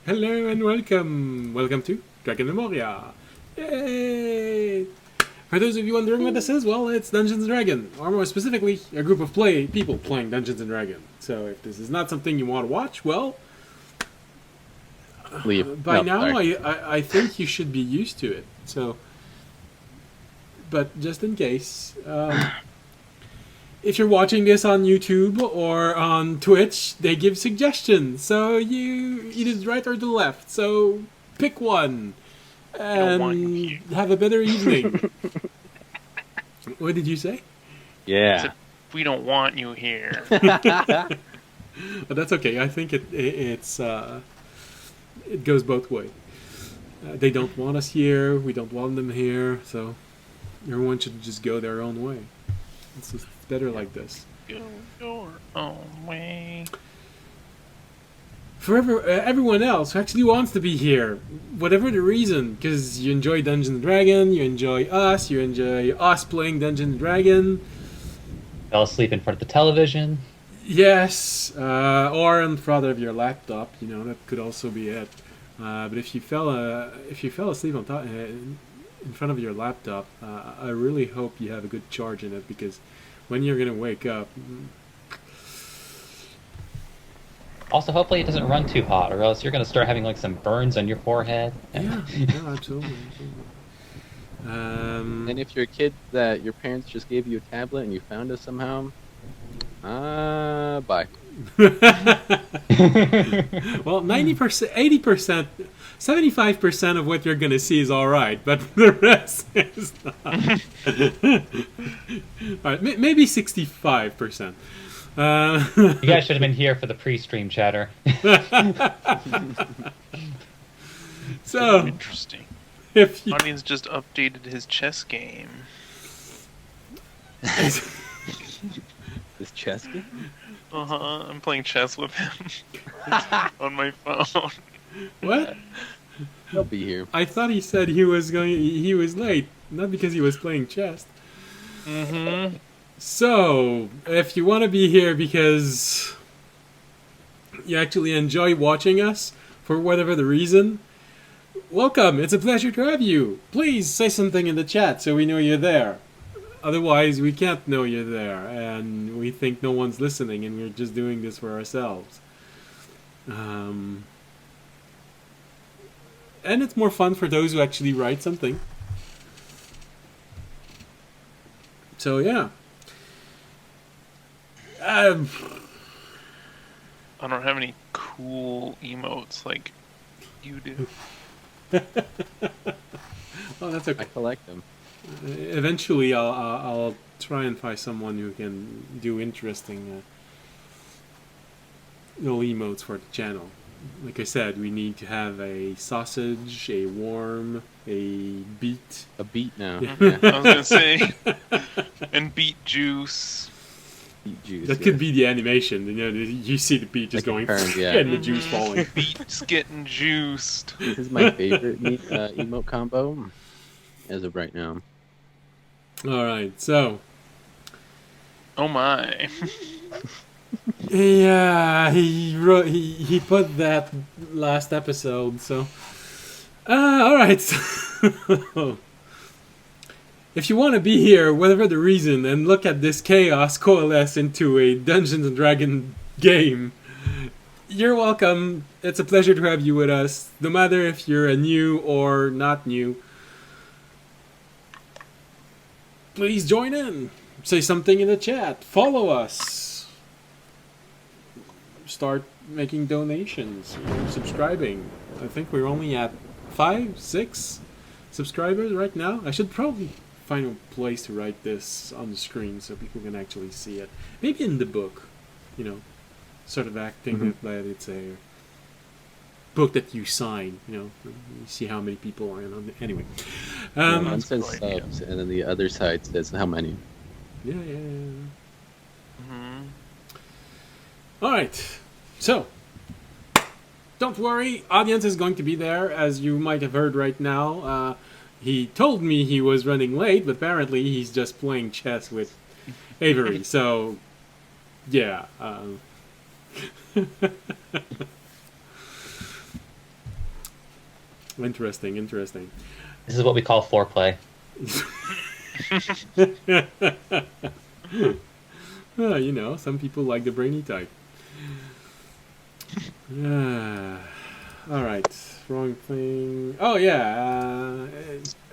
Hello and welcome! Welcome to Drakenmemoria! Yay! For those of you wondering what this is, well, it's Dungeons & Dragons, or more specifically, a group of people playing Dungeons & Dragons. So if this is not something you want to watch, well, Leave. by No, now sorry. I think you should be used to it. So, but just in case, if you're watching this on YouTube or on Twitch, they give suggestions. So you either the right or the left. So pick one don't want you and here. have a better evening. What did you say? Yeah. We don't want you here. But that's okay. I think it goes both ways. They don't want us here. We don't want them here. So everyone should just go their own way. It's just better like this. Go your own way. For everyone else who actually wants to be here, whatever the reason, because you enjoy Dungeons & Dragons, you enjoy us playing Dungeons & Dragons, Fell asleep in front of the television. yes, or in front of your laptop, that could also be it. But if you fell asleep in front of your laptop, I really hope you have a good charge in it, because when you're gonna wake up. Also, hopefully it doesn't run too hot, or else you're going to start having like some burns on your forehead. Yeah, absolutely. And if you're a kid that your parents just gave you a tablet and you found us somehow, bye. Well, 90%, 80%, 75% of what you're going to see is all right, but the rest is not. All right, maybe 65%. You guys should have been here for the pre-stream chatter. So, Interesting. if you, Audience just updated his chess game. This chess game? I'm playing chess with him on my phone. what? He'll be here. I thought he said he was late, not because he was playing chess. Mm-hmm. So, if you want to be here because you actually enjoy watching us, for whatever the reason, welcome. It's a pleasure to have you. Please say something in the chat so we know you're there. Otherwise, we can't know you're there, and we think no one's listening, and we're just doing this for ourselves. And it's more fun for those who actually write something. So, yeah. I don't have any cool emotes like you do. Oh, that's I okay. collect them. Eventually, I'll try and find someone who can do interesting little emotes for the channel. Like I said, we need to have a sausage, a worm, a beet. A beat now. Yeah. Yeah. I was gonna say, and beet juice. Beet juice. That could be the animation. You see the beet just Like going, a turn, yeah. and the juice falling. Beet's getting juiced. This is my favorite emote combo as of right now. All right, so Oh my. yeah, he put that last episode. So, all right. If you want to be here, whatever the reason, and look at this chaos coalesce into a Dungeons and Dragons game, you're welcome. It's a pleasure to have you with us, no matter if you're a new or not new. Please join in. Say something in the chat. Follow us. Start making donations. Subscribing. I think we're only at 5, 6 subscribers right now. I should probably find a place to write this on the screen so people can actually see it. Maybe in the book, sort of acting that it's a book that you sign. You see how many people are in on it. Anyway. One says That's a good idea. subs, and then the other side says how many. Yeah. Mm-hmm. All right. So, don't worry. Audience is going to be there, as you might have heard right now. He told me he was running late, but apparently he's just playing chess with Avery. So, yeah. Interesting, interesting. This is what we call foreplay. Well, you know, some people like the brainy type. All right, wrong thing. Oh yeah.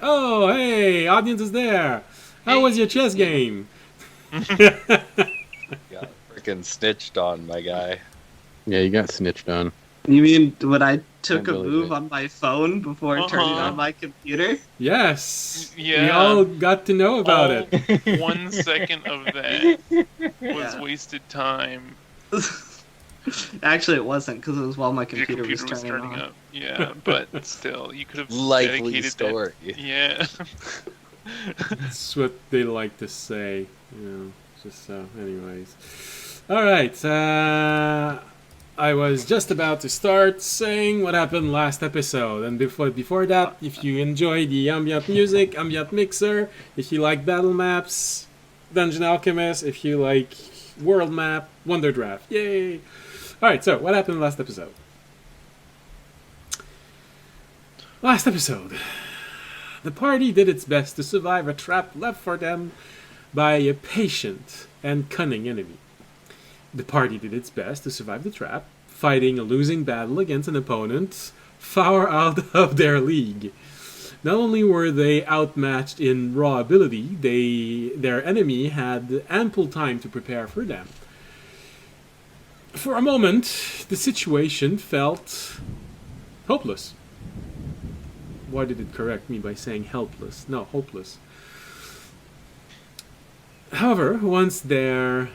Oh hey, audience is there. How was your chess game? Got freaking snitched on, my guy. Yeah, you got snitched on. You mean when I took Can't a believe move it. on my phone before turning on my computer? Yes. We Yeah. all got to know about All it. 1 second of that was Yeah. wasted time. Actually, it wasn't because it was while my Your computer was computer turning on. up. Yeah, but still, you could have Likely dedicated story. that. Yeah. That's what they like to say. You know, just so. Anyways. All right. I was just about to start saying what happened last episode, and before that, if you enjoy the ambient music, ambient mixer, if you like battle maps, Dungeon Alchemist, if you like world map, Wonder Draft, yay! All right. So what happened last episode? Last episode, the party did its best to survive a trap left for them by a patient and cunning enemy. The party did its best to survive the trap, fighting a losing battle against an opponent far out of their league. Not only were they outmatched in raw ability, their enemy had ample time to prepare for them. For a moment, the situation felt hopeless. Why did it correct me by saying helpless? No, hopeless. However, once their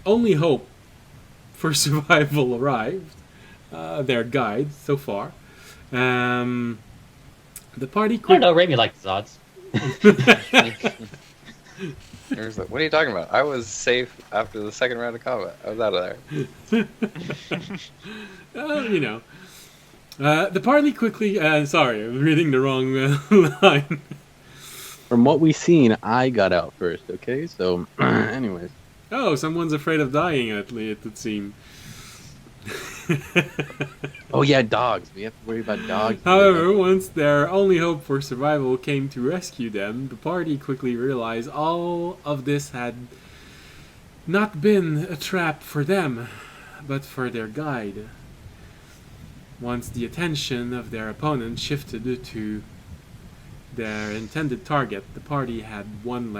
only hope for survival arrived, their guide so far, the party I don't quick. know, Raimi liked his odds. There's like, what are you talking about? I was safe after the second round of combat. I was out of there. You know. The party quickly. Sorry, I'm reading the wrong line. From what we seen, I got out first. Okay, so anyways. Oh, someone's afraid of dying, at least, it would seem. Oh yeah, dogs. We have to worry about dogs. However, once their only hope for survival came to rescue them, the party quickly realized all of this had not been a trap for them, but for their guide. Once the attention of their opponent shifted to their intended target, the party had one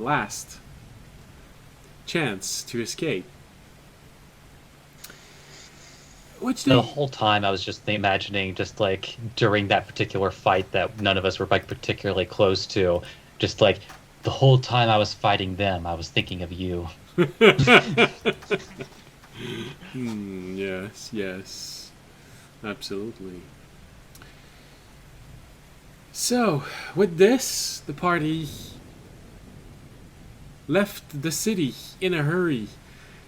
last chance to escape. Which The whole time I was just imagining, just like during that particular fight that none of us were like particularly close to, just like the whole time I was fighting them, I was thinking of you. Yes, absolutely. So, with this, the party left the city in a hurry,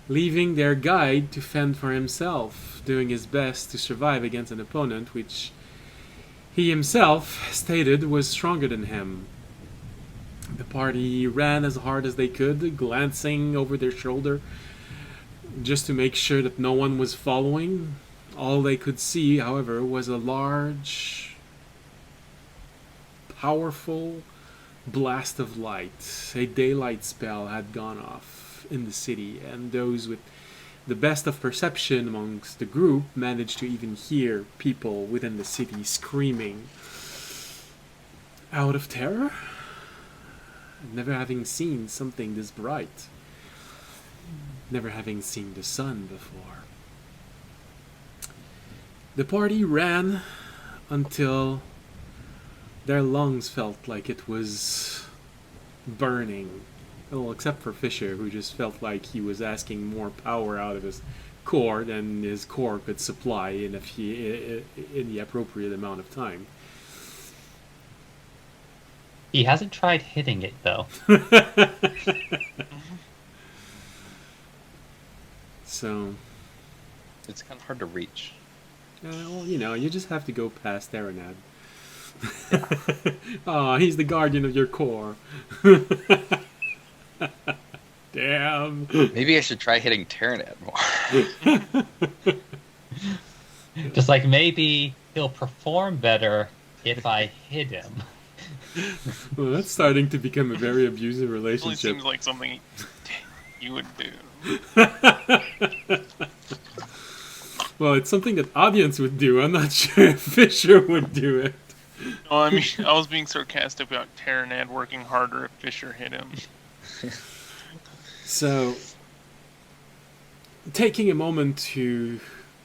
leaving their guide to fend for himself, doing his best to survive against an opponent which he himself stated was stronger than him. The party ran as hard as they could, glancing over their shoulder just to make sure that no one was following. All they could see, however, was a large, powerful blast of light. A daylight spell had gone off in the city, and those with the best of perception amongst the group managed to even hear people within the city screaming out of terror, never having seen something this bright, never having seen the sun before. The party ran until their lungs felt like it was burning. Well, except for Fisher, who just felt like he was asking more power out of his core than his core could supply in the appropriate amount of time. He hasn't tried hitting it though. So, It's kind of hard to reach. well, you know, you just have to go past Aranad. Aw, he's the guardian of your core. Damn. Maybe I should try hitting Terranad more. Just like maybe he'll perform better if I hit him. Well, that's starting to become a very abusive Really relationship. seems like something you would do. Well, it's something that audience would do. I'm not sure if Fisher would do it. No, I mean, I was being sarcastic about Terranad working harder if Fisher hit him. So, taking a moment to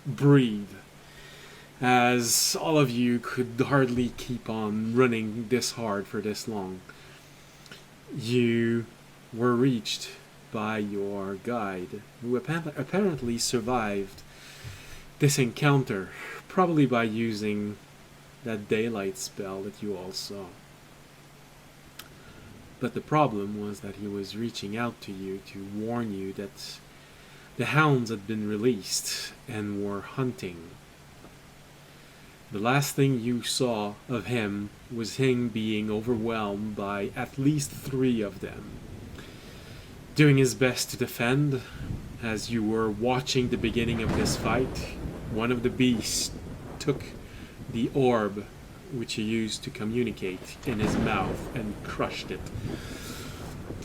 breathe, as all of you could hardly keep on running this hard for this long, you were reached by your guide, who apparently survived this encounter, probably by using that daylight spell that you all saw. But the problem was that he was reaching out to you to warn you that the hounds had been released and were hunting. The last thing you saw of him was him being overwhelmed by at least 3 of them, doing his best to defend. As you were watching the beginning of this fight, one of the beasts took the orb which he used to communicate in his mouth and crushed it.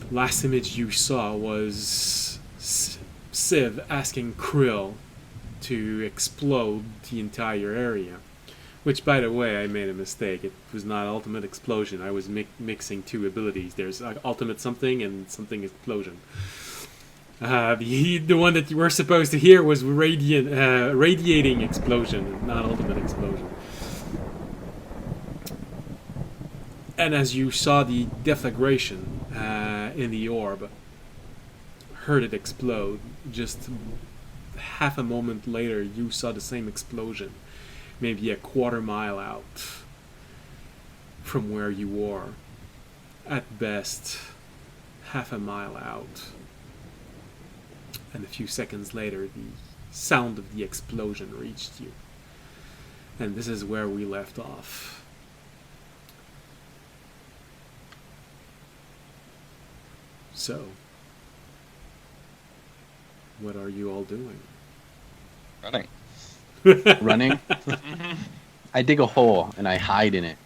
Last image you saw was Civ asking Krill to explode the entire area. Which, by the way, I made a mistake. It was not ultimate explosion. I was mixing 2 abilities. There's ultimate something and something explosion. The one that you were supposed to hear was radiating explosion, not ultimate explosion. And as you saw the deflagration in the orb, heard it explode, just half a moment later you saw the same explosion, maybe a quarter mile out from where you were. At best, half a mile out. And a few seconds later, the sound of the explosion reached you. And this is where we left off. So, what are you all doing? Running. Running? I dig a hole and I hide in it.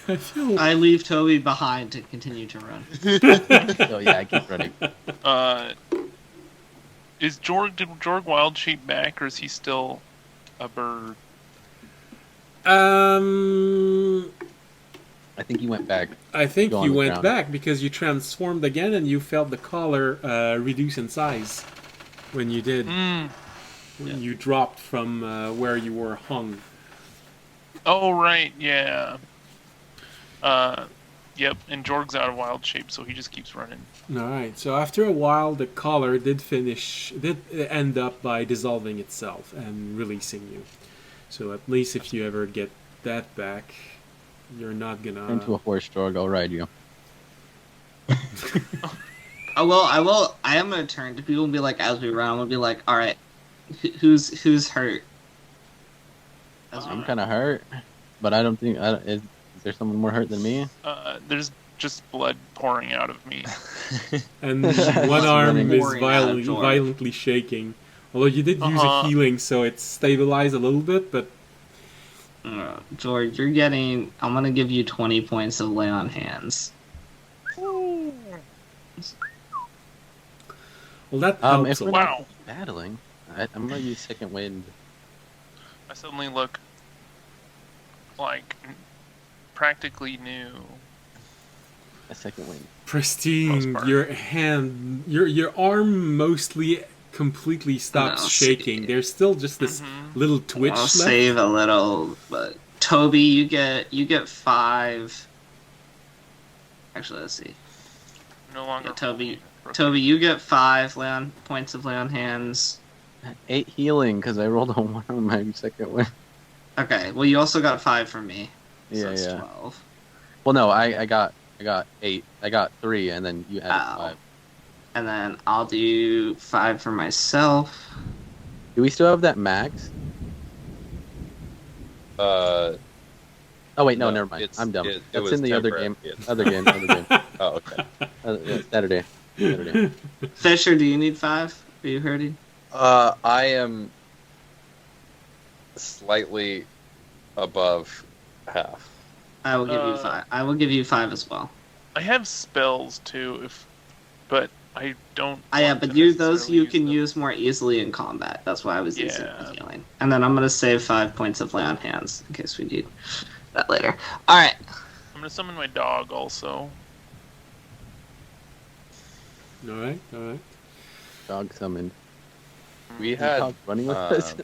I feel I leave Toby behind to continue to run. So yeah, I keep running. Did Jorg wild shape back, or is he still a bird? I think you went back. I think Go on you the went ground. back because you transformed again and you felt the collar reduce in size when you did. When you dropped from where you were hung. Oh, right, yeah. Yep, and Jorg's out of wild shape, so he just keeps running. Alright, so after a while the collar did end up by dissolving itself and releasing you. So at least if you ever get that back, you're not gonna... Into a horse, Jorg. I'll ride you. I will. I am gonna turn to people and be like, as we run, we'll be like, all right, who's hurt? As we I'm run. kind of hurt, but I don't think... is there someone more hurt than me? There's just blood pouring out of me. And one arm is Pouring out of Jorg. violently shaking. Although you did use a healing, so it's stabilized a little bit, but... George, you're getting. I'm gonna give you 20 points of lay on hands. Well, that helps If a we're lot. Wow. not battling, I'm gonna use second wind. I suddenly look like practically new. A second wind. Pristine, Most part. your hand, your arm mostly completely stops I'll shaking. see. There's still just this little twitch I'll left. save a little, but Toby, you get 5. Actually, let's see. No longer. Yeah, Toby, holding. Toby, you get 5 points of lay on hands. 8 healing because I rolled a 1 on my second wind. Okay, well, you also got 5 from me. So Yeah, that's yeah. 12. Well, no, I got 8. I got 3, and then you added Ow. 5. And then I'll do 5 for myself. Do we still have that max? Uh, Oh wait, no, No, never mind. it's- I'm dumb. it That's was in the other temporary. game. It's- Other game. Other game. oh, okay. Yeah, Saturday. Fisher, do you need 5? Are you hurting? I am slightly above half. I will give you 5. I will give you 5 as well. I have spells too, but I don't. Yeah, want but to those necessarily you can them. use more easily in combat. That's why I was using Yeah. healing. And then I'm gonna save 5 points of lay on hands in case we need that later. All right. I'm gonna summon my dog also. All right, all right. Dog summoned. We Is had dog running with us?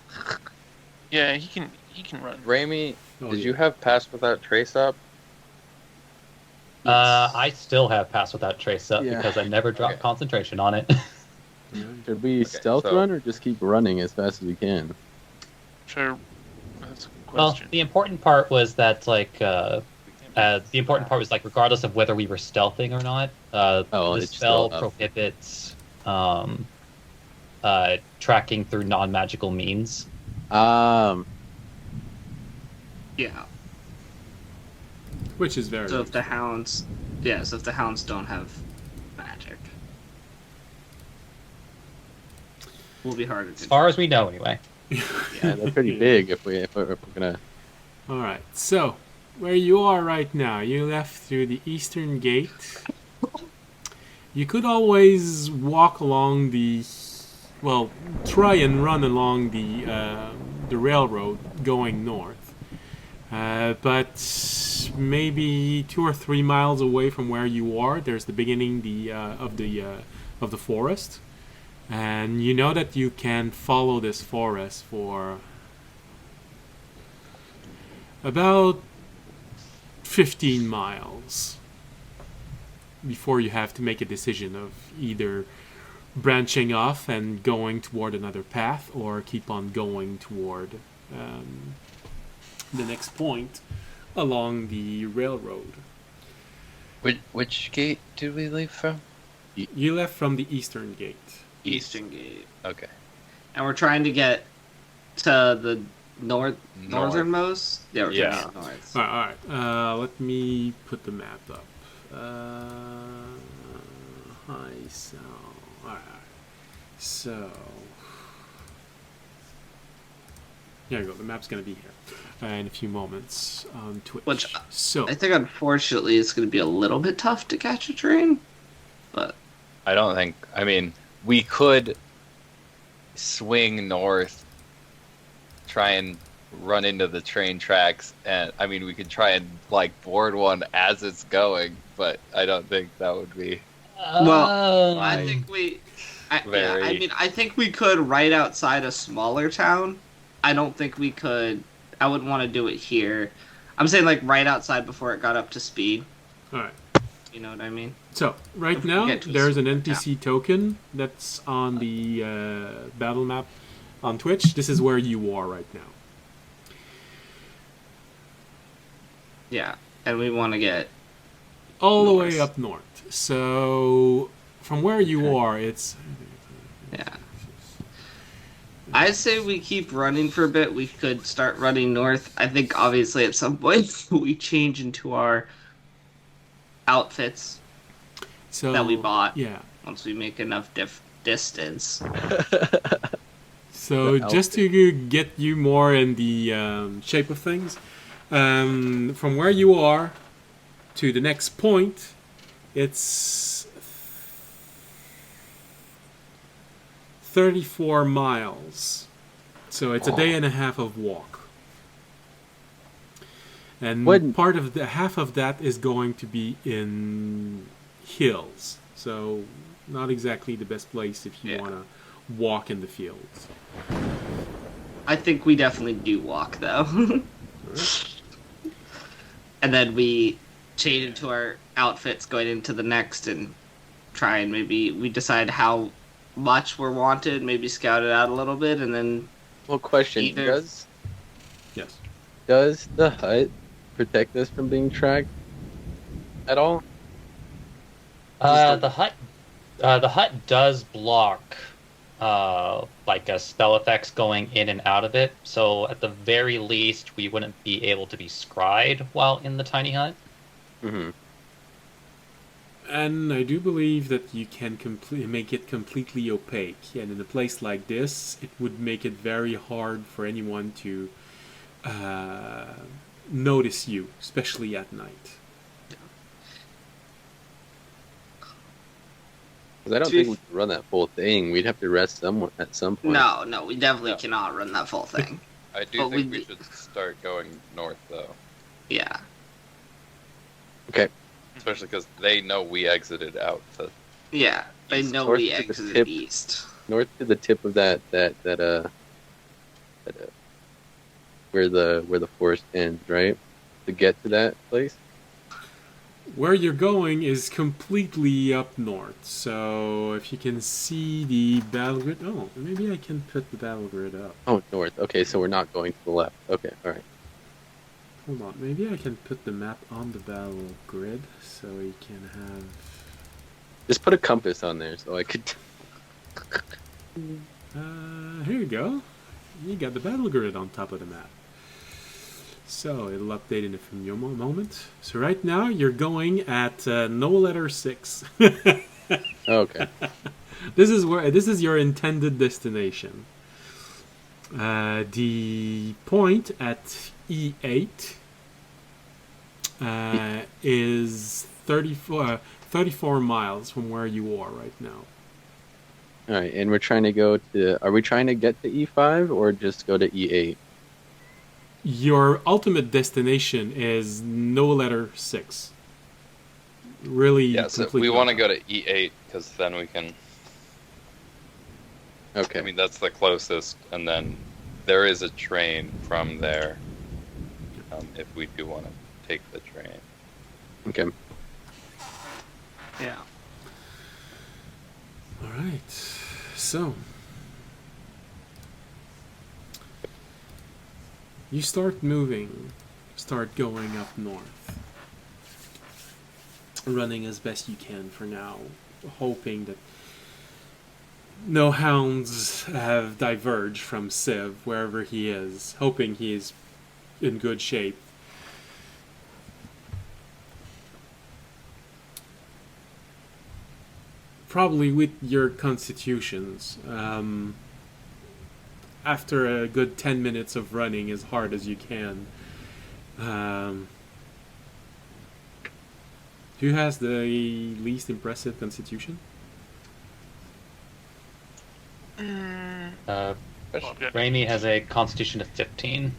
Yeah, he can run. Raimi. Oh, Did yeah. you have Pass Without Trace up? I still have Pass Without Trace up Yeah. because I never dropped Okay. concentration on it. All right. Should we stealth so- run or just keep running as fast as we can? Sure. That's a good Well, question. the important part was that the important part was like regardless of whether we were stealthing or not, the it's spell still up. prohibits tracking through non-magical means. Yeah. Which is very So if the hounds, so if the hounds don't have magic, will be harder As to. far as we know, anyway. Yeah, they're pretty big if we're gonna. All right. So, where you are right now, you left through the eastern gate. You could always walk along try and run along the railroad going north. But maybe 2 or 3 miles away from where you are, there's the beginning of the forest. And you know that you can follow this forest for about 15 miles before you have to make a decision of either branching off and going toward another path or keep on going toward the next point along the railroad. Which gate did we leave from? You left from the eastern gate. Eastern gate, Okay. and we're trying to get to the northernmost. Yeah, we're trying to get north. All right. Let me put the map up. Hi, so. All right. So. There you go. The map's going to be here in a few moments on Twitch. Which so. I think, unfortunately, it's going to be a little bit tough to catch a train, but I don't think. I mean, we could swing north, try and run into the train tracks, and I mean, we could try and board one as it's going, but I don't think that would be. well, I Fine. think I Very- mean, I think we could right outside a smaller town. I don't think we could. I wouldn't want to do it here. I'm saying right outside before it got up to speed. All right. You know what I mean? So, right If we now, get to a there's an small NPC token that's on the battle map on Twitch. This is where you are right now. Yeah, and we want to get All the North. way up north. So, from where you are, it's... yeah. I'd say we keep running for a bit. We could start running north. I think obviously at some point we change into our outfits So, that we bought Yeah. once we make enough distance. So, The just to get you more in the shape of things, from where you are to the next point, it's 34 miles. So it's a day and a half of walk. And part of the half of that is going to be in hills. So not exactly the best place if you want to walk in the fields. I think we definitely do walk though. And then we change into our outfits going into the next and try and maybe we decide how much we're wanted, maybe scout it out a little bit, and then Well, question: Either- Yes. Does the hut protect us from being tracked at all? The hut does block spell effects going in and out of it. So at the very least, we wouldn't be able to be scryed while in the tiny hut. Mm-hmm. And I do believe that you can make it completely opaque. And in a place like this, it would make it very hard for anyone to notice you, especially at night. 'Cause I don't think we can run that full thing. We'd have to rest someone at some point. No, we definitely No. cannot run that full thing. I do But think we- we should start going north, though. Yeah. Okay. Especially because they know we exited out. Yeah. They East. know North we to the exited tip. east. North to the tip of that where the forest ends, right? To get to that place. Where you're going is completely up north. So if you can see the battle grid, oh, maybe I can put the battle grid up. Oh, north. Okay, so we're not going to the left. Okay, all right. Hold on, maybe I can put the map on the battle grid so we can have. Just put a compass on there so I could. Here you go. You got the battle grid on top of the map. So it'll update in a few moment. So right now you're going at no letter 6. Okay. This is your intended destination. The point at E8 is 34 miles from where you are right now. All right, and we're trying to go to. Are we trying to get to E5 or just go to E8? Your ultimate destination is no letter 6. Really, Yeah, so completely we want to up. go to E8 because then we can. Okay. I mean, that's the closest, and then there is a train from there. If we do want to take the train. Okay. Yeah. All right. So you start moving, start going up north, running as best you can for now, hoping that no hounds have diverged from Civ wherever he is, hoping he is in good shape. Probably with your constitutions, after a good 10 minutes of running as hard as you can, who has the least impressive constitution? Raimi has a constitution of 15.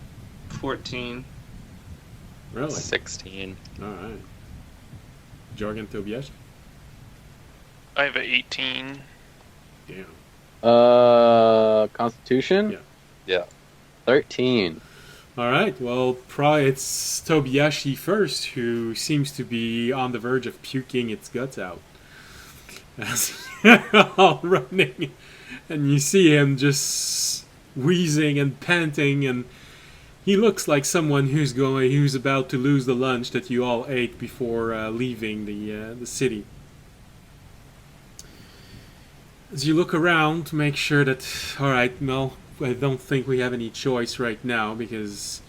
14. Really? 16. Alright. Jorgen Tobias? I have an 18. Damn. Constitution? Yeah. Yeah. 13. Alright, well, probably it's Tobiashi first, who seems to be on the verge of puking its guts out. As you're all running, and you see him just wheezing and panting, and he looks like someone who's about to lose the lunch that you all ate before leaving the city. As you look around to make sure that, alright, no, I don't think we have any choice right now because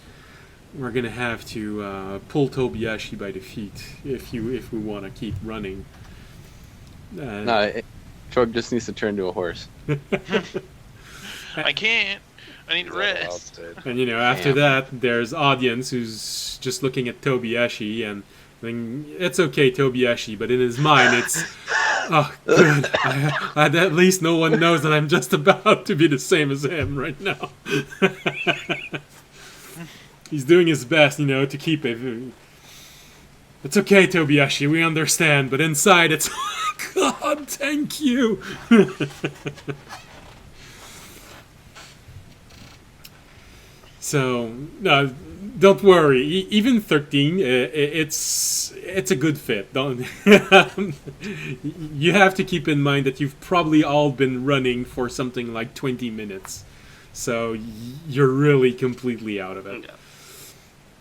we're gonna have to pull Tobiashi by the feet if we want to keep running. No, Trog just needs to turn to a horse. I can't. I need Is to that allowed, rest. Dave? And after Damn. that, there's audience who's just looking at Tobiashi and thinking, it's okay, Tobiashi, but in his mind, it's, oh, good. At least no one knows that I'm just about to be the same as him right now. He's doing his best, to keep it. It's okay, Tobiashi, we understand, but inside it's, God, thank you. So, no, don't worry. Even 13, it's a good fit. Don't. You have to keep in mind that you've probably all been running for something like 20 minutes, so you're really completely out of it. Yeah.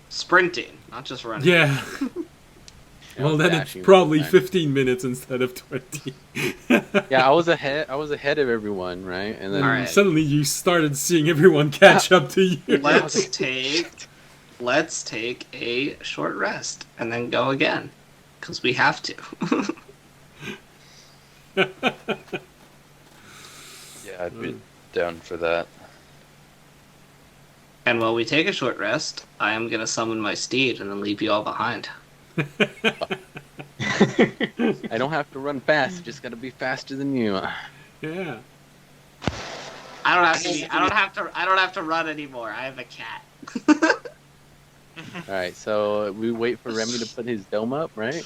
Sprinting, not just running. Yeah. Well, then it's Dashing probably all the time. 15 minutes instead of 20. Yeah, I was ahead of everyone, right? And then All right. Suddenly, you started seeing everyone catch up to you. Let's take a short rest and then go again, because we have to. Yeah, I'd be down for that. And while we take a short rest, I am going to summon my steed and then leave you all behind. I don't have to run fast. Just gotta be faster than you. Yeah. I don't have to run anymore. I have a cat. All right, so we wait for Remy to put his dome up, right?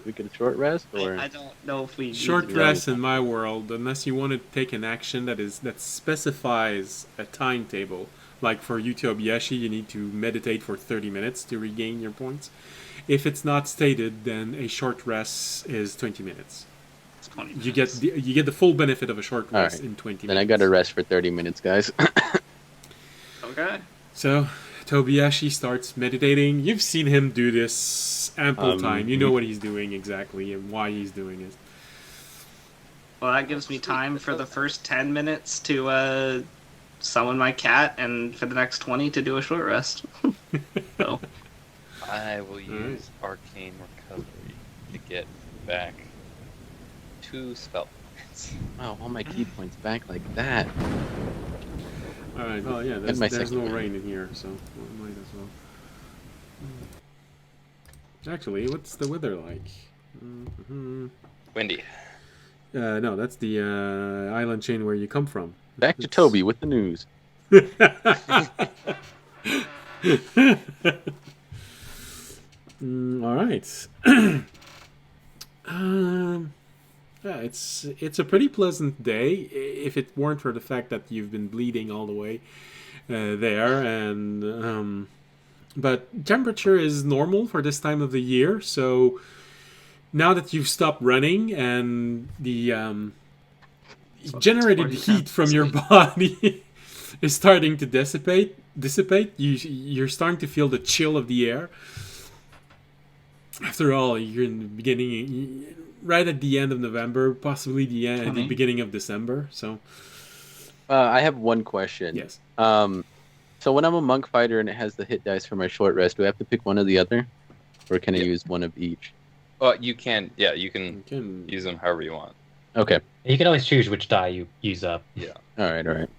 We get a short rest, or I don't know if we need Short to rest in my world, unless you want to take an action that specifies a timetable. Like for Utobiashi, you need to meditate for 30 minutes to regain your points. If it's not stated, then a short rest is 20 minutes. It's 20 You get the full benefit of a short rest Alright. in 20 then minutes. I gotta rest for 30 minutes, guys. Okay. So, Tobiashi starts meditating. You've seen him do this ample time. You know what he's doing exactly and why he's doing it. Well, that gives me time for the first 10 minutes to summon my cat, and for the next 20 to do a short rest. So, I will use Arcane Recovery to get back 2 spell points. Wow, all my key points back like that. Alright, well, yeah, And my there's no second rain in here, so might as well. Actually, what's the weather like? Windy. No, that's the island chain where you come from. Back to Toby with the news. All right. Yeah, it's a pretty pleasant day. If it weren't for the fact that you've been bleeding all the way there, and but temperature is normal for this time of the year. So now that you've stopped running and the generated heat from your body is starting to dissipate, you're starting to feel the chill of the air. After all, you're in the beginning, right at the end of November, possibly the beginning of December. So, I have one question. yes. So when I'm a monk fighter and it has the hit dice for my short rest, do I have to pick one or the other? Or can I use one of each? Well, you can You can use them however you want. Okay. You can always choose which die you use up. Yeah. Alright.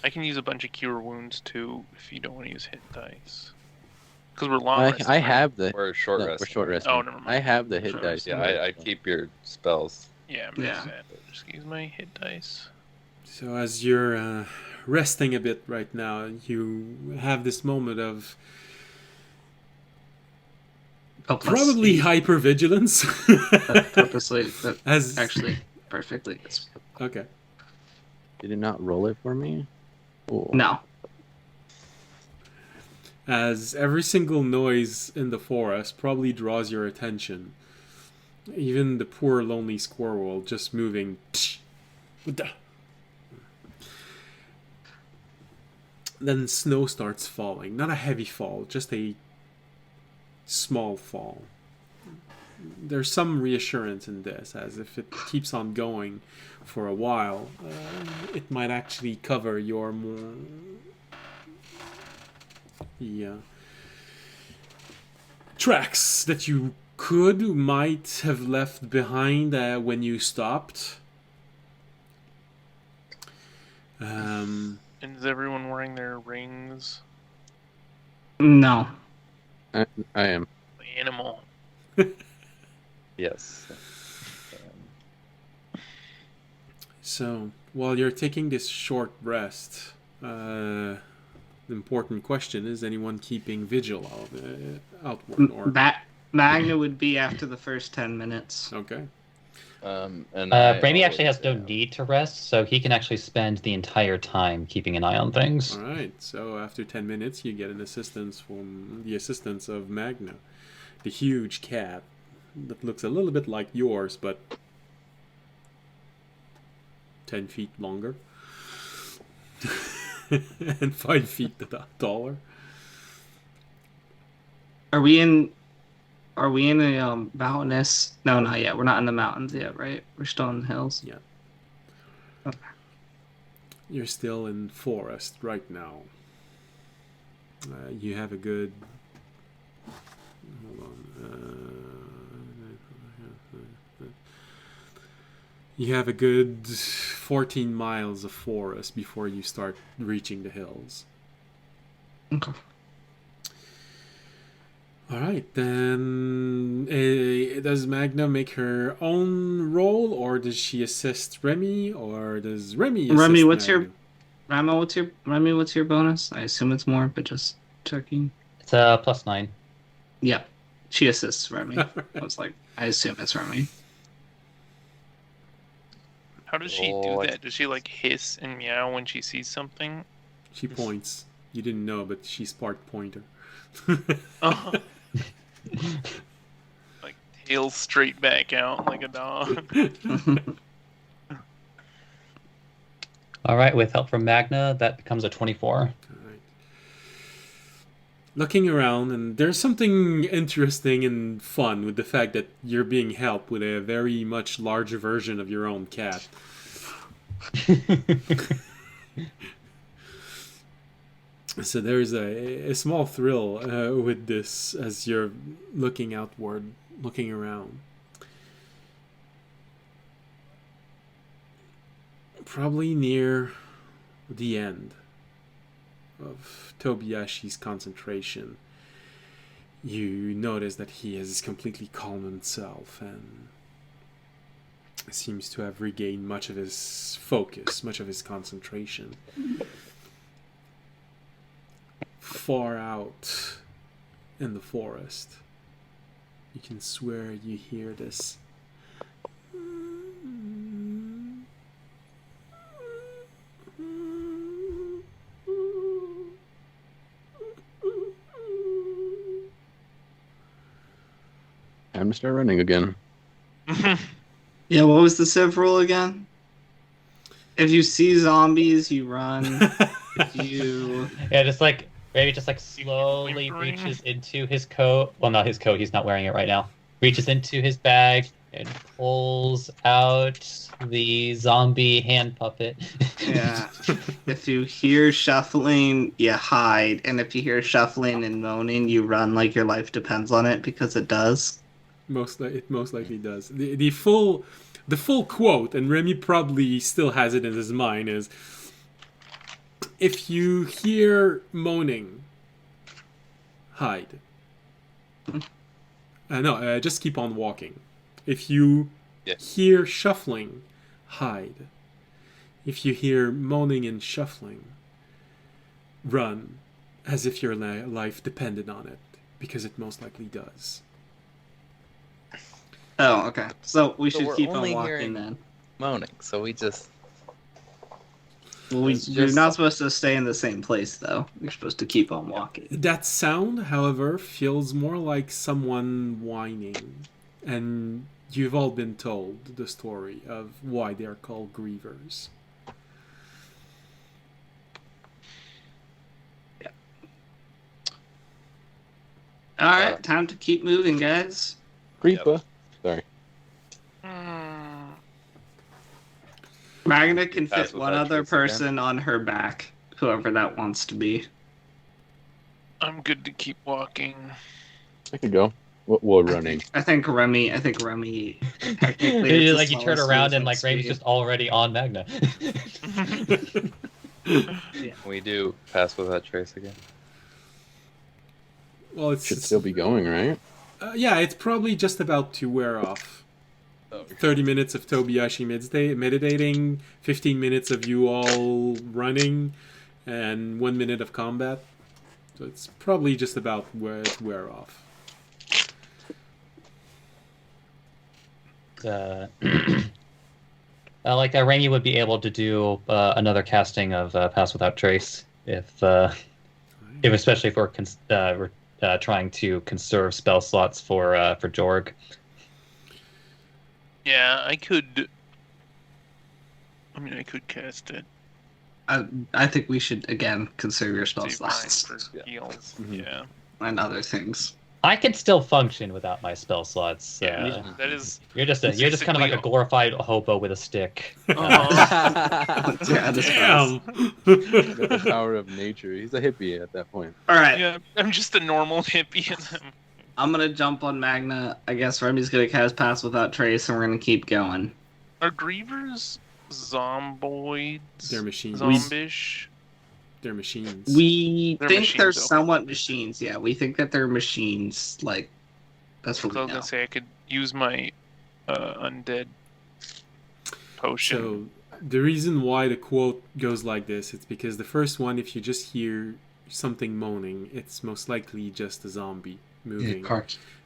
I can use a bunch of cure wounds too if you don't want to use hit dice. Because we're long resting, I right? have the... Or short No, rest. we're short resting. Oh, never mind. I have the hit Short dice. Yeah, I keep your spells. Yeah, Yeah. Just use my hit dice. So as you're resting a bit right now, you have this moment of probably hypervigilance. Purposely, As actually, perfectly. okay. Did it not roll it for me? Oh. No. As every single noise in the forest probably draws your attention. Even the poor lonely squirrel just moving. Then snow starts falling. Not a heavy fall, just a small fall. There's some reassurance in this, as if it keeps on going for a while, it might actually cover your more... tracks that you might have left behind when you stopped. And is everyone wearing their rings? No. I am. Animal. Yes. So, while you're taking this short rest, the important question is, anyone keeping vigil outward? Or... Magna would be after the first 10 minutes. Okay. And Bramy actually has no need to rest, so he can actually spend the entire time keeping an eye on things. Alright, so after 10 minutes, you get an assistance from the assistance of Magna, the huge cat that looks a little bit like yours, but 10 feet longer and 5 feet taller. Are we in a mountainous? No, not yet. We're not in the mountains yet, right? We're still in the hills. Yeah. Okay. You're still in forest right now. You have a good... Hold on. You have a good 14 miles of forest before you start reaching the hills. Okay. All right, then. Does Magna make her own roll, or does she assist Remy, or does Remy assist Remy, what's Magna? what's your bonus? I assume it's more, but just checking. It's +9. Yeah, she assists Remy. I was like, I assume it's Remy. How does she Oh, do that? Does she like hiss and meow when she sees something? She points. You didn't know, but she's part pointer. Oh. Like tail straight back out like a dog. All right, with help from Magna, that becomes a 24. Alright. Looking around, and there's something interesting and fun with the fact that you're being helped with a very much larger version of your own cat. So there's a small thrill with this as you're looking outward, looking around. Probably near the end of Tobiyashi's concentration, you notice that he has completely calmed himself and seems to have regained much of his focus, much of his concentration. Far out in the forest, you can swear you hear this. Time to start running again. Yeah, what was the Civ rule again? If you see zombies, you run. If you Yeah, just like maybe just like slowly whimpering. reaches into his coat. Well, not his coat. He's not wearing it right now. Reaches into his bag and pulls out the zombie hand puppet. yeah, if you hear shuffling, you hide, and if you hear shuffling and moaning, you run like your life depends on it because it does. It most likely does. The full quote, and Remy probably still has it in his mind, is if you hear moaning, hide. No, just keep on walking. If you Yeah. hear shuffling, hide. If you hear moaning and shuffling, run, as if your life depended on it, because it most likely does. Oh, okay. So we So should we're keep on only walking hearing- then. Moaning, so we just Well, It's you're just- not supposed to stay in the same place, though. You're supposed to keep on walking. That sound, however, feels more like someone whining, and you've all been told the story of why they are called Grievers. All right, time to keep moving, guys. Griever. Sorry. Hmm. Magna can Pass fit with one that other trace again. person on her back, whoever that wants to be. I'm good to keep walking. I could go. We're running. I think Remy. technically is the Like you turn slowest around movement and like Remy's speed. just already on Magna. we do pass with that trace again. Well, it's Should still be going, right? yeah, it's probably just about to wear off. Oh, 30 minutes of Tobiyashi meditating, 15 minutes of you all running, and 1 minute of combat. So it's probably just about where to wear off. Like that, Remy would be able to do another casting of Pass Without Trace if especially if we're trying to conserve spell slots for Jorg. Yeah, I could. I mean, I could cast it. I think we should again conserve your spell Save mine slots for heals. Mhm. Yeah. and other things. I can still function without my spell slots. Yeah, that is. You're just kind of like a glorified hobo with a stick. Uh-huh. Yeah, this Damn! Got the power of nature. He's a hippie at that point. All right, Yeah, I'm just a normal hippie. I'm gonna jump on Magna. I guess Remy's gonna cast Pass Without Trace, and we're gonna keep going. Are Grievers zomboids? They're machines. Zombish? They're machines. We They're think they're machines, okay. somewhat machines. Yeah, we think that they're machines. Like that's So what I we was know. gonna say I could use my undead potion. So the reason why the quote goes like this, it's because the first one, if you just hear something moaning, it's most likely just a zombie moving.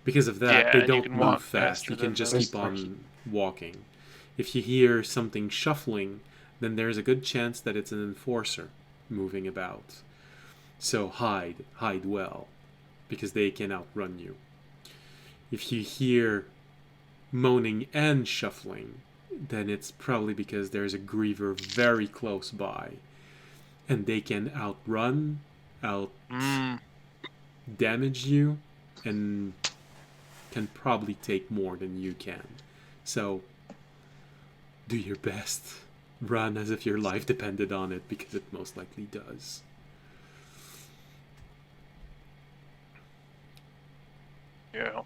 Because of that, Yeah, they and you don't can move walk fast. faster You can than just them. keep on walking. If you hear something shuffling, then there's a good chance that it's an enforcer moving about. So hide well, because they can outrun you. If you hear moaning and shuffling, then it's probably because there's a Griever very close by, and they can outrun, out damage you, and can probably take more than you can. So do your best. Run as if your life depended on it, because it most likely does. Yeah.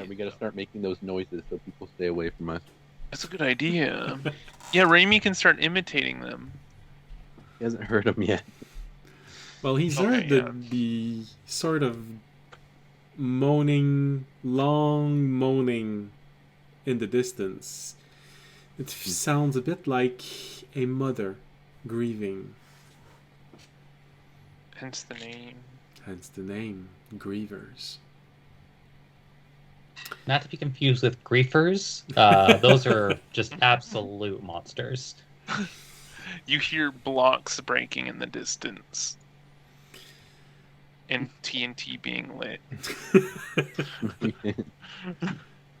We gotta start making those noises so people stay away from us. That's a good idea. Yeah, Raimi can start imitating them. He hasn't heard them yet. Well, he's heard the sort of moaning, long moaning in the distance. It sounds a bit like a mother grieving. Hence the name. Hence the name, Grievers. Not to be confused with griefers. Those are just absolute monsters. You hear blocks breaking in the distance. And TNT being lit.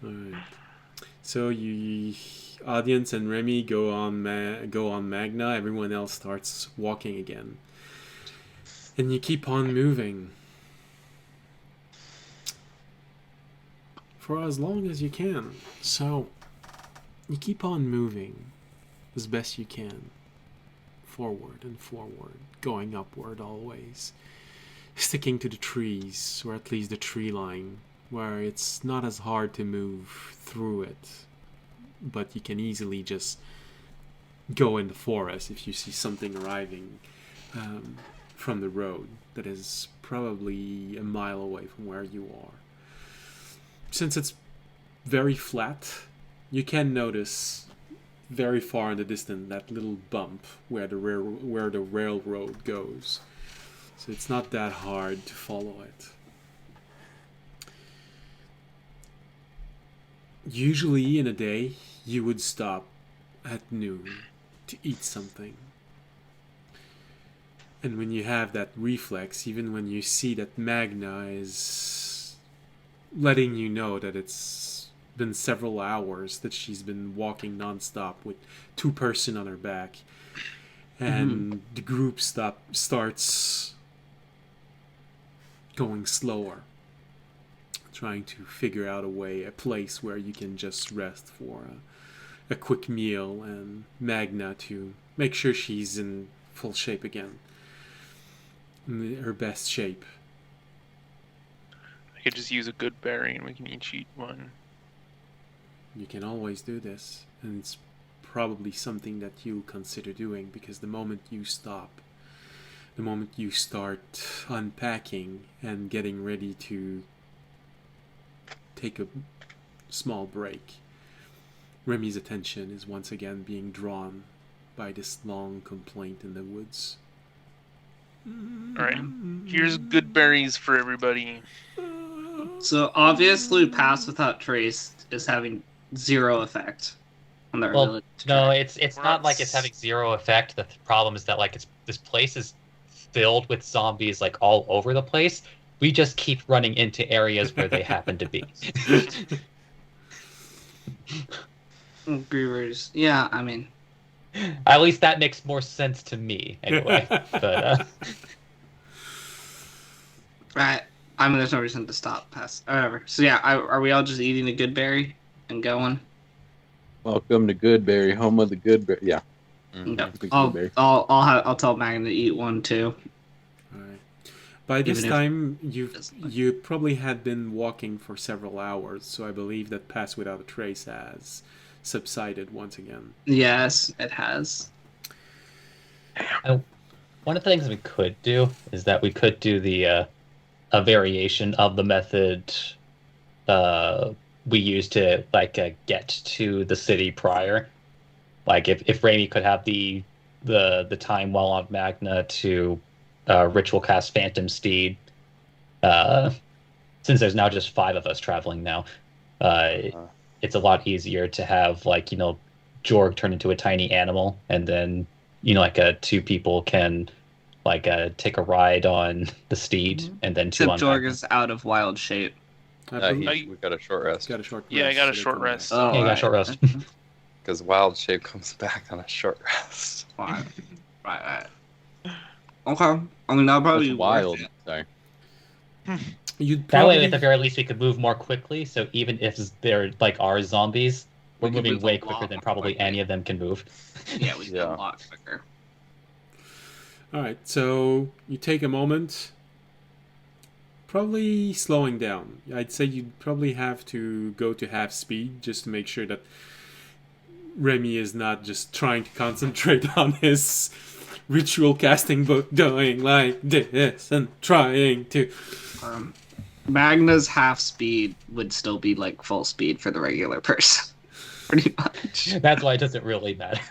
Alright. So you, audience and Remy go on Magna. Everyone else starts walking again, and you keep on moving for as long as you can. So you keep on moving as best you can, forward and forward, going upward always, sticking to the trees, or at least the tree line, where it's not as hard to move through it, but you can easily just go in the forest if you see something arriving from the road that is probably a mile away from where you are. Since it's very flat, you can notice very far in the distance that little bump where the railroad goes. So it's not that hard to follow it. Usually in a day, you would stop at noon to eat something. And when you have that reflex, even when you see that Magna is letting you know that it's been several hours that she's been walking non-stop with two person on her back, and the group starts going slower, trying to figure out a place where you can just rest for a quick meal, and Magna to make sure she's in full shape again, in her best shape. I could just use a good berry and we can each eat one. You can always do this, and it's probably something that you consider doing, because the moment you stop, the moment you start unpacking and getting ready to take a small break, Remy's attention is once again being drawn by this long complaint in the woods. Alright, here's good berries for everybody. So obviously, Pass Without Trace is having zero effect on their ability to no, track. it's not like it's having zero effect. The problem is that like this place is filled with zombies like all over the place. We just keep running into areas where they happen to be. Grievers. Yeah, I mean, At least that makes more sense to me, anyway. But right. I mean, there's no reason to stop Pass. Whatever. So yeah, are we all just eating a good berry and going? Welcome to Goodberry, home of the Goodberry. Yeah. Yep. Big I'll Goodberry. I'll tell Megan to eat one too. Alright. By this Even if time, it's like- you probably had been walking for several hours, so I believe that Pass Without a Trace has subsided once again. Yes, it has. One of the things we could do is that we could do a variation of the method we used to get to the city prior. Like if Raimi could have the time while on Magna to ritual cast Phantom Steed, since there's now just 5 of us traveling now, it's a lot easier to have Jorg turn into a tiny animal, and then 2 people can take a ride on the steed, and then 2 Except on Jorg Magna. is out of wild shape. We got a short rest. Got a short Yeah, I rest, got a so short come back. rest. Oh, Yeah, you got a short rest. Because wild shape comes back on a short rest. Fine. Right. Okay. I mean, that'll probably That's be wild. worth it. Sorry. You'd That probably way, at the very least, we could move more quickly. So even if there are zombies, we're We could moving move a way lot quicker than more probably quickly. any of them can move. Yeah, we can Yeah. a lot quicker. All right, so you take a moment, probably slowing down. I'd say you'd probably have to go to half speed just to make sure that Remy is not just trying to concentrate on his ritual casting book, doing like this and trying to. Magna's half speed would still be like full speed for the regular person. Pretty much. That's why it doesn't really matter.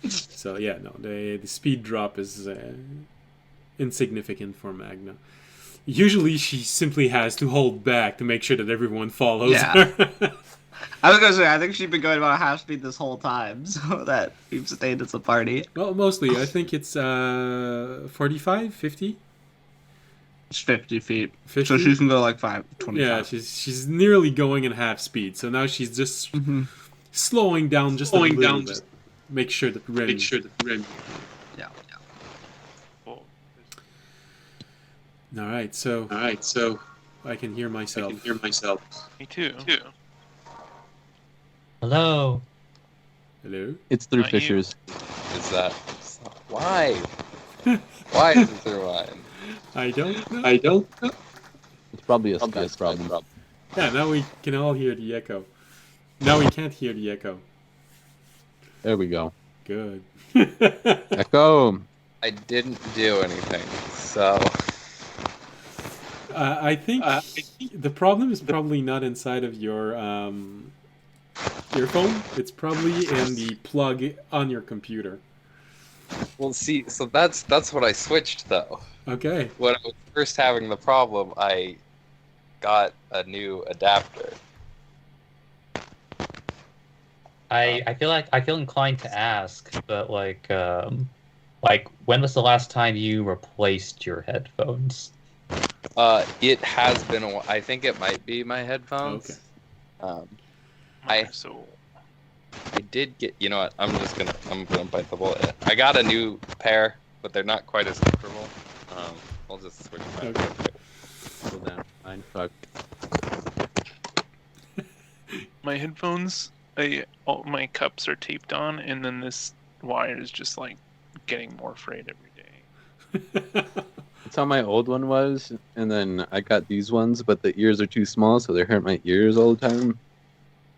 So yeah, no, the speed drop is insignificant for Magna. Usually, she simply has to hold back to make sure that everyone follows Yeah. her. I was gonna say, I think she's been going about half speed this whole time, so that we've stayed as a party. Well, mostly, I think it's 45, 50? It's 50 feet. 50? So she can go like 25. Yeah, she's nearly going in half speed. So now she's just Mhm. slowing down just a little bit. Make sure that Remy. Yeah. Well, All right, so I can hear myself. me too. Hello. Hello. It's through Not you. fissures. Is that why? Why is it through mine? I don't know. It's probably a Skype problem. Yeah, now we can all hear the echo. Now we can't hear the echo. There we go. Good. Echo. I didn't do anything, so I think the problem is probably not inside of your earphone. It's probably in the plug on your computer. well. See, so that's what I switched though. Okay. When I was first having the problem, I got a new adapter. I feel inclined to ask, but when was the last time you replaced your headphones? It has been. I think it might be my headphones. Okay. So I did get. You know what? I'm gonna bite the bullet. I got a new pair, but they're not quite as comfortable. I'll just switch my. Okay. Hold down. Fine. Fuck. my headphones, all my cups are taped on, and then this wire is just like getting more frayed every day. That's how my old one was, and then I got these ones, but the ears are too small, so they hurt my ears all the time.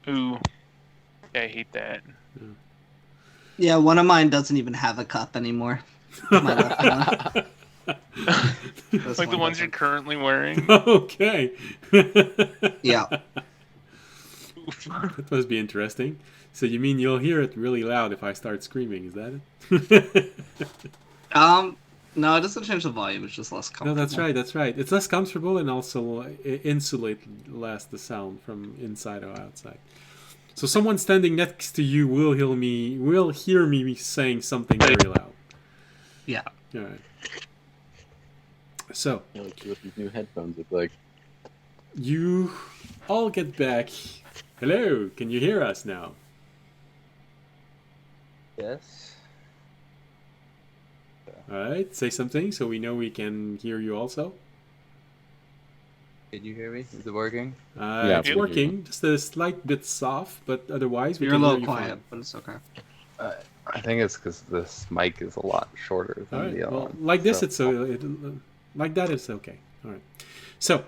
Ooh, yeah, I hate that. Yeah, one of mine doesn't even have a cup anymore. My left one. This Like the one ones you're doesn't. currently wearing. Okay. Yeah. That must be interesting. So you mean you'll hear it really loud if I start screaming? Is that it? No, it doesn't change the volume. It's just less No, comfortable. that's right. It's less comfortable and also insulate less the sound from inside or outside. So someone standing next to you will hear me saying something very loud. Yeah. All right. So You know, what these new headphones look like. you all get back. Hello, can you hear us now? Yes. All right, say something so we know we can hear you also. Can you hear me? Is it working? Yeah, It's we can hear working, just a slight bit soft, but otherwise we You're a can hear little you quiet, fine. but it's okay. I think it's because this mic is a lot shorter All than right, the other well, one. like this, like that, it's okay. All right. So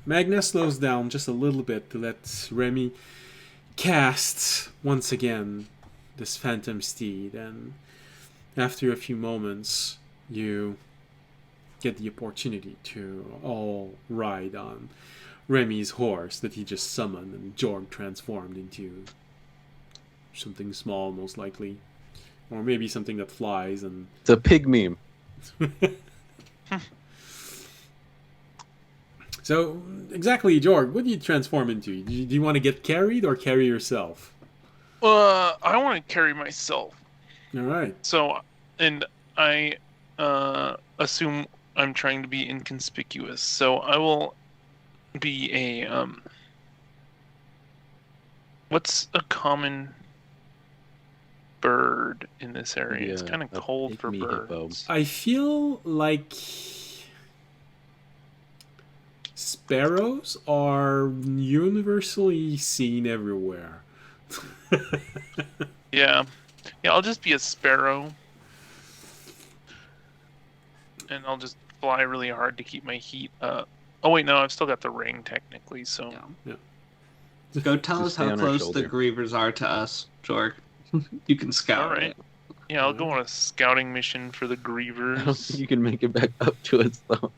Magna slows down just a little bit to let Remy cast once again this Phantom Steed, and after a few moments, you get the opportunity to all ride on Remy's horse that he just summoned and Jorg transformed into something small, most likely. Or maybe something that flies and... It's a pig meme. So, exactly, Jorg, what do you transform into? Do you want to get carried or carry yourself? I want to carry myself. Alright. So, and I assume I'm trying to be inconspicuous. So I will be a what's a common bird in this area? It's kind of a cold for pygmy hippo. birds. I feel like sparrows are universally seen everywhere. Yeah, I'll just be a sparrow, and I'll just fly really hard to keep my heat up. Oh wait, no, I've still got the ring technically. So Yeah. Go tell us stay how on our close the shoulder. Grievers are to us, Jorg. You can scout. all right, it. yeah, I'll go on a scouting mission for the I don't Grievers. think you can make it back up to us though.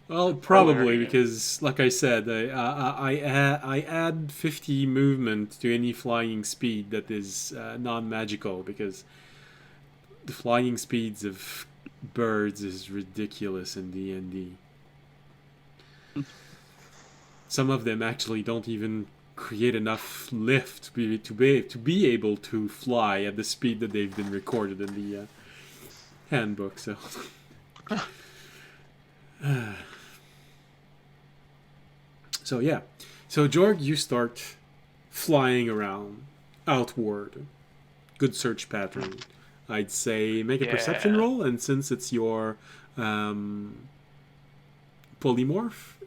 Well, probably already- because, like I said, I add 50 movement to any flying speed that is non-magical because the flying speeds of birds is ridiculous in D&D. Some of them actually don't even create enough lift to be able to fly at the speed that they've been recorded in the handbook. So. So yeah, so Jorg, you start flying around outward. Good search pattern. I'd say make a perception Yeah. roll, and since it's your polymorph,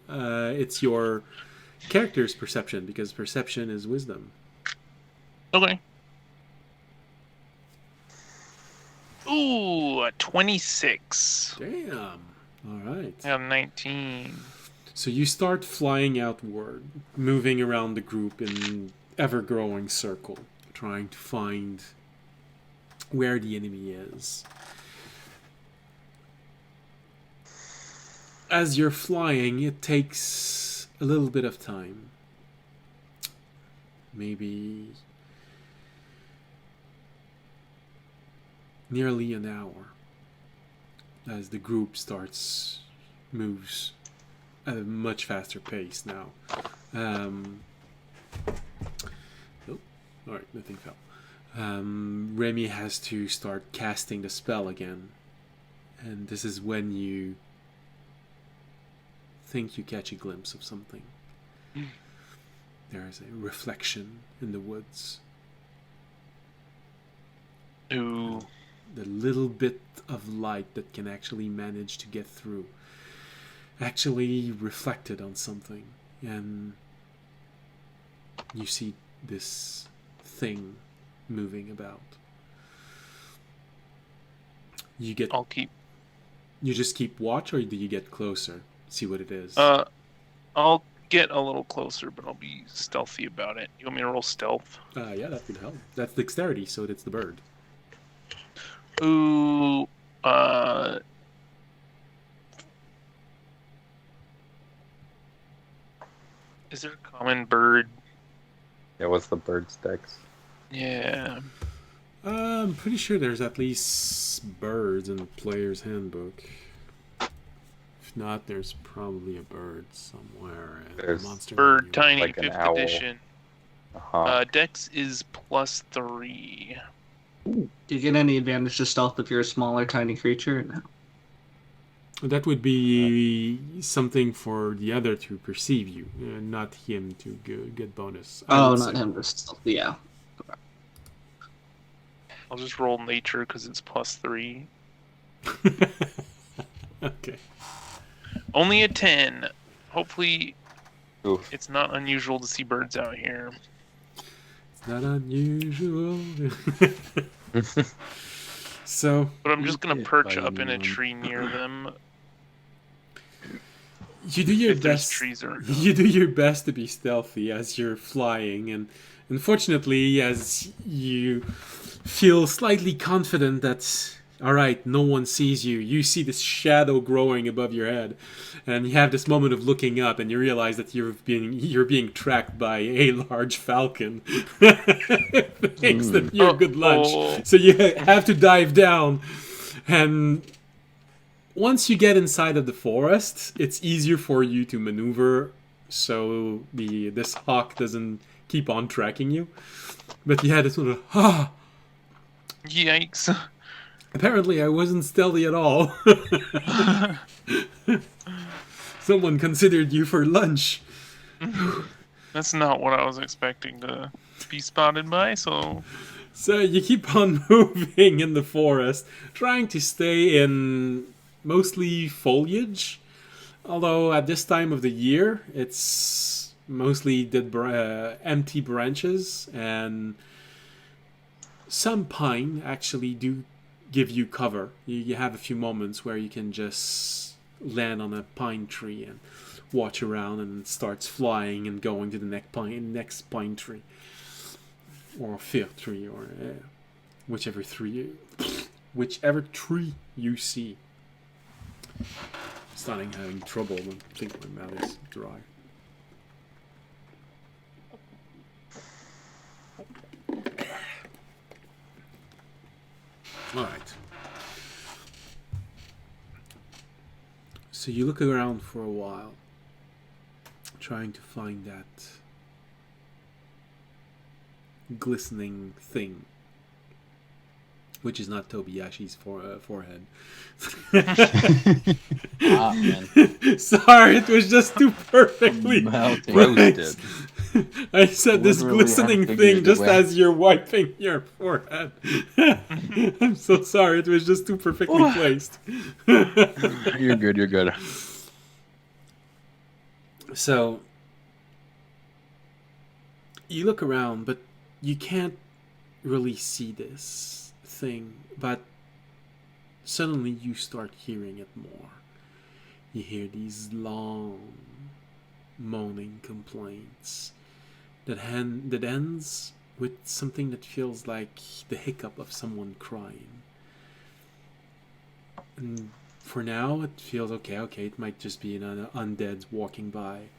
it's your character's perception because perception is wisdom. Okay. Ooh, a 26. Damn. All right. I have 19. So you start flying outward, moving around the group in ever-growing circle, trying to find where the enemy is. As you're flying, it takes a little bit of time. Maybe nearly an hour as the group moves at a much faster pace now. Alright, nothing fell. Remy has to start casting the spell again. And this is when you think you catch a glimpse of something. There is a reflection in the woods. Ooh. The little bit of light that can actually manage to get through actually reflected on something, and you see this thing moving about. You just keep watch, or do you get closer, see what it is? I'll get a little closer, but I'll be stealthy about it. You want me to roll stealth? Yeah, that would help. That's dexterity, so it's the bird. Ooh, is there a common bird? Yeah, what's the bird's dex? Yeah. I'm pretty sure there's at least birds in the player's handbook. If not, there's probably a bird somewhere. In There's the monster Bird, manual. tiny, Like an 5th owl. edition. Uh-huh. Dex is +3. Do you get any advantage to stealth if you're a smaller, tiny creature? No. That would be something for the other to perceive you, not him to get bonus. I Oh, would not say. him to stealth. Yeah. I'll just roll nature because it's +3. Okay. Only a 10. Hopefully, Oof. it's not unusual to see birds out here. It's not unusual. So But I'm just gonna hit perch by up in a anyone. tree near them. you do your If there's best. trees around. You do your best to be stealthy as you're flying, and unfortunately, as you feel slightly confident that, all right, no one sees you. You see this shadow growing above your head, and you have this moment of looking up, and you realize that you're being tracked by a large falcon. Thinks that you're good lunch, so you have to dive down. And once you get inside of the forest, it's easier for you to maneuver, so this hawk doesn't keep on tracking you. But you had this sort of Yikes. Apparently, I wasn't stealthy at all. Someone considered you for lunch. That's not what I was expecting to be spotted by, so... So you keep on moving in the forest, trying to stay in mostly foliage. Although at this time of the year, it's mostly empty branches, and some pine actually do give you cover. You have a few moments where you can just land on a pine tree and watch around, and it starts flying and going to the next pine tree. Or a fifth tree, or whichever tree you see. Starting having trouble when I think my mouth is dry. Alright. So you look around for a while, trying to find that glistening thing, which is not Tobiyashi's forehead. Man. Sorry, it was just too perfectly Roasted. I said this Literally glistening have to thing use just the way- as you're wiping your forehead. I'm so sorry, it was just too perfectly placed. You're good. You're good. So you look around, but you can't really see this thing. But suddenly you start hearing it more. You hear these long moaning complaints that ends with something that feels like the hiccup of someone crying. And for now, it feels okay. It might just be an undead walking by.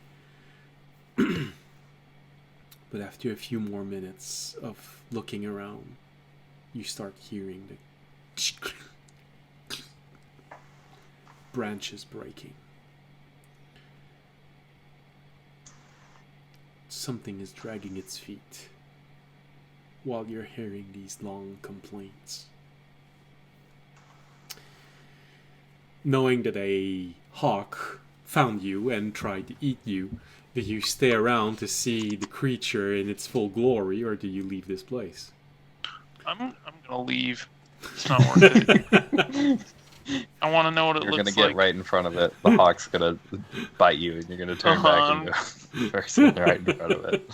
But after a few more minutes of looking around, you start hearing the branches breaking. Something is dragging its feet while you're hearing these long complaints. Knowing that a hawk found you and tried to eat you, do you stay around to see the creature in its full glory, or do you leave this place? I'm gonna leave. It's not worth it. I want to know what it You're looks gonna like. get right in front of it. The hawk's gonna bite you, and you're gonna turn back and go person right in front of it.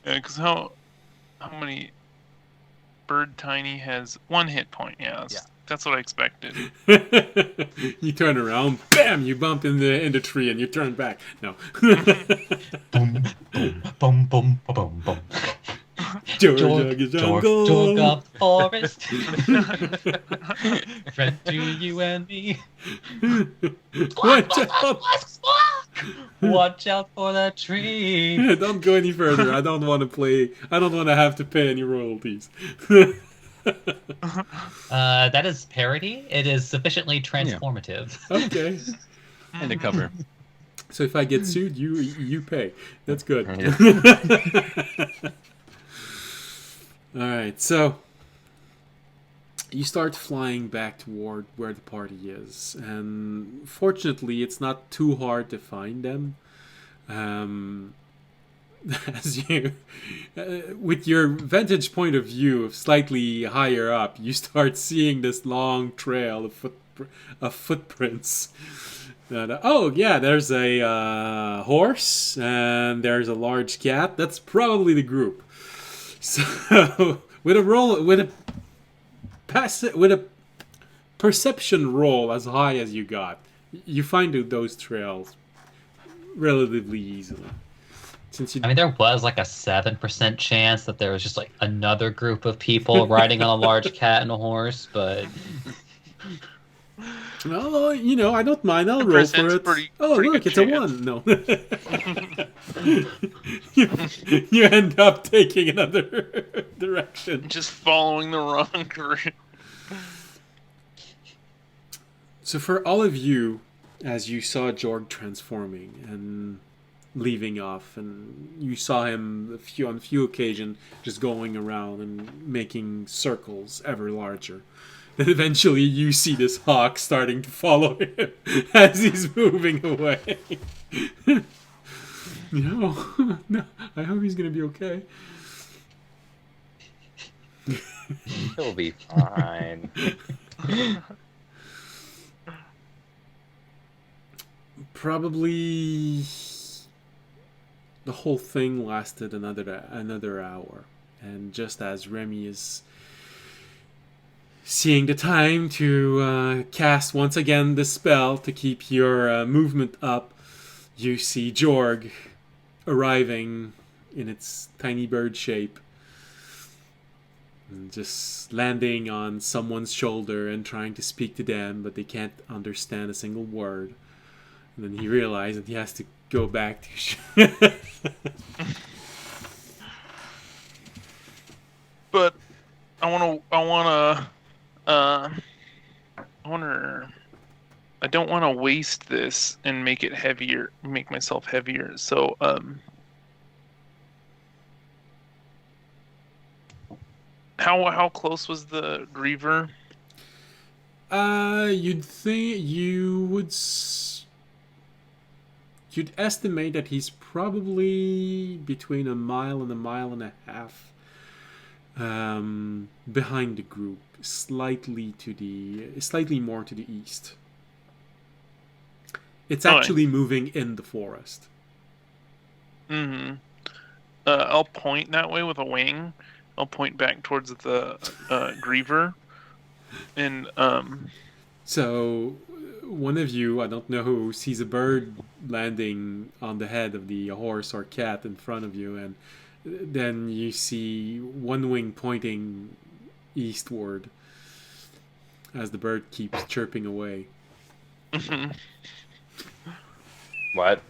Yeah, because how many... Bird Tiny has 1 hit point. Yeah, that's what I expected. You turn around, bam! You bump in the tree, and you turn back. No. Boom, boom, boom, boom, boom, boom. Georgia jungle. Georgia forest. Friend to you and me. Watch out! Watch out for that tree. Don't go any further. I don't want to play. I don't want to have to pay any royalties. That is parody. It is sufficiently transformative. Okay. And a cover. So if I get sued, you pay. That's good. All right. So you start flying back toward where the party is, and fortunately, it's not too hard to find them. As you, with your vantage point of view of slightly higher up, you start seeing this long trail of footprints. And, oh yeah, there's a horse and there's a large cat. That's probably the group. So with a perception roll as high as you got, you find those trails relatively easily. Since you I mean, there was like a 7% chance that there was just like another group of people riding on a large cat and a horse, but well, I don't mind. I'll roll for 10%'s it. pretty Look, good it's a chance. 1. No. you, you end up taking another direction. Just following the wrong route. So for all of you, as you saw Jorg transforming and leaving off, and you saw him on a few occasions just going around and making circles ever larger. And eventually you see this hawk starting to follow him as he's moving away. No, I hope he's going to be okay. He'll be fine. Probably the whole thing lasted another hour. And just as Remy is seeing the time to cast once again the spell to keep your movement up, you see Jorg arriving in its tiny bird shape and just landing on someone's shoulder and trying to speak to them, but they can't understand a single word. And then he realizes that he has to go back to But I don't want to waste this and make it heavier, make myself heavier. So, how close was the Griever? You'd think you'd estimate that he's probably between a mile and a mile and a half behind the group, slightly more to the east. It's actually moving in the forest. Mm-hmm. I'll point that way with a wing. I'll point back towards the Griever, and So one of you, I don't know who, sees a bird landing on the head of the horse or cat in front of you, and then you see one wing pointing eastward as the bird keeps chirping away. What?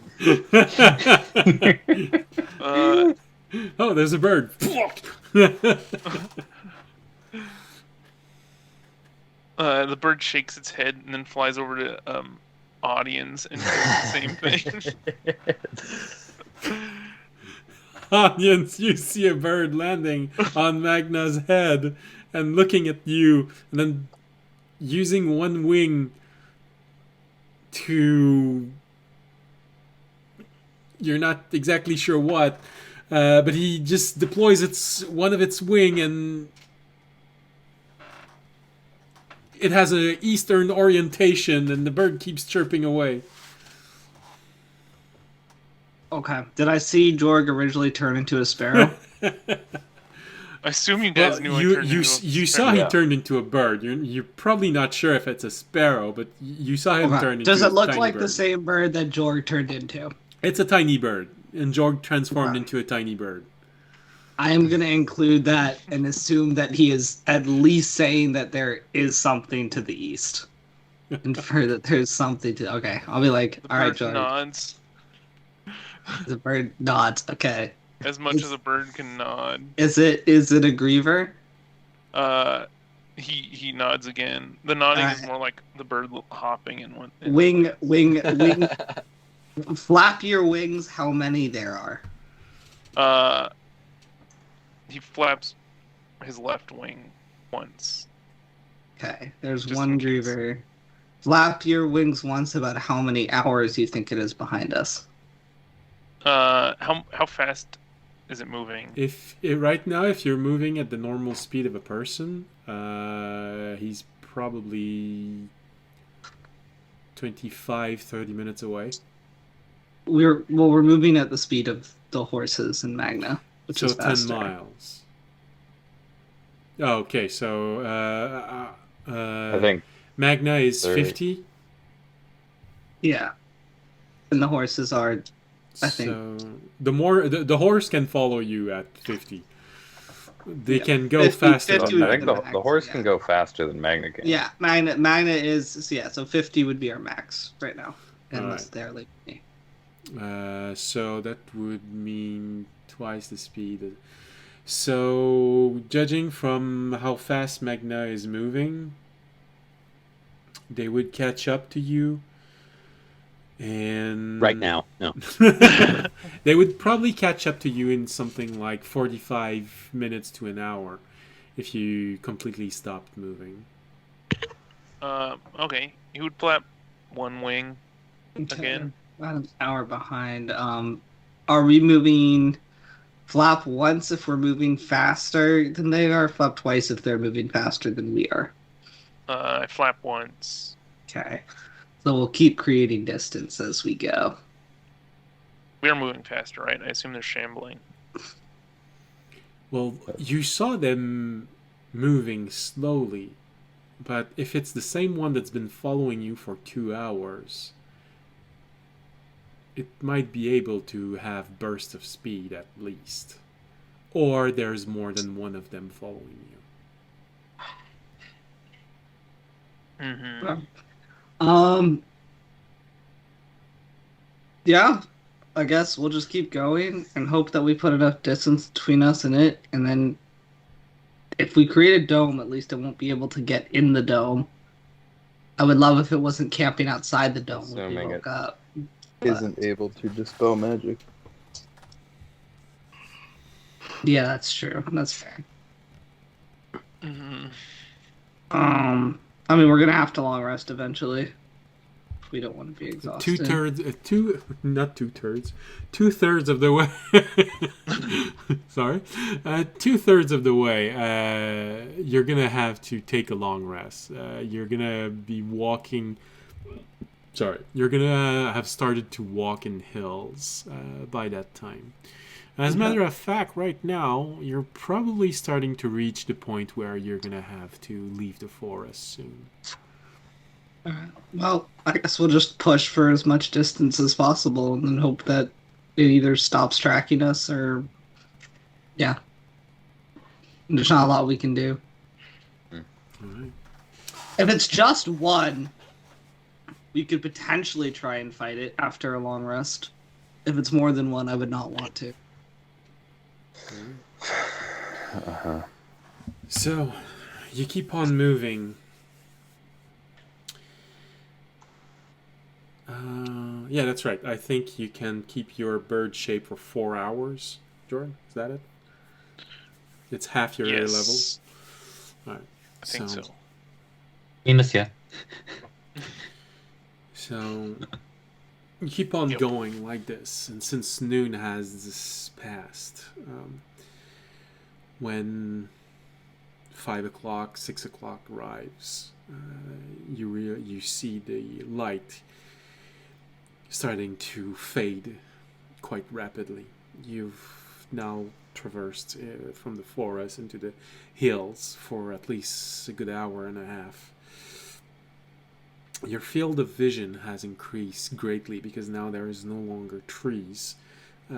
Oh, there's a bird. The bird shakes its head and then flies over to audience and does the same thing. Audience, you see a bird landing on Magna's head and looking at you, and then using one wing to... You're not exactly sure what, but he just deploys one of its wing, and it has an eastern orientation, and the bird keeps chirping away. Okay. Did I see Jorg originally turn into a sparrow? I assume you guys knew you saw he turned into a bird. You're probably not sure if it's a sparrow, but you saw him turn into a tiny bird. Does it look like the same bird that Jorg turned into? It's a tiny bird, and Jorg transformed into a tiny bird. I am going to include that and assume that he is at least saying that there is something to the east. Infer that there's something to... Okay, I'll be like, all right, Jorg. Nods. The bird nods, okay. As much as a bird can nod. Is it a Griever? He nods again. The nodding is more like the bird hopping in one. Wing. Flap your wings. How many there are? He flaps his left wing once. Okay, there's Just one in case. Griever. Flap your wings once. About how many hours you think it is behind us? How fast is it moving? Right now, if you're moving at the normal speed of a person, he's probably 25-30 minutes away. We're moving at the speed of the horses in Magna, which So is 10 faster. miles. Oh, okay, so I think Magna is 30. 50. Yeah, and the horses are I think. So the horse can follow you at 50. They can go 50 faster. 50 than would I be think that. the the max, horse yeah. can go faster than Magna can. Yeah, Magna is yeah. So 50 would be our max right now, unless Alright. they're like me. So that would mean twice the speed. So, judging from how fast Magna is moving, they would catch up to you. And Right now, no. they would probably catch up to you in something like 45 minutes to an hour if you completely stopped moving. Okay. He would flap one wing again. About an hour behind. Are we moving flap once if we're moving faster than they are? Flap twice if they're moving faster than we are. I flap once. Okay. So we'll keep creating distance as we go. We are moving faster, right? I assume they're shambling. Well, you saw them moving slowly, but if it's the same one that's been following you for 2 hours, it might be able to have bursts of speed at least. Or there's more than one of them following you. Mm-hmm. Yeah, I guess we'll just keep going and hope that we put enough distance between us and it, and then if we create a dome, at least it won't be able to get in the dome. I would love if it wasn't camping outside the dome when we Assuming woke it up. Isn't able to dispel magic. Yeah, that's true. That's fair. Mm-hmm. I mean, we're gonna have to long rest eventually. We don't want to be exhausted. 2/3 of the way. Sorry, 2/3 of the way. You're gonna have to take a long rest. You're gonna be walking. Sorry, you're gonna have started to walk in hills by that time. As a matter of fact, right now you're probably starting to reach the point where you're gonna have to leave the forest soon. Alright. Well, I guess we'll just push for as much distance as possible and then hope that it either stops tracking us or. Yeah. There's not a lot we can do. All right. If it's just one, we could potentially try and fight it after a long rest. If it's more than one, I would not want to. So, you keep on moving. Yeah, that's right. I think you can keep your bird shape for 4 hours, Jordan. Is that it? It's half your level. Yes. All right. I think so. Monsieur. So you keep on Yep. going like this, and since noon has passed, when 5 o'clock, 6 o'clock arrives, you see the light starting to fade quite rapidly. You've now traversed from the forest into the hills for at least a good hour and a half. Your field of vision has increased greatly because now there is no longer trees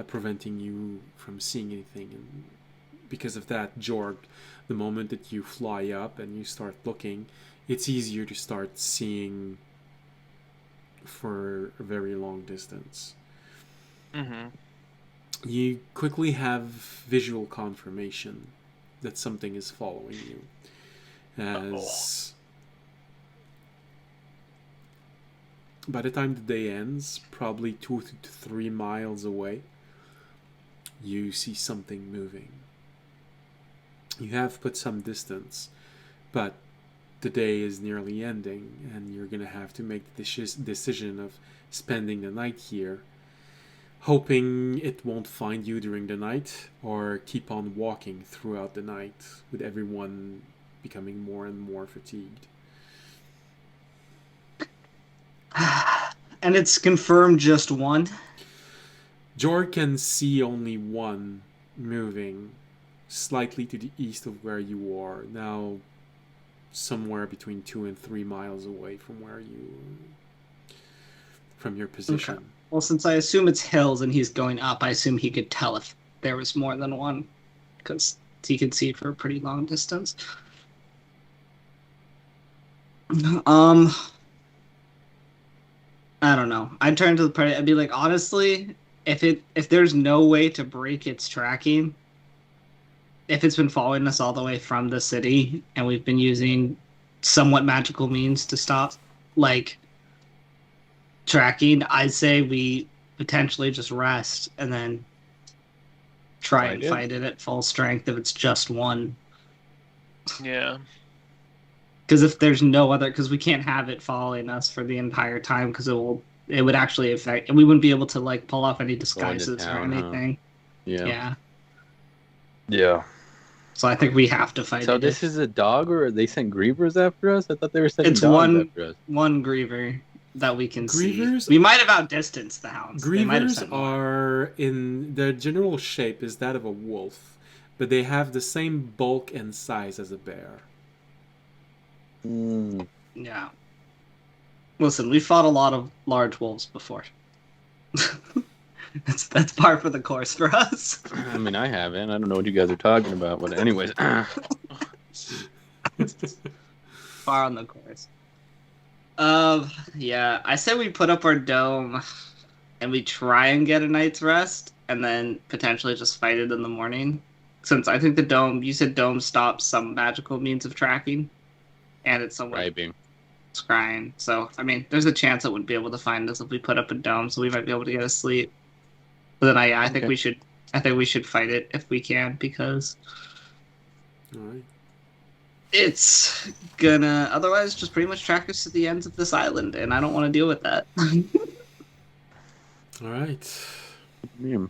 preventing you from seeing anything. And because of that, Jorg, the moment that you fly up and you start looking, it's easier to start seeing for a very long distance. Mm-hmm. You quickly have visual confirmation that something is following you. As by the time the day ends, probably 2 to 3 miles away, you see something moving. You have put some distance, but the day is nearly ending, and you're going to have to make the decision of spending the night here, hoping it won't find you during the night, or keep on walking throughout the night, with everyone becoming more and more fatigued. And it's confirmed just one. Jorg can see only one moving slightly to the east of where you are, now somewhere between 2 and 3 miles away from where from your position. Okay. Well, since I assume it's hills and he's going up, I assume he could tell if there was more than one, because he could see for a pretty long distance. Um, I don't know. I'd turn to the party. I'd be like, honestly, if there's no way to break its tracking, if it's been following us all the way from the city and we've been using somewhat magical means to stop, like tracking, I'd say we potentially just rest and then try and fight it at full strength if it's just one. Yeah. Because if there's no other, because we can't have it following us for the entire time, because it would actually affect, and we wouldn't be able to like pull off any disguises or town, huh? anything. Yeah. Yeah. So I think we have to fight So it. this is a dog, or they sent Grievers after us? I thought they were sending It's dogs after us. one Griever that we can Grievers- see. We might have outdistanced the hounds. They might have Grievers sent more. are in their general shape is that of a wolf, but they have the same bulk and size as a bear. Yeah. Listen, we fought a lot of large wolves before. that's par for the course for us. I mean, I haven't. I don't know what you guys are talking about, but anyways. Far on the course. Yeah, I say we put up our dome and we try and get a night's rest and then potentially just fight it in the morning. Since I think the dome, you said dome stops some magical means of tracking and it's somewhat Bribing. scrying. So, I mean, there's a chance it wouldn't be able to find us if we put up a dome, so we might be able to get asleep. But then I think Okay. we should fight it if we can, because All right. it's gonna otherwise just pretty much track us to the ends of this island, and I don't want to deal with that. All right. Yeah.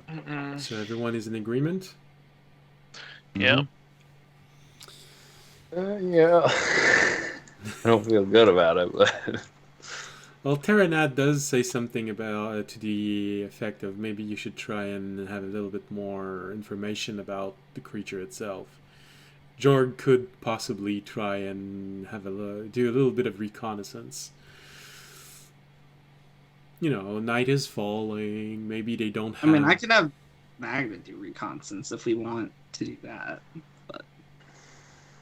Mm-mm. So everyone is in agreement. Yeah. Yeah. I don't feel good about it, but Well, Terranat does say something about to the effect of maybe you should try and have a little bit more information about the creature itself. Jorg could possibly try and do a little bit of reconnaissance. You know, night is falling. Maybe they don't I have. mean, I can have Magna do reconnaissance if we want to do that.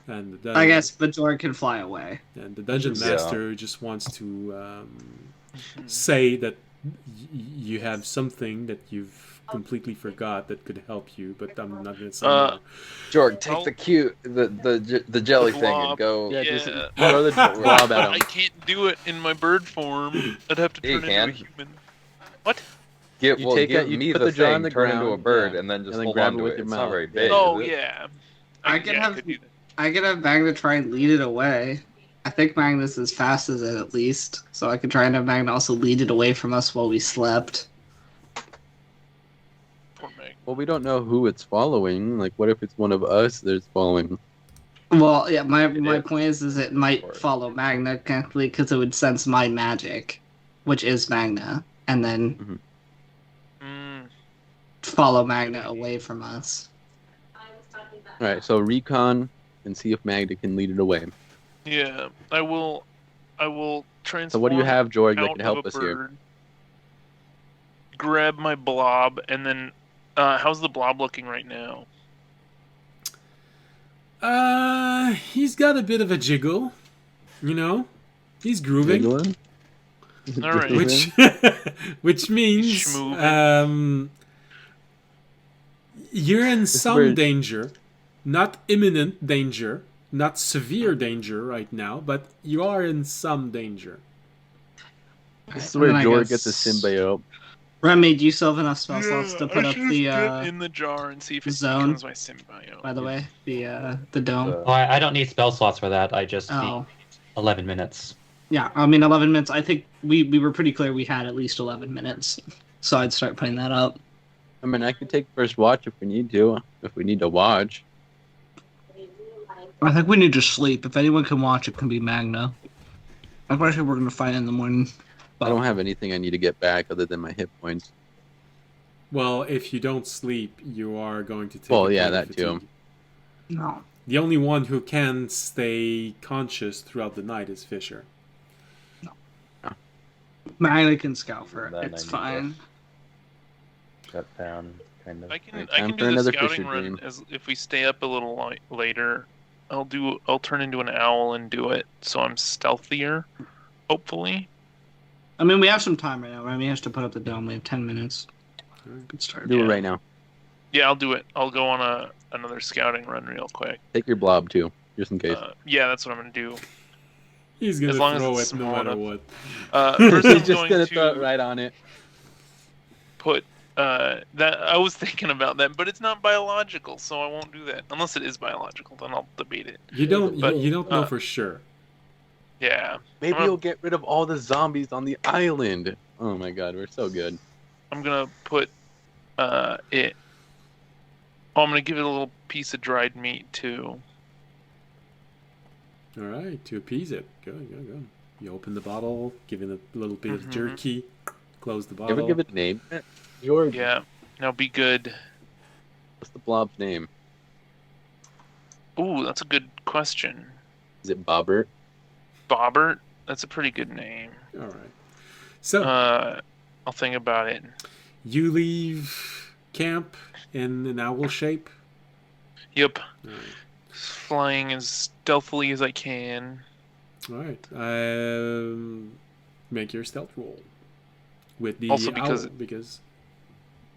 And I guess, but Jorg can fly away. And the dungeon Yeah. master just wants to say that you have something that you've completely forgot that could help you, but I'm not going to say more. Jorg, take I'll- the jelly The thing blob. and go. Yeah, just Yeah. throw the blob at I him. can't do it in my bird form. I'd have to Yeah, you turn into a can. human. What? Give You take give it, you me put the the jaw thing, on the turn into a ground, bird, yeah. and then just And then hold grab on it to with it. your It's mouth. not very Yeah. big. Oh is it? yeah. I can yeah, have- could do that. I can have Magna try and lead it away. I think Magna's as fast as it at least, so I could try and have Magna also lead it away from us while we slept. Poor Meg. Well, we don't know who it's following. Like, what if it's one of us that's following? Well, yeah, my is. point is it might Of course. follow Magna because it would sense my magic, which is Magna, and then Mm, follow Magna away from us. All right, so recon and see if Magda can lead it away. yeah, I will transform. So what do you have, George, that out could of help a us here? bird, grab my blob, and then how's the blob looking right now? He's got a bit of a jiggle, you know. He's grooving, Jiggling? All right. which which means Schmooving. you're in some where- danger, not imminent danger, not severe danger right now, but you are in some danger. This is And where then I George guess- gets the symbiote. Remy, do you still have enough spell slots to put I up should the get in the jar and see if it zone, becomes my symbiote. by the way, the dome? Uh, Oh, I don't need spell slots for that. I just Oh. need 11 minutes. Yeah, I mean 11 minutes. I think we were pretty clear we had at least 11 minutes. So I'd start putting that up. I mean, I could take first watch if we need to. If we need to watch. I think we need to sleep. If anyone can watch, it can be Magna. I'm pretty sure we're going to fight in the morning. I don't have anything I need to get back other than my hit points. Well, if you don't sleep, you are going to take. Well, a yeah, point of that too. fatigue. No. The only one who can stay conscious throughout the night is Fisher. Magna can scout for it. Then It's I need to- fine. Shut down, kind of. I can Alright, I time can for do the another scouting Fisher run dream. as if we stay up a little later. I'll turn into an owl and do it, so I'm stealthier. Hopefully. I mean, we have some time right now. Remy has to put up the dome. We have 10 minutes. Good start. Do it Yeah. right now. Yeah, I'll do it. I'll go on another scouting run real quick. Take your blob too, just in case. Yeah, that's what I'm gonna do. He's gonna As long as throw it's it no small matter enough. what. First, He's I'm just going gonna throw it to right on it. put that. I was thinking about that, but it's not biological, so I won't do that. Unless it is biological, then I'll debate it. You don't. But, you don't know for sure. Yeah, Maybe I'm you'll get rid of all the zombies on the island. Oh my god, we're so good. I'm gonna put it. Oh, I'm gonna give it a little piece of dried meat too. All right, to appease it. Good, good, good. You open the bottle, give it a little bit of Mhm. jerky, close the You bottle. ever give it a name? George, Yeah, now be good. what's the blob's name? Ooh, that's a good question. Is it Bobbert? Bobbert. That's a pretty good name. All right. So I'll think about it. you leave camp in an owl shape. Yep. All right. Flying as stealthily as I can. All right. Make your stealth roll with the Also owl because-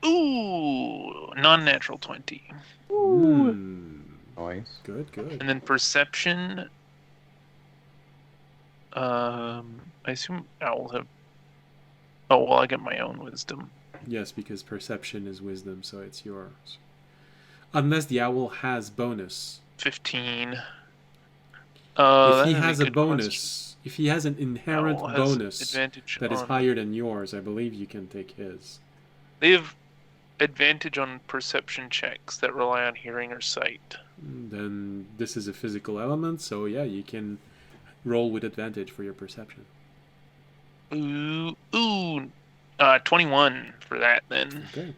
Ooh, non-natural 20. Nice. Good, good. And then perception. I assume owls have. Oh well, I get my own wisdom. Yes, because perception is wisdom, so it's yours. Unless the owl has bonus. 15. If That he is has a good bonus, question. if he has an inherent Owl has bonus advantage that is on- higher than yours, I believe you can take his. They have advantage on perception checks that rely on hearing or sight. Then this is a physical element, so yeah, you can roll with advantage for your perception. Ooh, 21 for that then. Okay.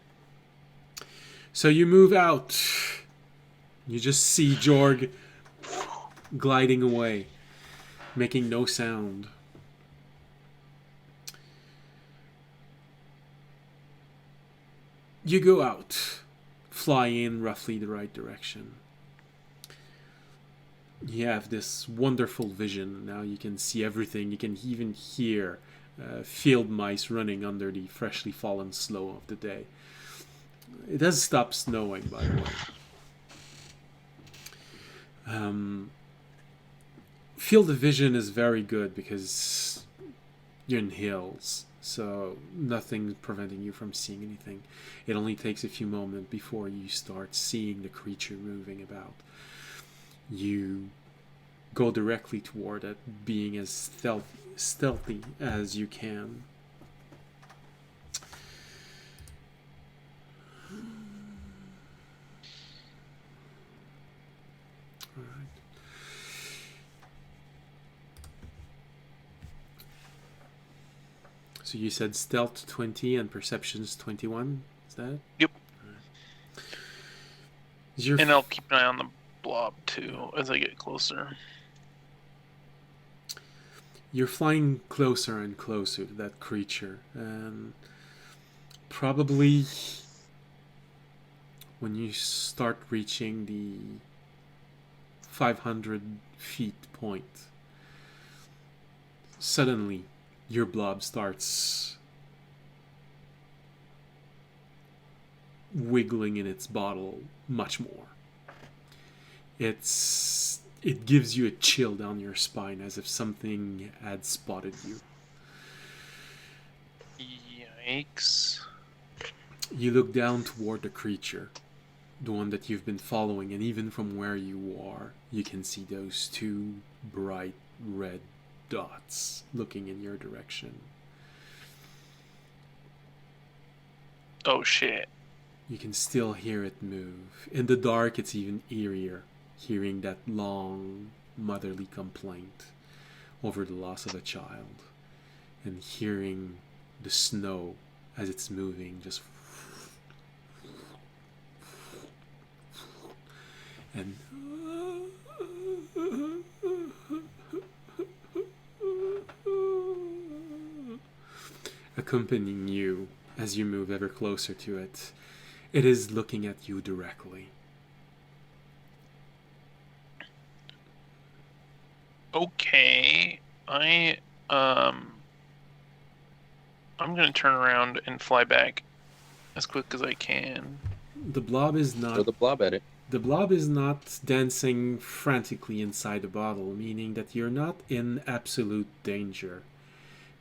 So you move out. You just see Jorg gliding away, making no sound. You go out, fly in roughly the right direction. You have this wonderful vision. Now you can see everything. You can even hear field mice running under the freshly fallen snow of the day. It has stopped snowing, by the way. Field of vision is very good because you're in hills, so nothing's preventing you from seeing anything. It only takes a few moments before you start seeing the creature moving about. You go directly toward it, being as stealthy as you can. Alright. So you said stealth 20 and perception's 21? Is that it? Yep. Is your And I'll keep an eye on the blob too as I get closer. You're flying closer and closer to that creature, and probably when you start reaching the 500 feet point, suddenly your blob starts wiggling in its bottle much more. It gives you a chill down your spine as if something had spotted you. Yikes. You look down toward the creature, the one that you've been following, and even from where you are, you can see those two bright red dots looking in your direction. Oh shit. You can still hear it move. In the dark, it's even eerier, hearing that long, motherly complaint over the loss of a child, and hearing the snow as it's moving just and accompanying you as you move ever closer to it. It is looking at you directly. Okay, I'm gonna turn around and fly back as quick as I can. The blob is Throw not the blob at it. the blob is not dancing frantically inside the bottle, meaning that you're not in absolute danger.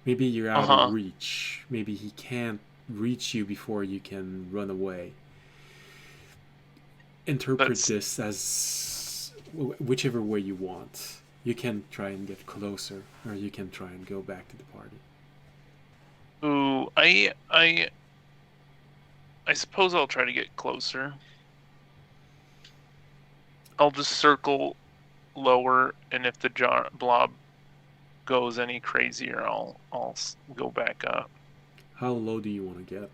Maybe you're out of reach. Maybe he can't reach you before you can run away. Interpret this as whichever way you want. You can try and get closer, or you can try and go back to the party. Ooh, I suppose I'll try to get closer. I'll just circle lower, and if the blob goes any crazier, I'll go back up. How low do you want to get?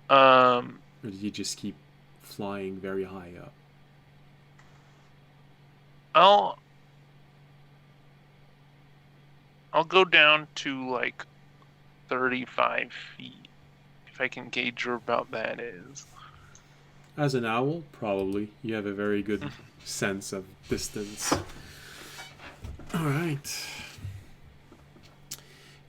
Or do you just keep flying very high up? I'll go down to like 35 feet, if I can gauge where about that is. As an owl, probably. You have a very good sense of distance. Alright.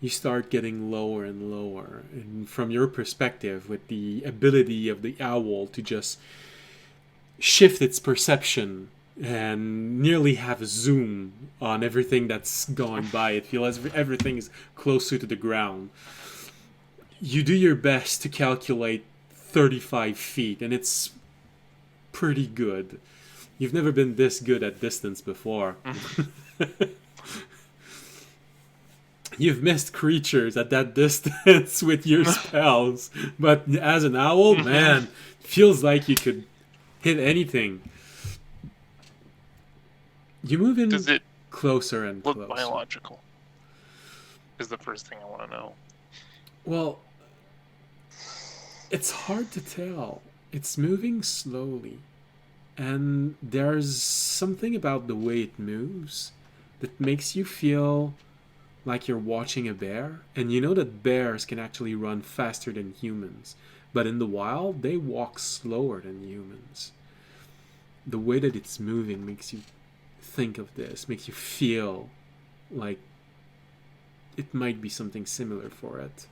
You start getting lower and lower. And from your perspective, with the ability of the owl to just shift its perception and nearly have a zoom on everything that's going by, it feels everything is closer to the ground. You do your best to calculate 35 feet, and it's pretty good. You've never been this good at distance before. You've missed creatures at that distance with your spells, but as an owl, man, feels like you could hit anything. You move in Does it closer and look closer. biological? Is the first thing I want to know. Well, it's hard to tell. It's moving slowly. And there's something about the way it moves that makes you feel like you're watching a bear. And you know that bears can actually run faster than humans. But in the wild, they walk slower than humans. The way that it's moving makes you think of this, makes you feel like it might be something similar for it.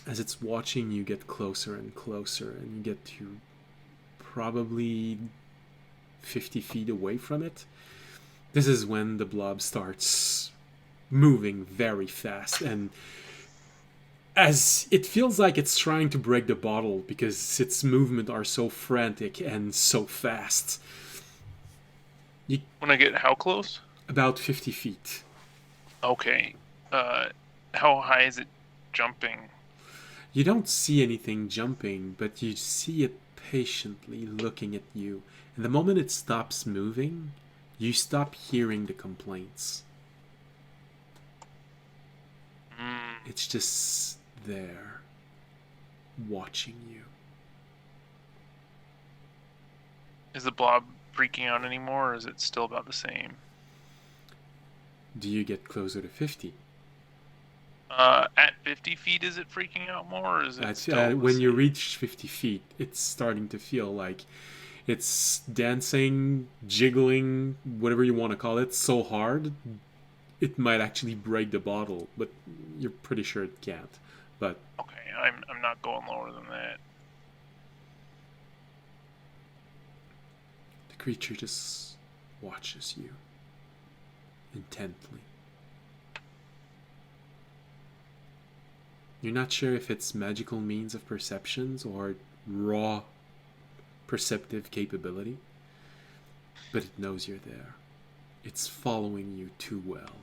As it's watching you get closer and closer, and you get to probably 50 feet away from it, this is when the blob starts moving very fast, and as it feels like it's trying to break the bottle because its movements are so frantic and so fast. When I get how close? About 50 feet. Okay. How high is it jumping? You don't see anything jumping, but you see it patiently looking at you. And the moment it stops moving, you stop hearing the complaints. It's just there, watching you. Is the blob freaking out anymore, or is it still about the same? Do you get closer to 50? At 50 feet, is it freaking out more, or is it still the when you same? reach 50 feet, it's starting to feel like it's dancing, jiggling, whatever you want to call it, so hard it might actually break the bottle, but you're pretty sure it can't. But Okay, I'm not going lower than that. the creature just watches you intently. You're not sure if it's magical means of perceptions or raw perceptive capability, but it knows you're there. It's following you too well.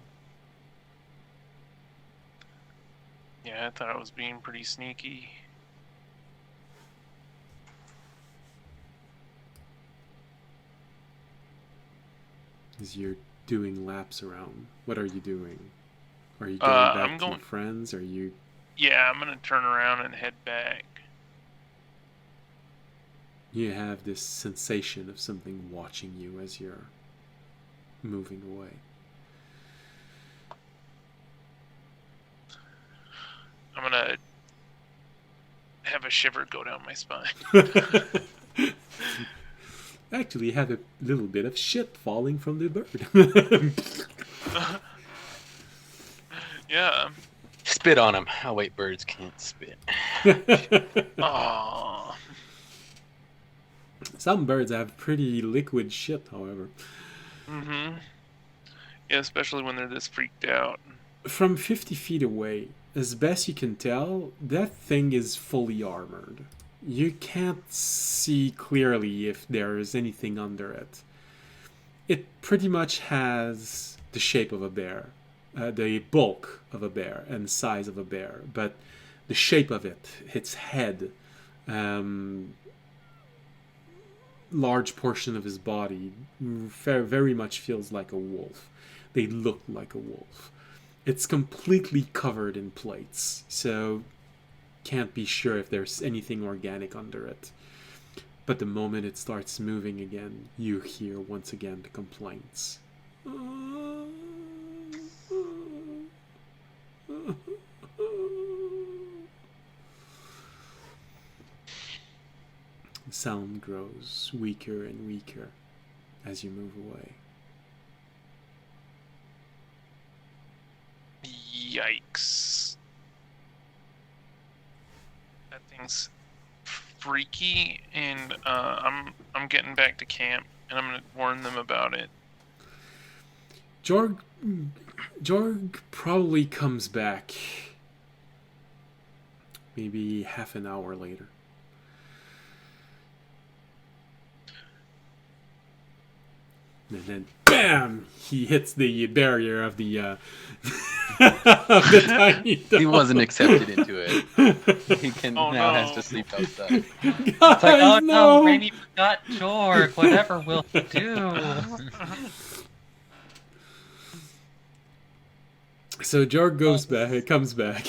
Yeah, I thought I was being pretty sneaky. As you're doing laps around, what are you doing? Are you going back I'm to going- your friends? Are you... Yeah, I'm gonna turn around and head back. You have this sensation of something watching you as you're moving away. gonna have a shiver go down my spine. Actually, have a little bit of shit falling from the bird. Yeah. Spit on him. Oh wait, birds can't spit. Aww. Some birds have pretty liquid shit, however. Mm-hmm. Yeah, especially when they're this freaked out. From 50 feet away, as best you can tell, that thing is fully armored. You can't see clearly if there is anything under it. It pretty much has the shape of a bear, the bulk of a bear, and size of a bear, but the shape of it, its head, large portion of his body, very much feels like a wolf. They look like a wolf. It's completely covered in plates, so can't be sure if there's anything organic under it. But the moment it starts moving again, you hear once again the complaints. The sound grows weaker and weaker as you move away. Yikes. That thing's freaky, and I'm getting back to camp, and I'm gonna warn them about it. Jorg probably comes back maybe half an hour later. And then, BAM! He hits the barrier of the, of the tiny dog. He wasn't accepted into it. He can Oh, now no. has to sleep outside. Guys, It's like, oh no, no! Rainy forgot Jorg. Whatever will he do? So Jorg goes back, comes back.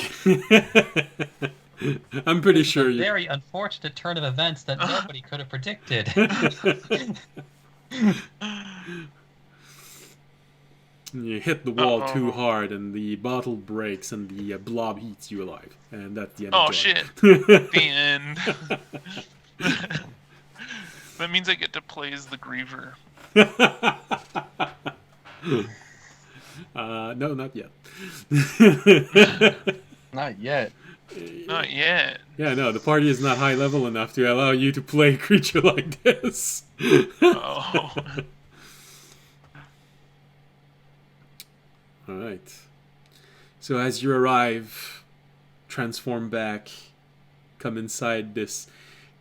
I'm pretty sure It's a you... very unfortunate turn of events that nobody could have predicted. You hit the wall too Uh-oh. hard, and the bottle breaks, and the blob eats you alive. And that's the end Oh of shit. Jorg. The end. That means I get to play as the Griever. No, not yet. Not yet. Not yet. Yeah, no, the party is not high level enough to allow you to play a creature like this. Oh. Alright. So as you arrive, transform back, come inside this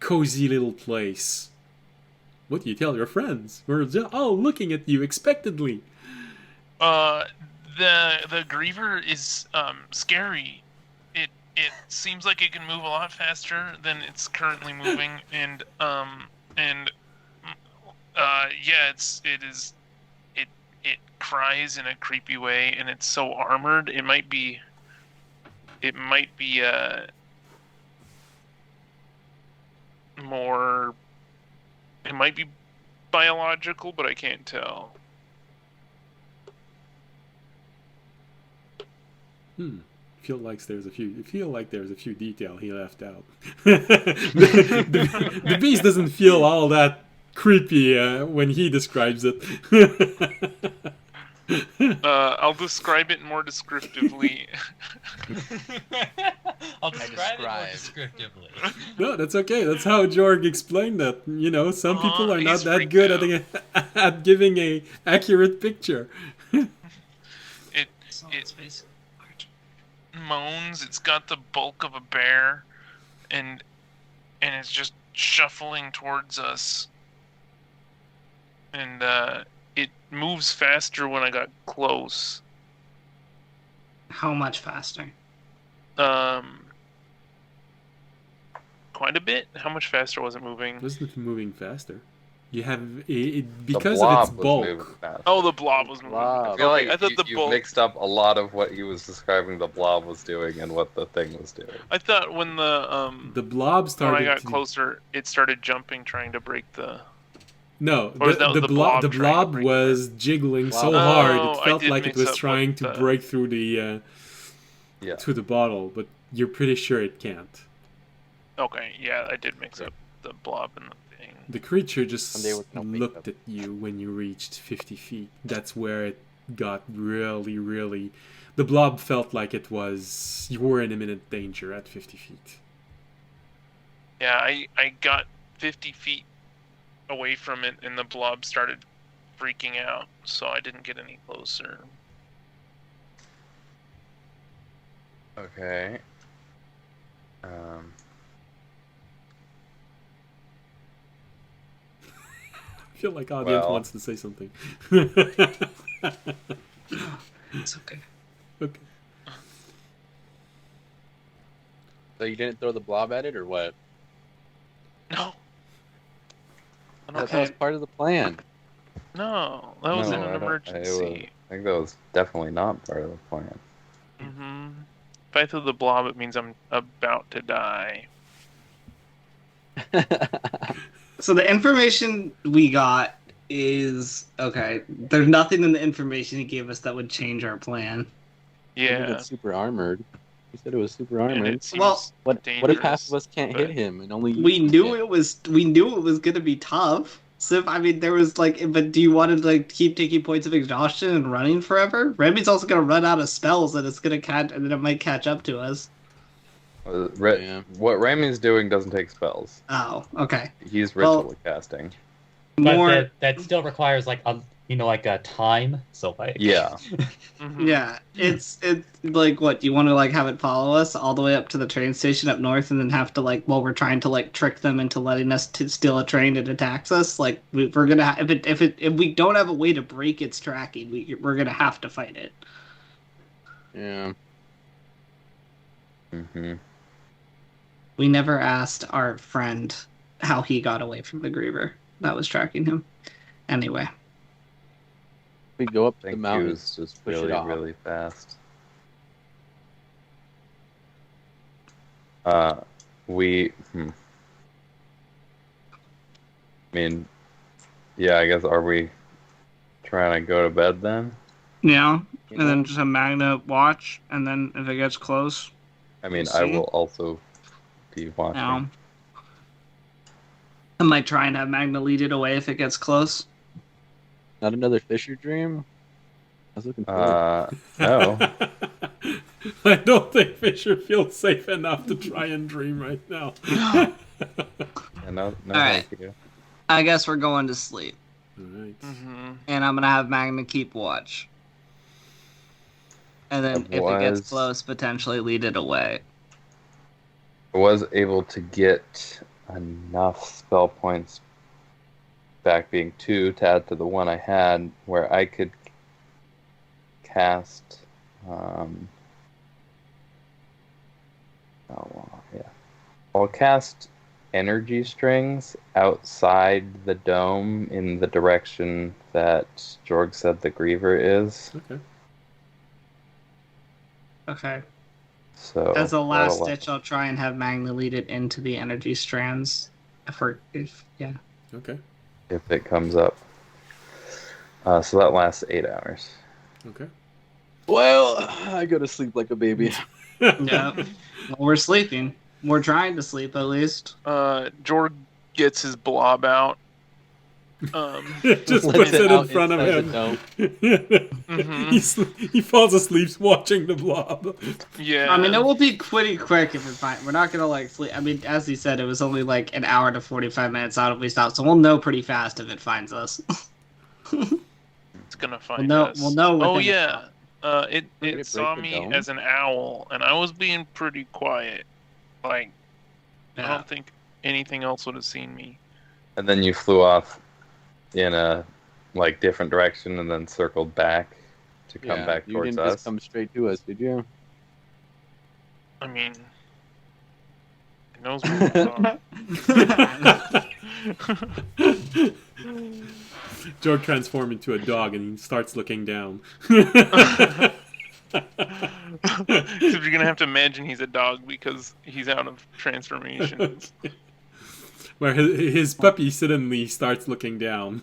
cozy little place. What do you tell your friends? We're all looking at you expectantly. The Griever is scary. It seems like it can move a lot faster than it's currently moving, and yeah, it cries in a creepy way, and it's so armored. It might be more. It might be biological, but I can't tell. Feel like there's a few detail he left out. the beast doesn't feel all that creepy when he describes it. I'll describe it more descriptively. I'll describe it more describe. descriptively. No, that's okay. That's how Jorg explained that. You know, some people are not he's that freaked good out. at giving a accurate picture. It moans. It's got the bulk of a bear, and it's just shuffling towards us. And it moves faster when I got close. How much faster? Quite a bit. How much faster was it moving? Wasn't it moving faster? You have The because blob of its was bulk. moving fast. Oh, the blob was moving. Blob. I feel like I thought the you bulk. mixed up a lot of what he was describing the blob was doing and what the thing was doing. I thought when the blob when started. I got to- closer, it started jumping, trying to break the. No, Or was that the the blob blob trying to break was jiggling so Blob. hard Oh, it I felt did like it mix was up trying what to the- break through the Yeah. to the bottle, but you're pretty sure it can't. Okay, yeah, I did mix up the blob and the thing. The creature just Someday we can make looked up. at you when you reached 50 feet. That's where it got really, really... The blob felt like it was... You were in imminent danger at 50 feet. Yeah, I got 50 feet away from it, and the blob started freaking out, so I didn't get any closer. Okay. I feel like audience Well. wants to say something. It's okay. Okay. So you didn't throw the blob at it, or what? No. I don't That Okay. was part of the plan. No, that was No, in an I emergency. think that was definitely not part of the plan. Mm-hmm. If I throw the blob, it means I'm about to die. So the information we got is okay. There's nothing in the information he gave us that would change our plan. Yeah, It's super armored. He said it was super and armored. it seems Well, What if half dangerous, of us can't but- hit him and only you We can knew hit? it was gonna be tough. So I mean, there was like, but do you want to like keep taking points of exhaustion and running forever? Remy's also gonna run out of spells, and it's gonna catch, and then it might catch up to us. Yeah. What Ramy's doing doesn't take spells. Oh, okay. He's Well- ritual casting. But More, that still requires like a time. So like Yeah. Mhm. yeah. It's like what you want to like have it follow us all the way up to the train station up north, and then have to like while we're trying to like trick them into letting us to steal a train that attacks us. Like we're gonna if we don't have a way to break its tracking, we're gonna have to fight it. Yeah. Hmm. We never asked our friend how he got away from the Griever that was tracking him. Anyway, We go up I the think he mountain. was just push it really, off. really fast. We. I mean, yeah. I guess are we trying to go to bed then? yeah, You and then know? just have Magna watch, and then if it gets close, I mean, We'll I see. will also be watching. I might try and have Magna lead it away if it gets close. Not another Fisher dream. I was looking forward. No. I don't think Fisher feels safe enough to try and dream right now. Yeah, no, Alright. thank you. I guess we're going to sleep, Alright. Mhm. and I'm gonna have Magna keep watch, and then if it gets Was- close, potentially lead it away. I was able to get enough spell points back being 2 to add to the one I had where I could cast I'll cast energy strings outside the dome in the direction that Jorg said the Griever is. Okay. Okay. So As a last that'll- ditch, I'll try and have Magna lead it into the energy strands. Okay. if it comes up. So that lasts 8 hours. Okay. Well, I go to sleep like a baby. Yeah. Well, we're sleeping. We're trying to sleep at least. Jorg gets his blob out. Just Lets puts it in out front of inside him. the dome. He falls asleep watching the blob. Yeah. I mean, it will be pretty quick if we find. We're not gonna like sleep. I mean, as he said, it was only like an hour to 45 minutes out if we stop, so we'll know pretty fast if it finds us. It's gonna find know- us. we'll know Oh within a yeah. It Did it saw break the me dome? as an owl, and I was being pretty quiet. Like I Yeah. don't think anything else would have seen me. And then you flew off in a different direction and then circled back to come Yeah, back you towards didn't us. just come straight to us, did you? I mean, it knows where we are. George transforms into a dog and he starts looking down. Except you're gonna have to imagine he's a dog because he's out of transformation. Where his puppy suddenly starts looking down,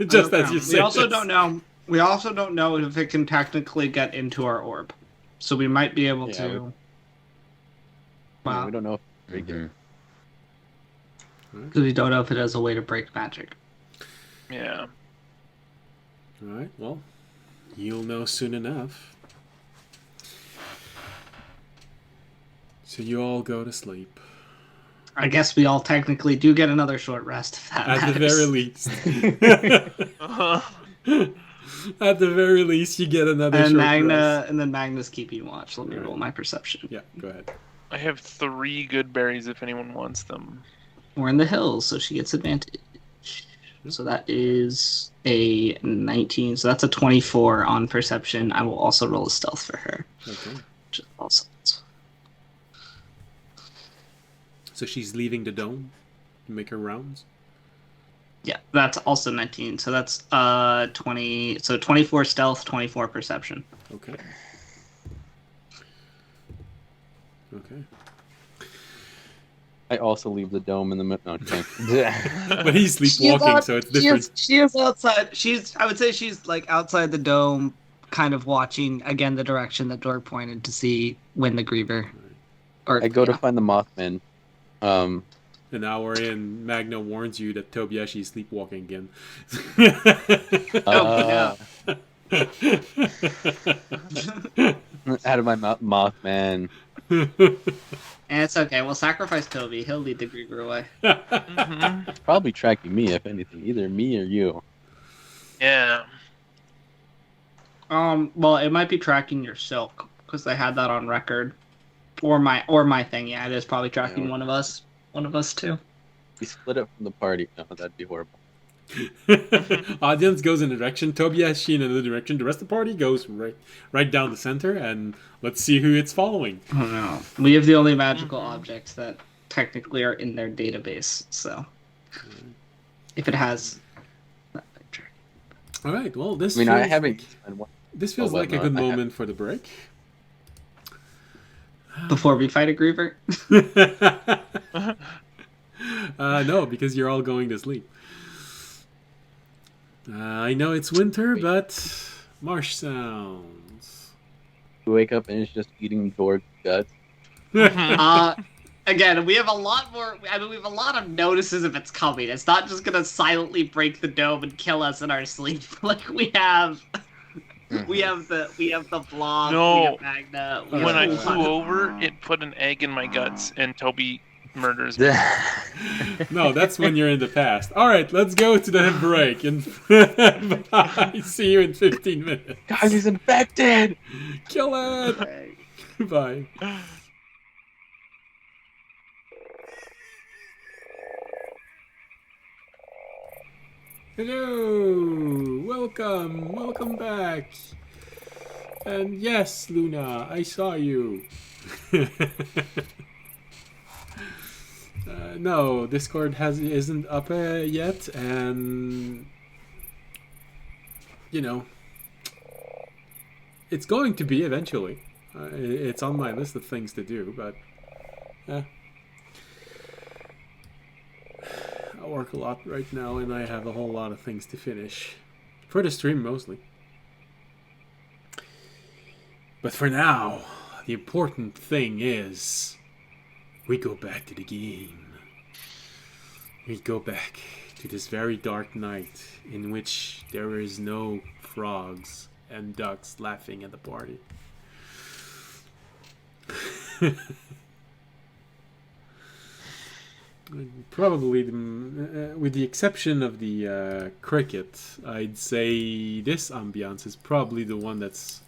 just as you say. We also don't know. We also don't know if it can technically get into our orb, so we might be able Yeah, to. Yeah, Wow. we don't know if it's break Mhm. it. Because we don't know if it has a way to break magic. Yeah. All right. Well, you'll know soon enough. So you all go to sleep. I guess we all technically do get another short rest if that At the matters. very least. At the very least, you get another And short rest. then Magna's keeping watch. Let me Right. roll my perception. Yeah, go ahead. I have 3 good berries if anyone wants them. We're in the hills, so she gets advantage. So that is a 19. So that's a 24 on perception. I will also roll a stealth for her. Okay. Which is also So she's leaving the dome to make her rounds. yeah, that's also 19. So that's 20. So 24 stealth, 24 perception. Okay. Okay. I also leave the dome in the middle. No, okay. But he's sleepwalking, so it's different. She is outside. I would say she's like outside the dome, kind of watching again the direction that Dork pointed to see when the Griever. Or I go to yeah. find the Mothman. An hour in, Magna warns you that Tobiashi is sleepwalking again. Oh, Out of my mouth, Mothman. And it's okay. We'll sacrifice Toby. He'll lead the Griever away. Mm-hmm. Probably tracking me, if anything. Either me or you. Yeah. Well, it might be tracking your silk because they had that on record, or my thing. Yeah, it is probably tracking Yeah. one of us too. We split up from the party. No, that'd be horrible. Audience goes in a direction, Tobiashi in another direction, the rest of the party goes right down the center, and let's see who it's following. Oh no, we have the only magical objects that technically are in their database. So if it has that picture. All right, well, this I mean, feels I haven't. this feels Oh, like a whatnot. good I have- moment for the break. Before we fight a Griever. No, because you're all going to sleep. I know it's winter, but marsh sounds. We wake up and it's just eating George's guts. Again, we have a lot more. I mean, we have a lot of notices if it's coming. It's not just gonna silently break the dome and kill us in our sleep. Like we have the blob. No. We have Magna. We When I have flew over, it put an egg in my guts, and Toby murders me. No, that's when you're in the past. All right, let's go to the break. And bye. See you in 15 minutes. Guys, he's infected! Kill it. Bye. Hello, welcome back. And yes, Luna, I saw you. No, Discord isn't up yet, and you know, it's going to be eventually. It's on my list of things to do, but I work a lot right now, and I have a whole lot of things to finish for the stream mostly. But for now, the important thing is we go back to the game. We go back to this very dark night in which there is no frogs and ducks laughing at the party. Probably, with the exception of the cricket, I'd say this ambiance is probably the one that's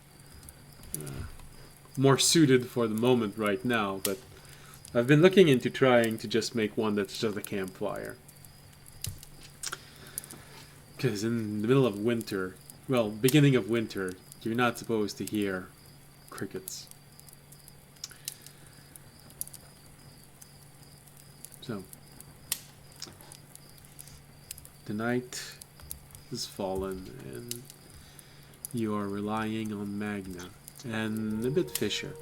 more suited for the moment right now, but I've been looking into trying to just make one that's just a campfire. Because in the middle of winter, well, beginning of winter, you're not supposed to hear crickets. So, the night has fallen, and you are relying on Magna and a bit Fisher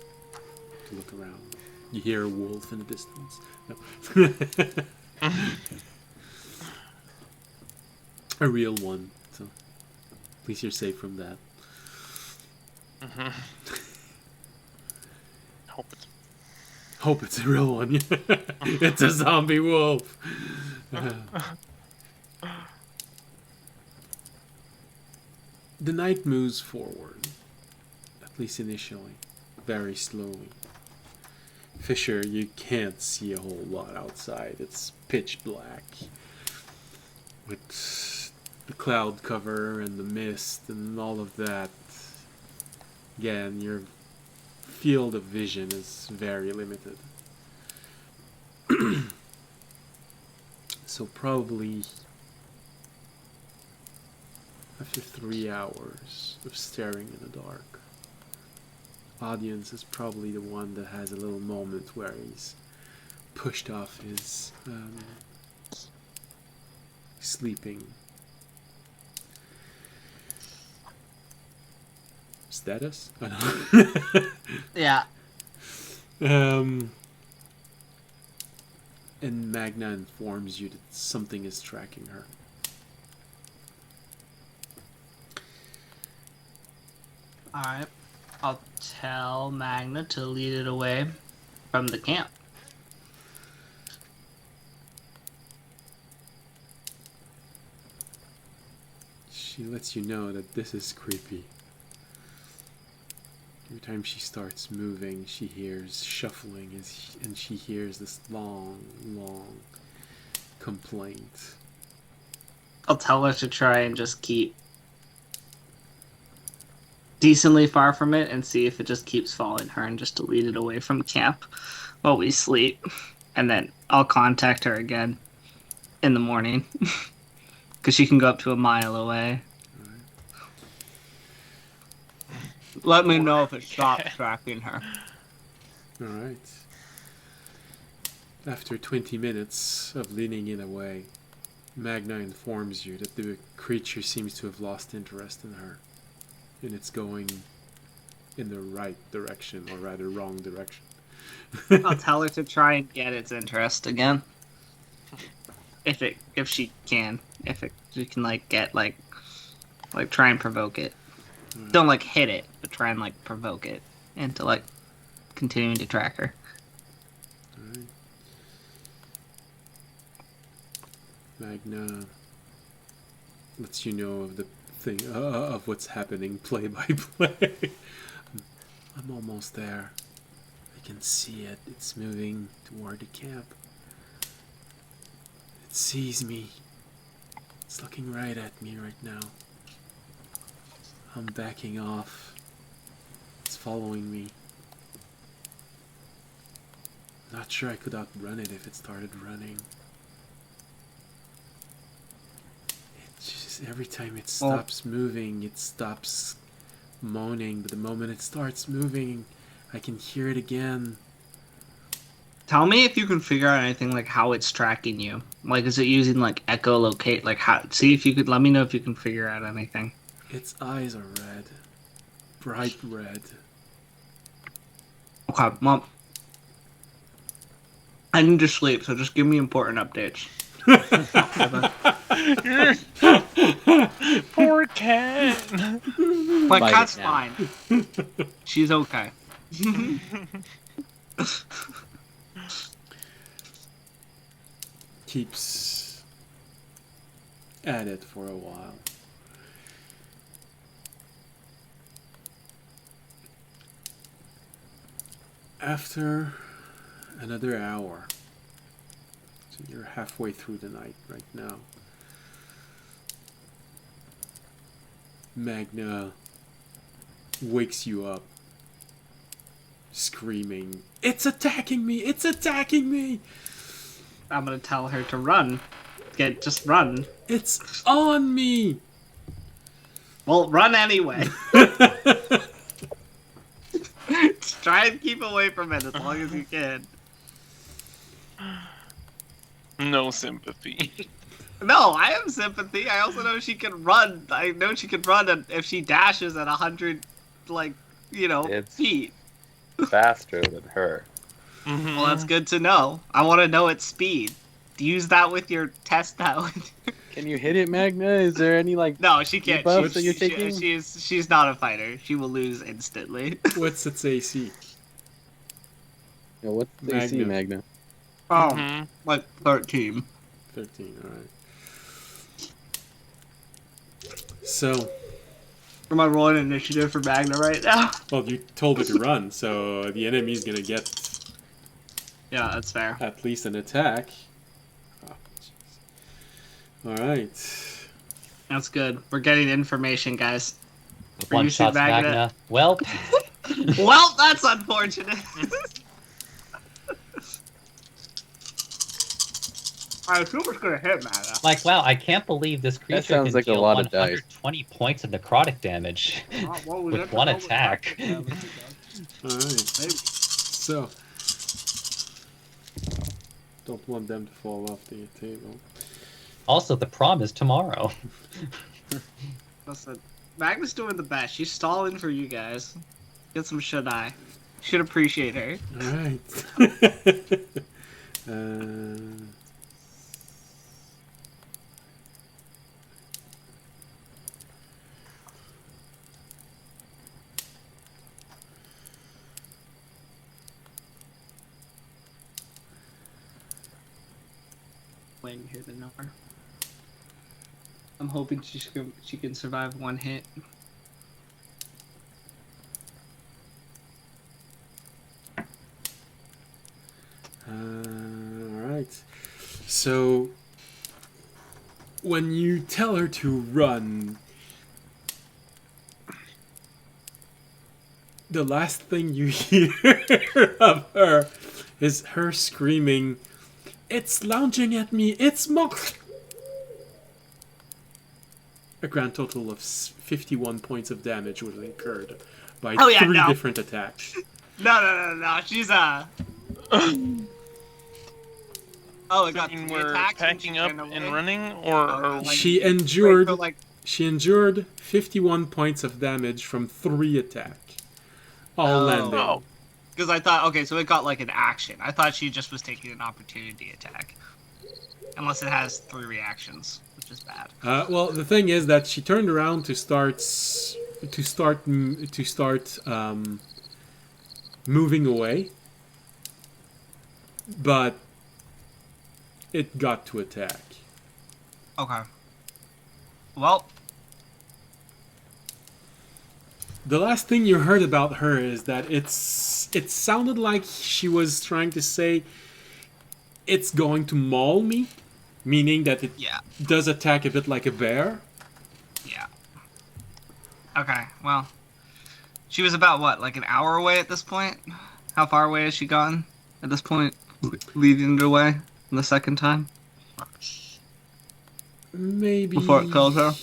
to look around. You hear a wolf in the distance. No. A real one, so at least you're safe from that. Hope it's Hope it's a real one. It's a zombie wolf. The night moves forward, at least initially, very slowly. Fisher, you can't see a whole lot outside. It's pitch black. With the cloud cover and the mist and all of that. Again, your field of vision is very limited. So probably after 3 hours of staring in the dark, audience is probably the one that has a little moment where he's pushed off his sleeping status. I don't know. Yeah. And Magna informs you that something is tracking her. Alright. I'll tell Magna to lead it away from the camp. She lets you know that this is creepy. Every time she starts moving, she hears shuffling, and she hears this long, long complaint. I'll tell her to try and just keep decently far from it and see if it just keeps following her, and just to lead it away from camp while we sleep. And then I'll contact her again in the morning. Because she can go up to a mile away. Let me know if it stops tracking her. Alright. After 20 minutes of leading it away, Magna informs you that the creature seems to have lost interest in her. And it's going in the right direction, or rather wrong direction. I'll tell her to try and get its interest again. If she can. She can try and provoke it. Don't hit it, but try and provoke it into continuing to track her. Alright. Magna lets you know of the thing of what's happening play by play. I'm almost there. I can see it. It's moving toward the camp. It sees me. It's looking right at me right now. I'm backing off. It's following me. Not sure I could outrun it if it started running. Every time it stops moving, it stops moaning, but the moment it starts moving, I can hear it again. Tell me if you can figure out anything how it's tracking you. Is it using echolocate? See if you could. Let me know if you can figure out anything. Its eyes are red, bright red. Okay, Mom. I need to sleep, so just give me important updates. Poor cat. My Bite cat's it now. fine. She's okay. Keeps at it for a while. After another hour, so you're halfway through the night right now, Magna wakes you up, screaming, "It's attacking me! It's attacking me!" I'm gonna tell her to run. Just run. It's on me! Well, run anyway. Try and keep away from it as long as you can. No sympathy. No, I have sympathy. I also know she can run. I know she can run, and if she dashes at 100, It's- feet. Faster than her. Well, that's good to know. I want to know its speed. Use that with your test now. Can you hit it, Magna? Is there any No, she can't. Debuffs that you're taking? She's not a fighter. She will lose instantly. What's its AC? Yeah, what's the AC, Magna. Magna? Oh, Mhm. like 13. 13, alright. So, Am I rolling initiative for Magna right now? well, you told it to run, so the enemy's gonna get Yeah, that's fair. at least an attack. Oh, alright. That's good. We're getting information, guys. For One you, shots Magna. Magna. Well, Well, that's unfortunate. I assume it's gonna hit Magna. like, wow, I can't believe this creature sounds can like a deal lot of dice. 120 points of necrotic damage Well, we with get to one know what attack. tactic damage it does. Alright. Maybe. So, don't want them to fall off the table. Also, the prom is tomorrow. Listen, Magna's doing the best. She's stalling for you guys. Get some Shadai. Should appreciate her. Alright. Waiting here to know her. I'm hoping she can survive one hit. Alright. So, when you tell her to run, the last thing you hear of her is her screaming, "It's lunging at me! It's mock!" A grand total of 51 points of damage was incurred by Oh, yeah, three no. different attacks. No. She's Oh, it So, I got mean, 3 we're attacks when packing she up ran away? and running, or are we? She endured Wait, so, like, she endured 51 points of damage from 3 attack. All Oh. landing. Oh. because I thought, okay, so it got like an action. I thought she just was taking an opportunity attack. Unless it has 3 reactions, which is bad. Well, the thing is that she turned around to start moving away, but it got to attack. Okay. Well, The last thing you heard about her is that it sounded like she was trying to say it's going to maul me, meaning that it yeah. does attack a bit like a bear. Yeah. Okay, well. She was about what, like an hour away at this point? How far away has she gotten at this point? Leading it away the second time? Maybe Before it kills her?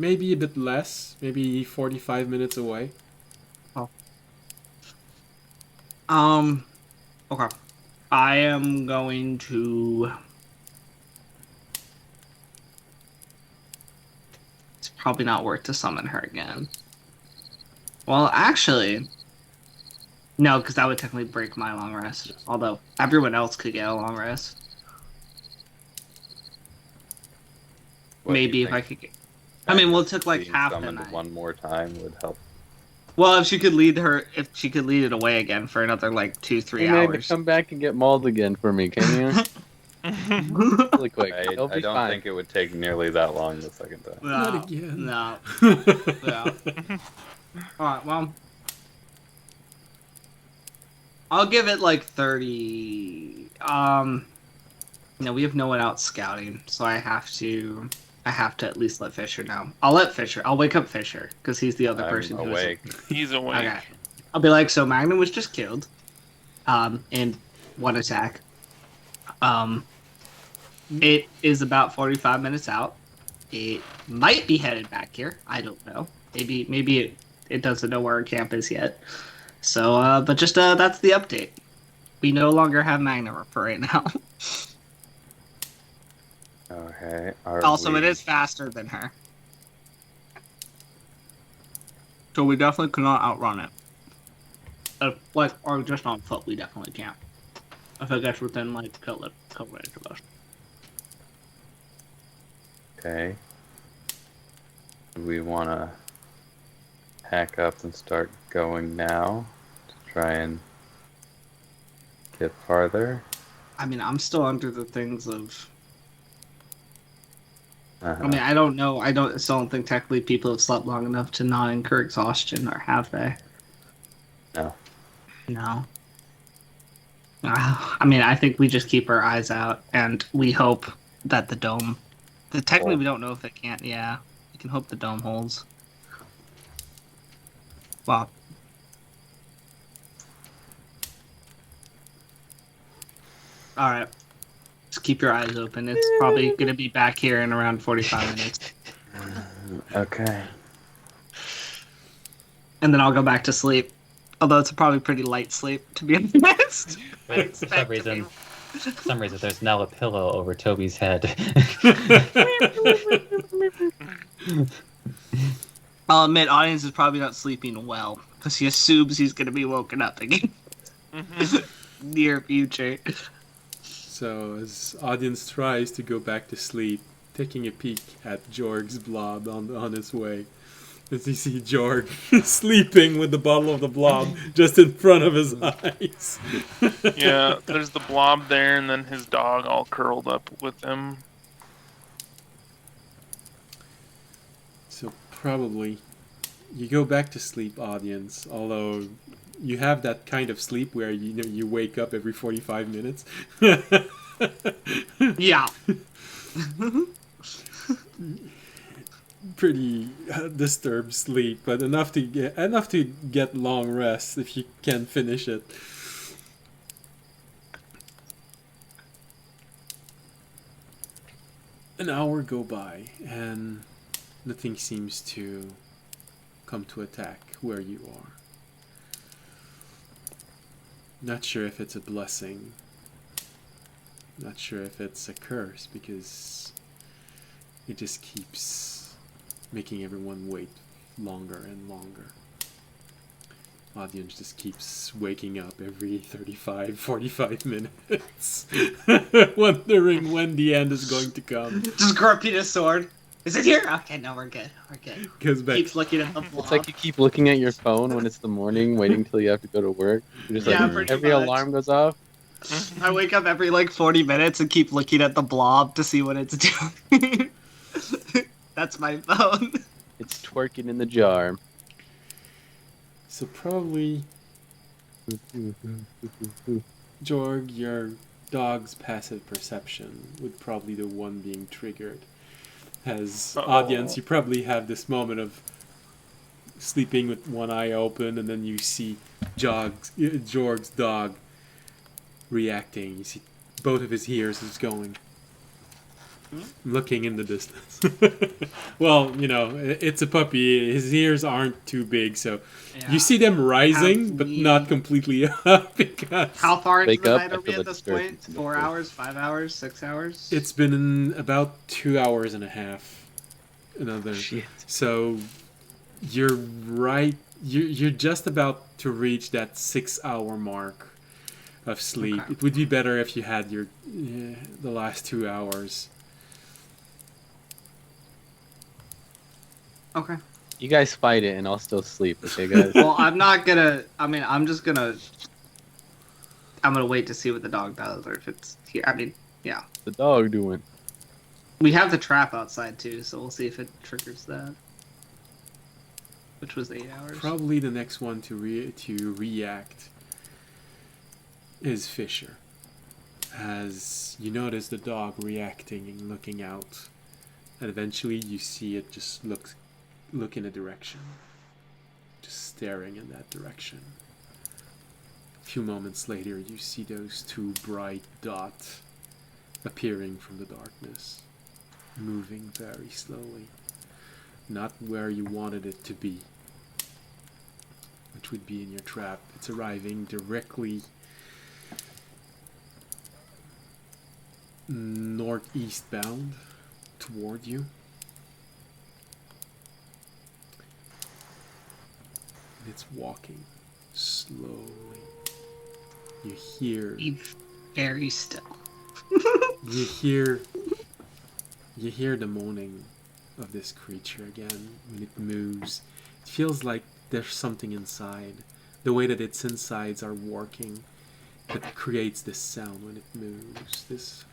Maybe a bit less. Maybe 45 minutes away. Okay. I am going to... It's probably not worth to summon her again. Well, actually... No, because that would technically break my long rest. Although, everyone else could get a long rest. What do you Maybe if I think? could get... I mean, well, it took like Being half the summoned night. one more time would help. Well, if she could lead it away again for another like 2-3 Hey, Magna, hours. come back and get mauled again for me, can you? Really quick. I It'll be don't fine. think it would take nearly that long the second time. Not again. No. Yeah. All right. Well, I'll give it like 30. No, we have no one out scouting, so I have to at least let Fisher know. I'll wake up Fisher because he's the other I'm person who's awake. He's awake. Okay. I'll be like, so Magnum was just killed, in one attack. It is about 45 minutes out. It might be headed back here. I don't know. Maybe it doesn't know where our camp is yet. So, but just that's the update. We no longer have Magna for right now. Okay. Also, it is faster than her. So we definitely cannot outrun it. Or just on foot, we definitely can't. If it gets within, like, kill range of us. Okay. Do we want to pack up and start going now to try and Get farther. I mean, I'm still under the things of. Uh-huh. I mean, I don't know. Still don't think technically people have slept long enough to not incur exhaustion, or have they? No. No. I mean, I think we just keep our eyes out and we hope that the dome. Technically, we don't know if it can't. Yeah, we can hope the dome holds. Well, all right. Just keep your eyes open. It's probably gonna be back here in around 45 minutes, Okay. and then I'll go back to sleep. Although it's probably pretty light sleep, to be honest. For some reason, there's now a pillow over Toby's head. I'll admit, audience is probably not sleeping well because he assumes he's gonna be woken up again. Near future. So, as audience tries to go back to sleep, taking a peek at Jorg's blob on his way, as you see Jorg sleeping with the bottle of the blob just in front of his eyes. Yeah, there's the blob there, and then his dog all curled up with him. So probably you go back to sleep, audience, although you have that kind of sleep where you wake up every 45 minutes. Yeah. Pretty disturbed sleep, but enough to get long rest if you can finish it. An hour go by and nothing seems to come to attack where you are. Not sure if it's a blessing. Not sure if it's a curse, because it just keeps making everyone wait longer and longer. Audience just keeps waking up every 45 minutes, wondering when the end is going to come. Just gripping his sword. Is it here? Okay, no, we're good. We're good. Goes back. Keeps looking at the blob. It's like you keep looking at your phone when it's the morning, waiting till you have to go to work. You're just Yeah, like, pretty every much. alarm goes off. I wake up every like 40 minutes and keep looking at the blob to see what it's doing. That's my phone. It's twerking in the jar. So probably, Jorg, your dog's passive perception would probably the one being triggered. As audience, you probably have this moment of sleeping with one eye open, and then you see Jorg's dog reacting. You see both of his ears is going, looking in the distance. Well, it's a puppy. His ears aren't too big, so Yeah. you see them rising, but not completely up, because How far into Wake the up, night I are we feel at the this point? disturbance in the 4 voice. hours, 5 hours, 6 hours? it's been about 2 hours and a half. Another. Shit. So you're right. You're just about to reach that 6-hour mark of sleep. Okay. It would be better if you had the last 2 hours. Okay. You guys fight it, and I'll still sleep. Okay, guys. Well, I'm not gonna. I mean, I'm just gonna. I'm gonna wait to see what the dog does, or if it's here. I mean, yeah. The dog doing. We have the trap outside too, so we'll see if it triggers that. Which was 8 hours. Probably the next one to react is Fisher. As you notice the dog reacting and looking out, and eventually you see it just look in a direction, just staring in that direction. A few moments later, you see those two bright dots appearing from the darkness, moving very slowly, not where you wanted it to be, which would be in your trap. It's arriving directly northeast bound toward you. And it's walking slowly. You hear Be very still. you hear the moaning of this creature again when it moves. It feels like there's something inside. The way that its insides are working that creates this sound when it moves. This.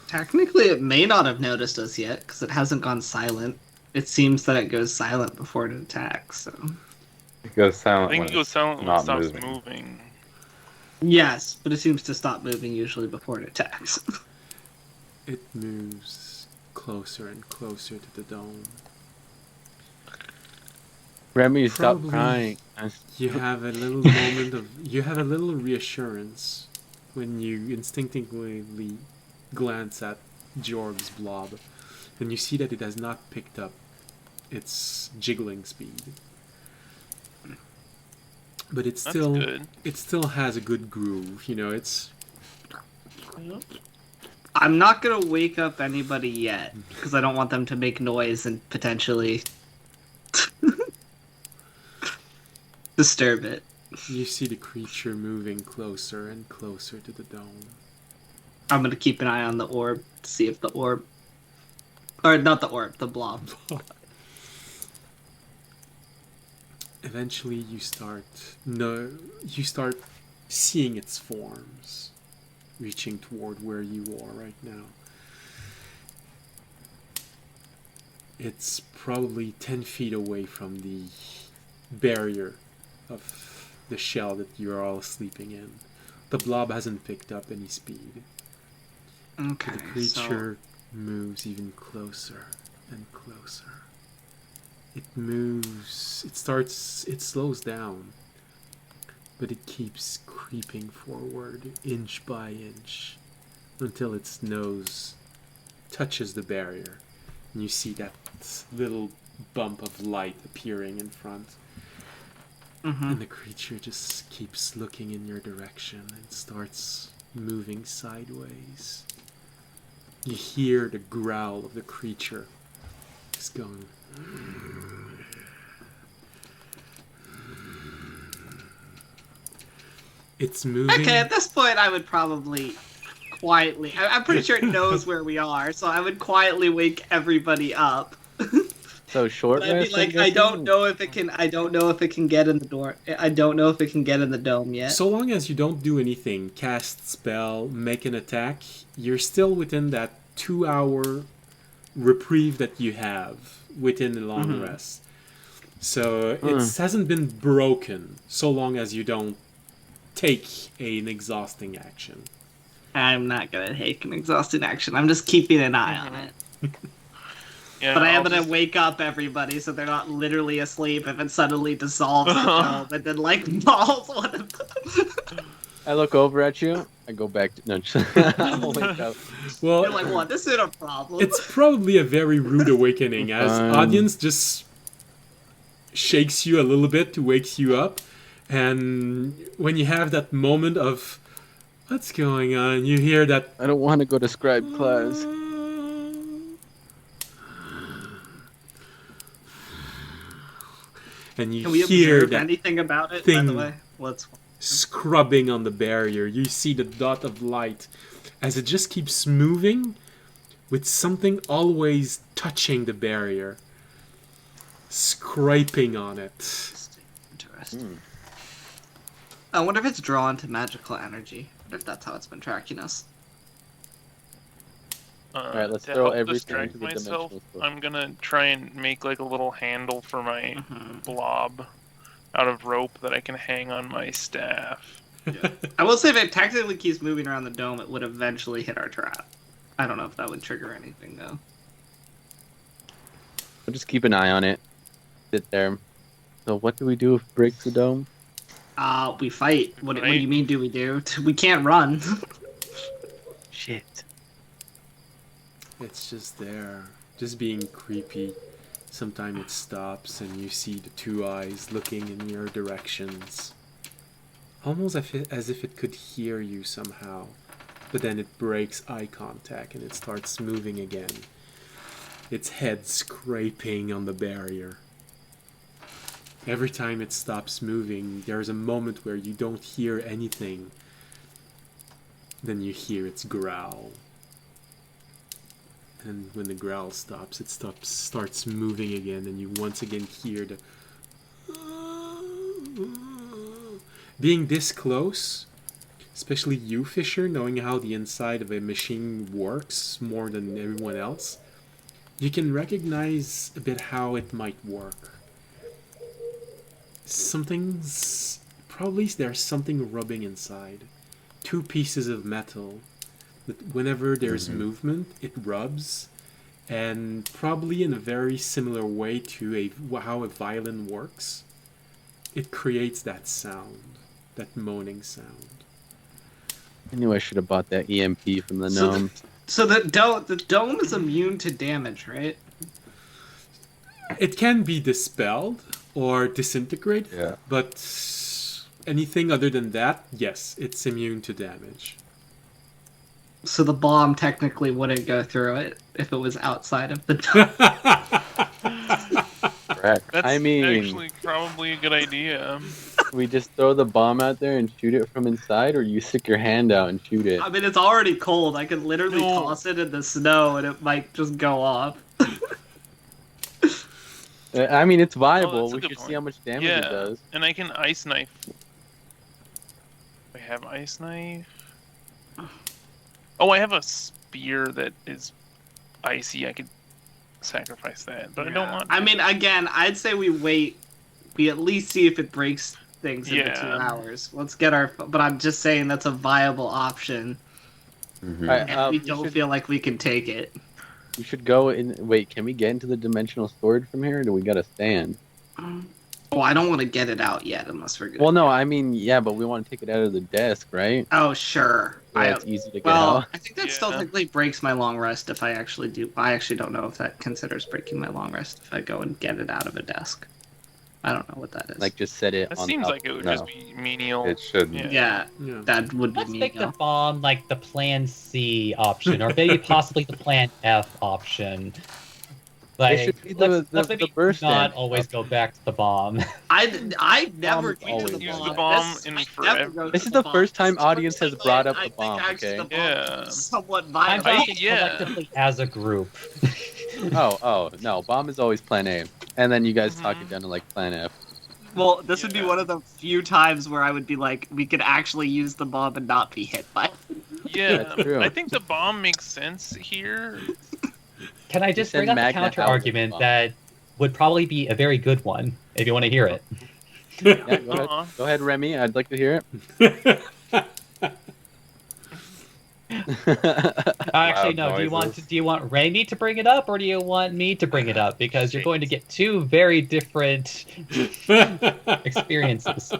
Technically, it may not have noticed us yet because it hasn't gone silent. It seems that it goes silent before it attacks. So It goes I silent think when it goes it's silent when it not stops moving. moving. yes, but it seems to stop moving usually before it attacks. It moves closer and closer to the dome. Remy, stop Probably crying. You have a little reassurance when you instinctively glance at Jorg's blob, and you see that it has not picked up its jiggling speed. But That's good. it still has a good groove, it's I'm not gonna wake up anybody yet because I don't want them to make noise and potentially disturb it. you see the creature moving closer and closer to the dome. I'm gonna keep an eye on the orb to see if the orb, or not the orb, the blob. Eventually you start seeing its forms reaching toward where you are right now. It's probably 10 feet away from the barrier of the shell that you're all sleeping in. The blob hasn't picked up any speed. Okay, The creature moves even closer and closer. It moves, it slows down, but it keeps creeping forward inch by inch until its nose touches the barrier. And you see that little bump of light appearing in front. And the creature just keeps looking in your direction and starts moving sideways. You hear the growl of the creature just going. It's moving. Okay, at this point, I would probably quietly. I'm pretty sure it knows where we are, so I would quietly wake everybody up. So short But I'd be rest. like, I don't know if it can. I don't know if it can get in the door. I don't know if it can get in the dome yet. So long as you don't do anything, cast spell, make an attack, you're still within that 2-hour reprieve that you have within the long rest. So it hasn't been broken so long as you don't take an exhausting action. I'm not gonna take an exhausting action. I'm just keeping an eye on it. Yeah, But I am I'll gonna just- wake up everybody so they're not literally asleep if it suddenly dissolves the dome and then like balls one of them. I look over at you. I go back to no. I'll wake up. Well, You're like, what? This isn't a problem. it's probably a very rude awakening as Fine. audience just shakes you a little bit to wake you up, and when you have that moment of what's going on, you hear that I don't want to go to scribe class. and you Can we hear observe that anything about it, by thing the way? Let's. scrubbing on the barrier. You see the dot of light as it just keeps moving with something always touching the barrier, scraping on it. Interesting. I wonder if it's drawn to magical energy. I wonder if that's how it's been tracking us. Alright, let's to throw help everything distract into the myself, dimensional store. I'm gonna try and make like a little handle for my blob out of rope that I can hang on my staff. I will say if it technically keeps moving around the dome, it would eventually hit our trap. I don't know if that would trigger anything though. I'll just keep an eye on it. Sit there. So what do we do if it breaks the dome? We fight. What do Right. you mean? Do we do? We can't run. Shit. It's just there, just being creepy. Sometimes it stops and you see the two eyes looking in your directions. Almost as if it could hear you somehow. But then it breaks eye contact and it starts moving again. Its head scraping on the barrier. Every time it stops moving, there's a moment where you don't hear anything. Then you hear its growl. And when the growl stops, it starts moving again, and you once again hear the Being this close, especially you, Fisher, knowing how the inside of a machine works more than everyone else, you can recognize a bit how it might work. Probably there's something rubbing inside. Two pieces of metal that whenever there's movement, it rubs, and probably in a very similar way to how a violin works, it creates that sound, that moaning sound. I knew I should have bought that EMP from the gnome. So the dome is immune to damage, right? It can be dispelled or disintegrated, Yeah. but anything other than that, yes, it's immune to damage. So the bomb technically wouldn't go through it if it was outside of the dome. Correct. That's I mean- actually probably a good idea. We just throw the bomb out there and shoot it from inside, or you stick your hand out and shoot it? I mean, it's already cold. I could literally No. toss it in the snow and it might just go off. I mean, it's Oh, viable. that's a We good should see point. how much damage Yeah, it does. and I can ice knife. I have ice knife. Oh, I have a spear that is icy. I could sacrifice that, but I don't want to. I mean, again, I'd say we wait. We at least see if it breaks things in the 2 Yeah. hours. Let's get our. But I'm just saying that's a viable option. Mhm. Alright, If we we don't should- feel like we can take it. We should go in. Wait, can we get into the dimensional storage from here, or do we gotta stand? Oh, I don't want to get it out yet unless we're good. Well, no, I mean, yeah, but we want to take it out of the desk, right? Oh, sure. So it's easy to get Well, out. I think that still Yeah. technically breaks my long rest if I actually do. I actually don't know if that considers breaking my long rest if I go and get it out of a desk. I don't know what that is. Like, just set it That on seems top. like it would No. just be menial. It shouldn't. Yeah. yeah, Yeah. that would be Let's me. make the bomb like the Plan C option, or maybe possibly the Plan F option. Like, should be let's the maybe burst not damage always go back to the bomb. I never Bomb's go to always the Use bomb. the bomb This- in I never forever. go to This is the bomb. first time This is the audience first has time brought up I the bomb, think actually okay? the bomb Yeah. is somewhat I'm viable. talking yeah. collectively as a group. Oh, no, bomb is always plan A. And then you guys talk Mhm. it down to like plan F. Well, this would be Yeah. one of the few times where I would be like, we could actually use the bomb and not be hit by it. Yeah, That's true. I think the bomb makes sense here. Can I just said bring up a magnet counter out with argument bomb. that would probably be a very good one if you want to hear it? Yeah, go ahead. Uh-huh. Go ahead, Remy. I'd like to hear it. Actually, Loud no. Do noises. you want Remy to bring it up, or do you want me to bring it up? Because you're going to get two very different experiences.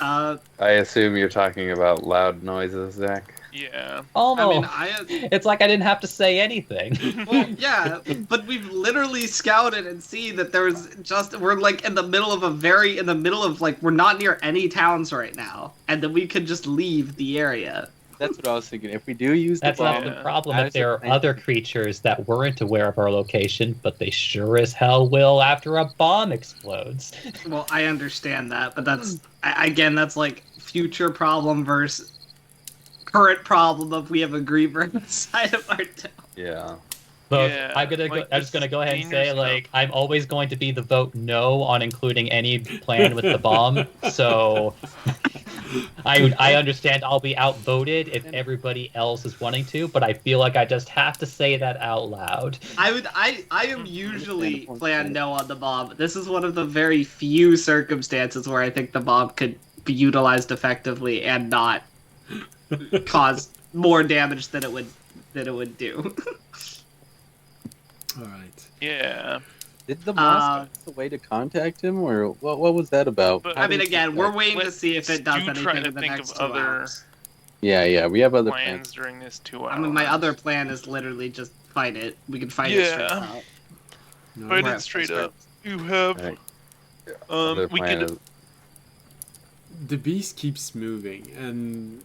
Uh, I assume you're talking about loud noises, Zach. Yeah. Almost. I mean, It's like I didn't have to say anything. well, yeah, but we've literally scouted and see that we're like in the middle of like, we're not near any towns right now, and that we could just leave the area. That's what I was thinking. If we do use the That's bomb, not the Yeah. problem. That If is there the are thing. other creatures that weren't aware of our location, but they sure as hell will after a bomb explodes. Well, I understand that, but again, that's like future problem versus current problem of we have a Griever inside of our town. Yeah. But Yeah, I'm like, just gonna go ahead and say, dangerous like, I'm always going to be the vote no on including any plan with the bomb. So I understand I'll be outvoted if everybody else is wanting to, but I feel like I just have to say that out loud. I am usually plan no on the bomb. This is one of the very few circumstances where I think the bomb could be utilized effectively and not cause more damage than it would do. All right. Yeah. did the boss Uh, give us a way to contact him, or what was that about? But- How I mean, did he again, we're contact- waiting to Let's see if it does do anything try to in the think next of 2 other hours. Yeah, we have other plans plans. during this 2 hours. I mean, my other plan is literally just fight it. We can fight it straight Yeah. out. No, Fight We're it at straight full up. You have. Right. Other We plan could. is- the beast keeps moving, and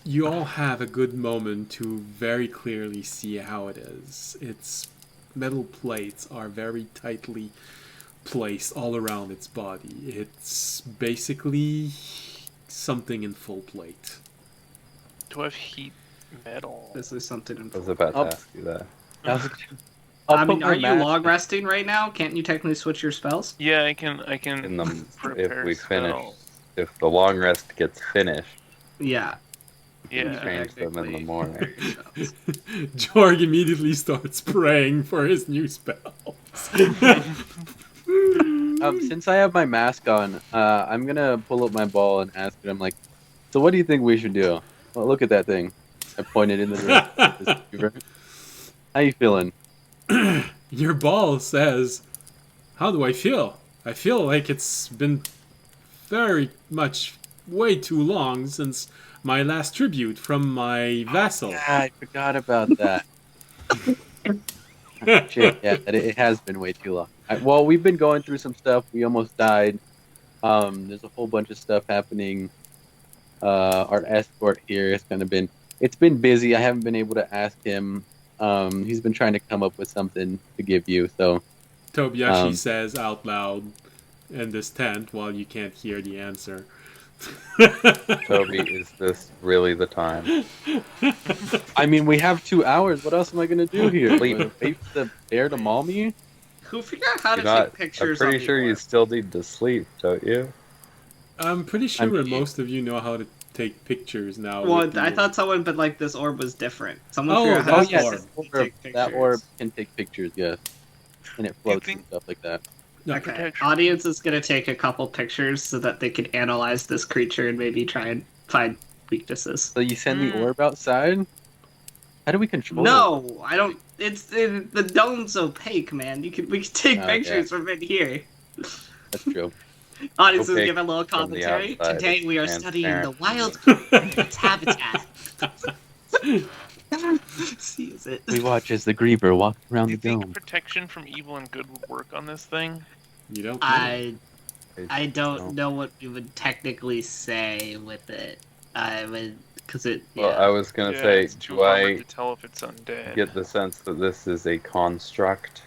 you all have a good moment to very clearly see how it is. Its metal plates are very tightly placed all around its body. It's basically something in full plate. Do I have heat metal? This is something I was important. about Oh. to ask you that. I was, I'll I put mean, my are you mask- long resting right now? Can't you technically switch your spells? Yeah, I can In them, if prepare we finish, spell. if the long rest gets finished, Yeah. we can Yeah. change them in the morning. prepare your spells. Jorg immediately starts praying for his new spells. Since I have my mask on, I'm gonna pull up my ball and ask it. I'm like, so what do you think we should do? Well, look at that thing. I pointed in the direction of this Griever. How you feeling? Your ball says, "How do I feel? I feel like it's been very much way too long since my last tribute from my vassal." Yeah, I forgot about that. Shit, yeah, it has been way too long. Well, we've been going through some stuff. We almost died. There's a whole bunch of stuff happening. Our escort here has kind of been, it's been busy. I haven't been able to ask him. He's been trying to come up with something to give you. So, Tobiashi um, says out loud in this tent while you can't hear the answer. Toby, is this really the time? I mean, we have 2 hours. What else am I gonna do here? Sleep. Wait for the bear to maul me? Who figured out how to You're not. take pictures I'm pretty on the sure you orb? still need to sleep, don't you? I'm pretty I sure mean- most of you know how to take pictures now. Well, with the I orb. thought someone, but like this orb was different. Someone Oh, figured out how that to orb. specifically take pictures. That orb can take pictures, yes. And it floats and think- stuff like that. No. Okay, Protection. audience is gonna take a couple pictures so that they can analyze this creature and maybe try and find weaknesses. So you send the Mm. orb outside? How do we control it? No, I don't. The dome's opaque, man. We can take Oh, pictures from in here. That's true. Audience is Opaque giving a little from the commentary. outside, Today it's we are studying the transparent. wild its habitat. Sees it. We watch as the Griever walks around Do the you think dome. protection from evil and good would work on this thing? You don't know. I don't No. know what we would technically say with it. I would, because it. Well, Yeah. I was gonna Yeah, say, it's too do hard I to tell if it's undead. get the sense that this is a construct?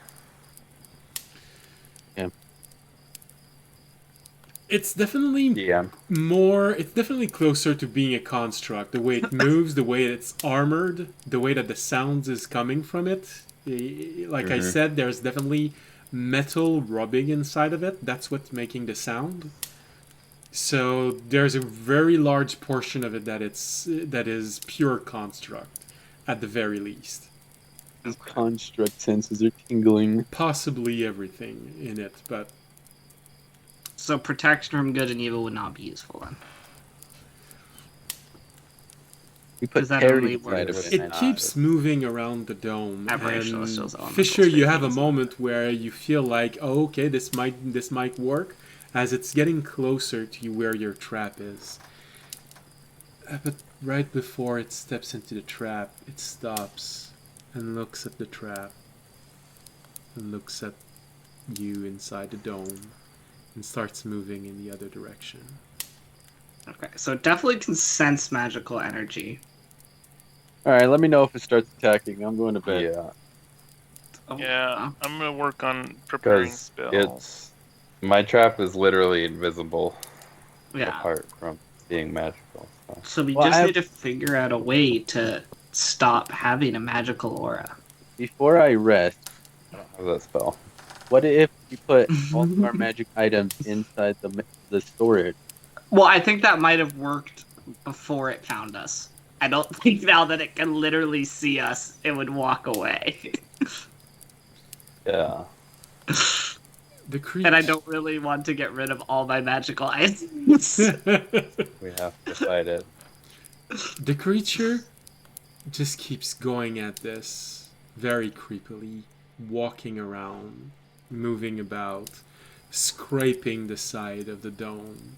It's definitely Yeah. more. It's definitely closer to being a construct. The way it moves, the way it's armored, the way that the sounds is coming from it. Like I Mhm. said, there's definitely metal rubbing inside of it. That's what's making the sound. So there's a very large portion of it that is pure construct, at the very least. Construct senses are tingling. Possibly everything in it, but So protection from good and evil would not be useful then. We put Does that Terry only inside of work? it. it keeps moving around the dome. Aberrational And shows elemental Fisher, you have a species. moment where you feel like, oh, okay, this might work, as it's getting closer to where your trap is. But right before it steps into the trap, it stops and looks at the trap and looks at you inside the dome and starts moving in the other direction. Okay, so it definitely can sense magical energy. Alright, let me know if it starts attacking. I'm going to bed. Yeah. Oh, Yeah, wow. I'm gonna work on preparing Because spells. it's my trap is literally invisible Yeah. apart from being magical. So. So we Well, just I have- need to figure out a way to stop having a magical aura. Before I rest, I don't have that spell. what if we put all of our magic items inside the storage? Well, I think that might have worked before it found us. I don't think now that it can literally see us, it would walk away. Yeah. The creature. And I don't really want to get rid of all my magical items. We have to fight it. The creature just keeps going at this very creepily, walking around, moving about, scraping the side of the dome.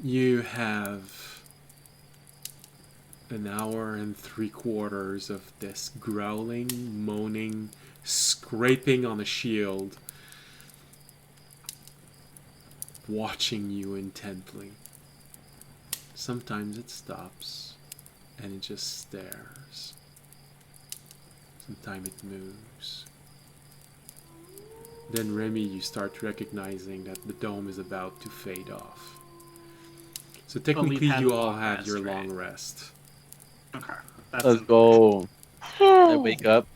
You have an hour and 3/4 of this growling, moaning, scraping on a shield, watching you intently. Sometimes it stops and it just stares. Sometimes it moves. Then, Remy, you start recognizing that the dome is about to fade off. So technically had you a all long have rest, your right? long rest. Okay. That's Let's go. I wake up.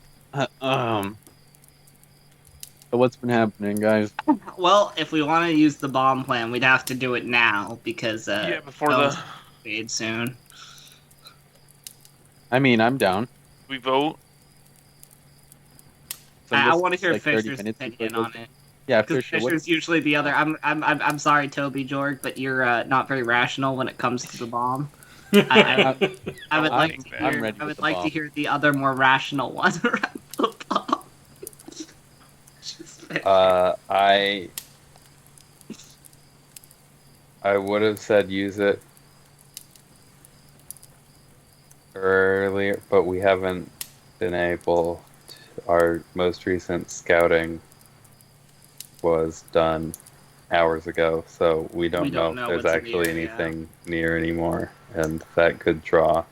So what's been happening, guys? Well, if we want to use the bomb plan, we'd have to do it now because Yeah, before dome's the fade soon. I mean, I'm down. we vote. So I this want to is hear like 30 Fisher's minutes before it opinion goes on down. it. Yeah, Because Fisher, what? Fisher's usually the other. I'm sorry, Toby Jorg, but you're not very rational when it comes to the bomb. I would I'm like getting to back. I'm hear. ready I with would the like to bomb. hear the other more rational one around the bomb. Just Fisher. I would have said use it earlier, but we haven't been able to. Our most recent scouting was done hours ago, so we We don't know don't if know there's what's in the actually area. anything near anymore, and that could draw.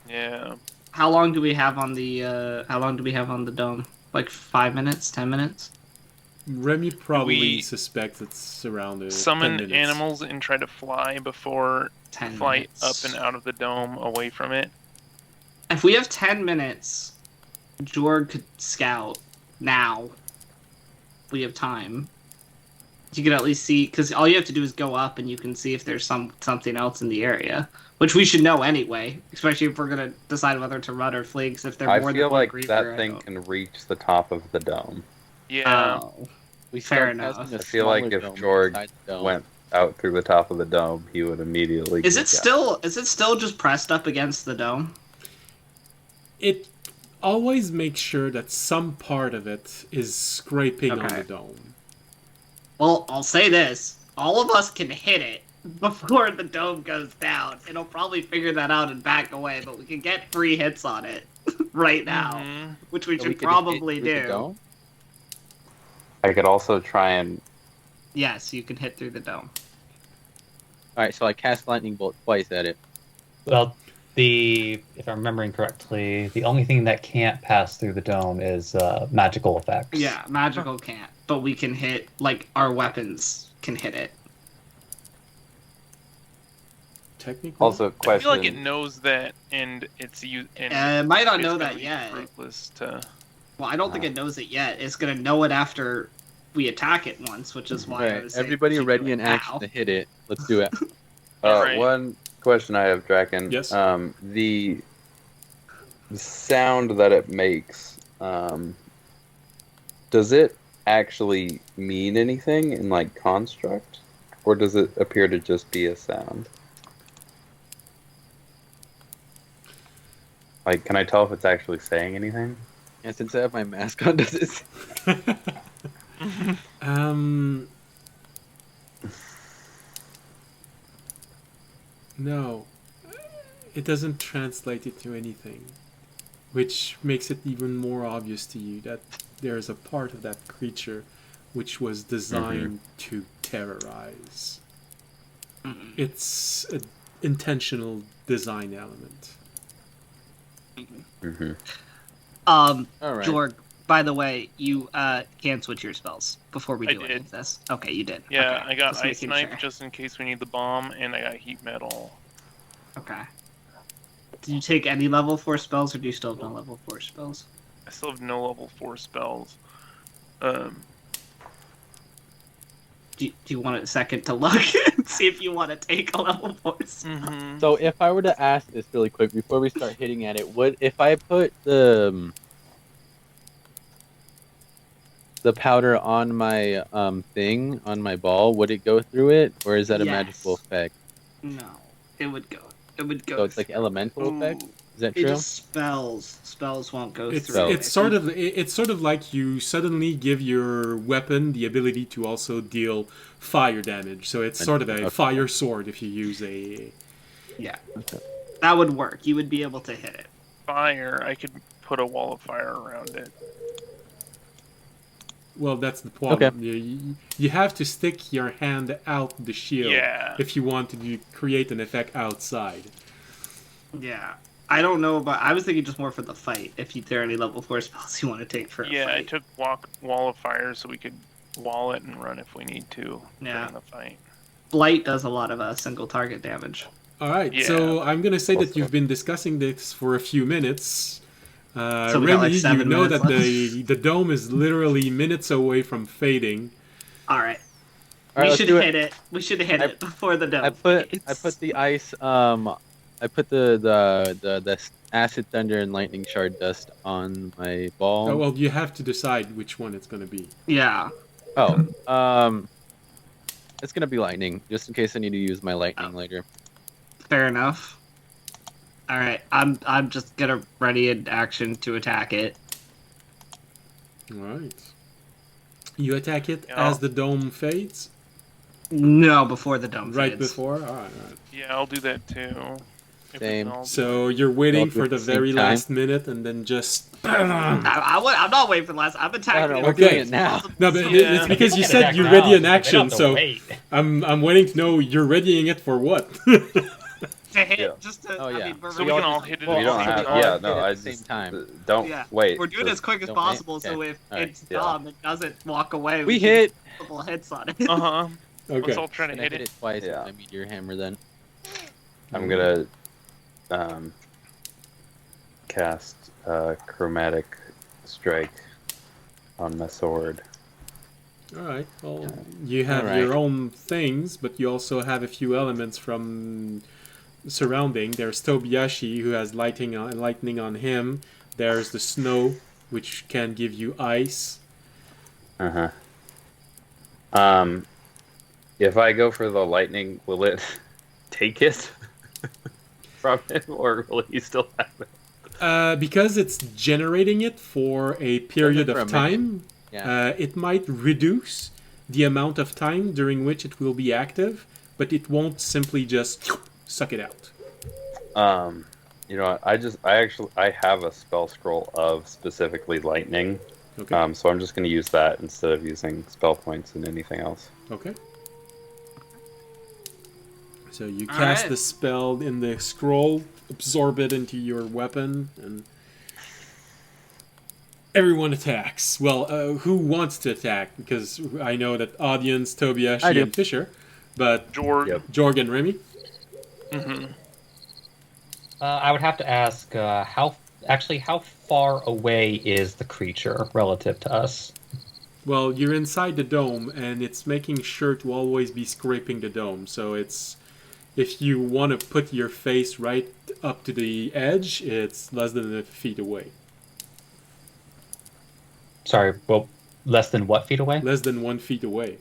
Yeah. How long do we have on the? How long do we have on the dome? Like 5 minutes, 10 minutes? Remy probably We suspects it's around 10 Summon minutes. animals and try to fly before 10 fly minutes. up and out of the dome away from it. If we have 10 minutes, Jorg could scout now. We have time. You can at least see, because all you have to do is go up and you can see if there's something else in the area, which we should know anyway, especially if we're gonna decide whether to run or flee. Because if they're I more feel than one like Griever, that I thing don't. can reach the top of the dome. Yeah. Oh, We fair start enough. casting a I feel like smaller if dome Jorg inside the dome. went out through the top of the dome, he would immediately. Is geek it out. still? Is it still just pressed up against the dome? It always makes sure that some part of it is scraping on Okay. the dome. Well, I'll say this: all of us can hit it before the dome goes down. It'll probably figure that out and back away, but we can get 3 hits on it right now, Mhm. which we So should could hit probably through the do. dome? I could also try and. Yes, you can hit through the dome. All right, so I cast lightning bolt twice at it. Well, if I'm remembering correctly, the only thing that can't pass through the dome is magical effects. Yeah, magical can't, but we can hit, like, our weapons can hit it. Technically. Also, I question. feel like it knows that, and it's you. And It might not it's know gonna that be yet. fruitless to. Well, I don't think it knows it yet. It's gonna know it after we attack it once, which is why I Right, was saying everybody we should ready do it in action now. to hit it. Let's do it. Alright. One question I have, Draken. Yes? The sound that it makes, does it actually mean anything in like construct, or does it appear to just be a sound? Like, can I tell if it's actually saying anything? And since I have my mask on, does it? um. No. It doesn't translate it to anything. Which makes it even more obvious to you that there is a part of that creature which was designed to terrorize. It's an intentional design element. Mm-hmm. All right. Jorg, by the way, you can switch your spells before we I do any did. of this. Okay, you did. Yeah, Okay, I got just ice making knife sure. just in case we need the bomb, and I got heat metal. Okay. Did you take any level 4 spells, or do you still have no level 4 spells? I still have no level 4 spells. Do you want a second to look and see if you want to take a level 4 spell? Mm-hmm. So if I were to ask this really quick before we start hitting at it, would if I put the powder on my thing on my ball, would it go through it, or is that a magical Yes. effect? No, it would go. It would go. So it's like through. elemental effect. Is that It true? just spells. Spells won't go It's through. it's sort of like you suddenly give your weapon the ability to also deal fire damage. So it's sort of a Okay. fire sword if you use a. Yeah, that would work. You would be able to hit it. Fire, I could put a wall of fire around it. Well, that's the problem. Okay. You have to stick your hand out the shield Yeah. if you want to create an effect outside. Yeah. I don't know about. I was thinking just more for the fight. If there are any level 4 spells you want to take for a Yeah, I fight. took wall of fire so we could wall it and run if we need to Yeah. during the fight. Blight does a lot of single target damage. All right, Yeah. so I'm gonna say that Also- you've been discussing this for a few minutes. So we got, Remy, like, 7 you know minutes that left. the dome is literally minutes away from fading. All right. All right, We let's should do it. hit it. We should hit I- it before the dome. I put the ice. I put the acid thunder and lightning shard dust on my ball. Oh, well, you have to decide which one it's going to be. Yeah. Oh, it's gonna be lightning, just in case I need to use my lightning later. Fair enough. All right. I'm just gonna ready in action to attack it. All right. You attack it Yeah. as the dome fades? No, before the dome Right fades. before? All right. Yeah, I'll do that too. If we Same. can all do So you're waiting Both for at the the same very time? last minute and then just... I'm not waiting for the last. I'm attacking it. we're Okay. doing it now. No, but Yeah. it's because you People can said attack you're now, ready in they don't action, have to so wait. I'm waiting to know you're readying it for what? To hit, Yeah. just to. Oh, yeah. I mean, So we can all hit it Well, at We the don't same have. time. Yeah, hit no. at I the same just time. don't Yeah. wait. We're doing it as quick as Don't possible, wait? so Okay. if All right. it's Yeah. dumb, it doesn't walk away. We can hit. get a couple hits on it. Uh-huh. Let's Okay. all try to Gonna hit hit it. it twice Yeah. with my meteor hammer then. I'm gonna cast chromatic strike on my sword. All right. Well, you have All right. your own things, but you also have a few elements from surrounding. There's Tobiyashi, who has lightning on him. There's the snow, which can give you ice. Uh huh. If I go for the lightning, will it take it from him, or will he still have it? Because it's generating it for a period for of a time, Yeah. it might reduce the amount of time during which it will be active, but it won't simply just suck it out. You know, I have a spell scroll of specifically lightning. Okay. So I'm just going to use that instead of using spell points and anything else. Okay. So you All cast right. the spell in the scroll, absorb it into your weapon, and everyone attacks. Well, who wants to attack? Because I know that audience, I Tobiyashi, do. and Fisher, but Jorg. Yep. Jorg and Remy. Mm-hmm. I would have to ask how far away is the creature relative to us? Well, you're inside the dome, and it's making sure to always be scraping the dome. So it's if you want to put your face right up to the edge, it's less than a feet away. Sorry, well, less than what feet away? Less than 1 feet away.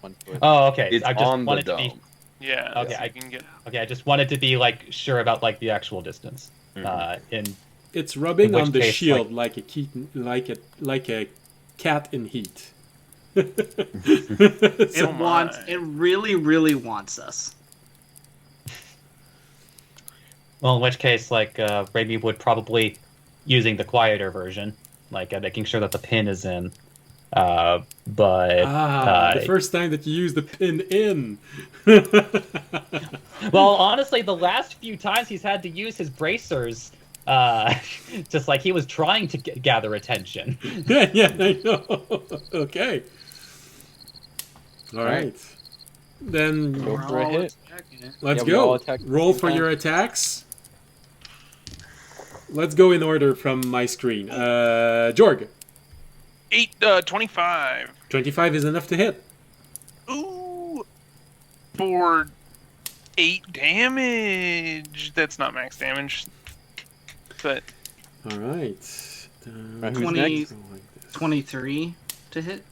1 foot. Oh, okay. It's I just on the wanted to dome. be Yeah. Okay, so I- you can get. okay. I just wanted to be like sure about like the actual distance. Mhm. In It's rubbing In which on the case, shield like a cat in heat. It Oh wants. my. It really, really wants us. well, in which case, like Raimi would probably using the quieter version, like making sure that the pin is in. But the first time that you use the pin in. well, honestly, the last few times he's had to use his bracers, just like he was trying to gather attention. yeah, I know. Okay. All Alright. right. Then Go for a all hit. attacking it. let's Yeah, we all go. attack at the Roll same for time. your attacks. Let's go in order from my screen. Jorg, 25. 25 is enough to hit. Ooh. For 8 damage. That's not max damage. But All right. Right, who's 20 next? Go like this. 23 to hit.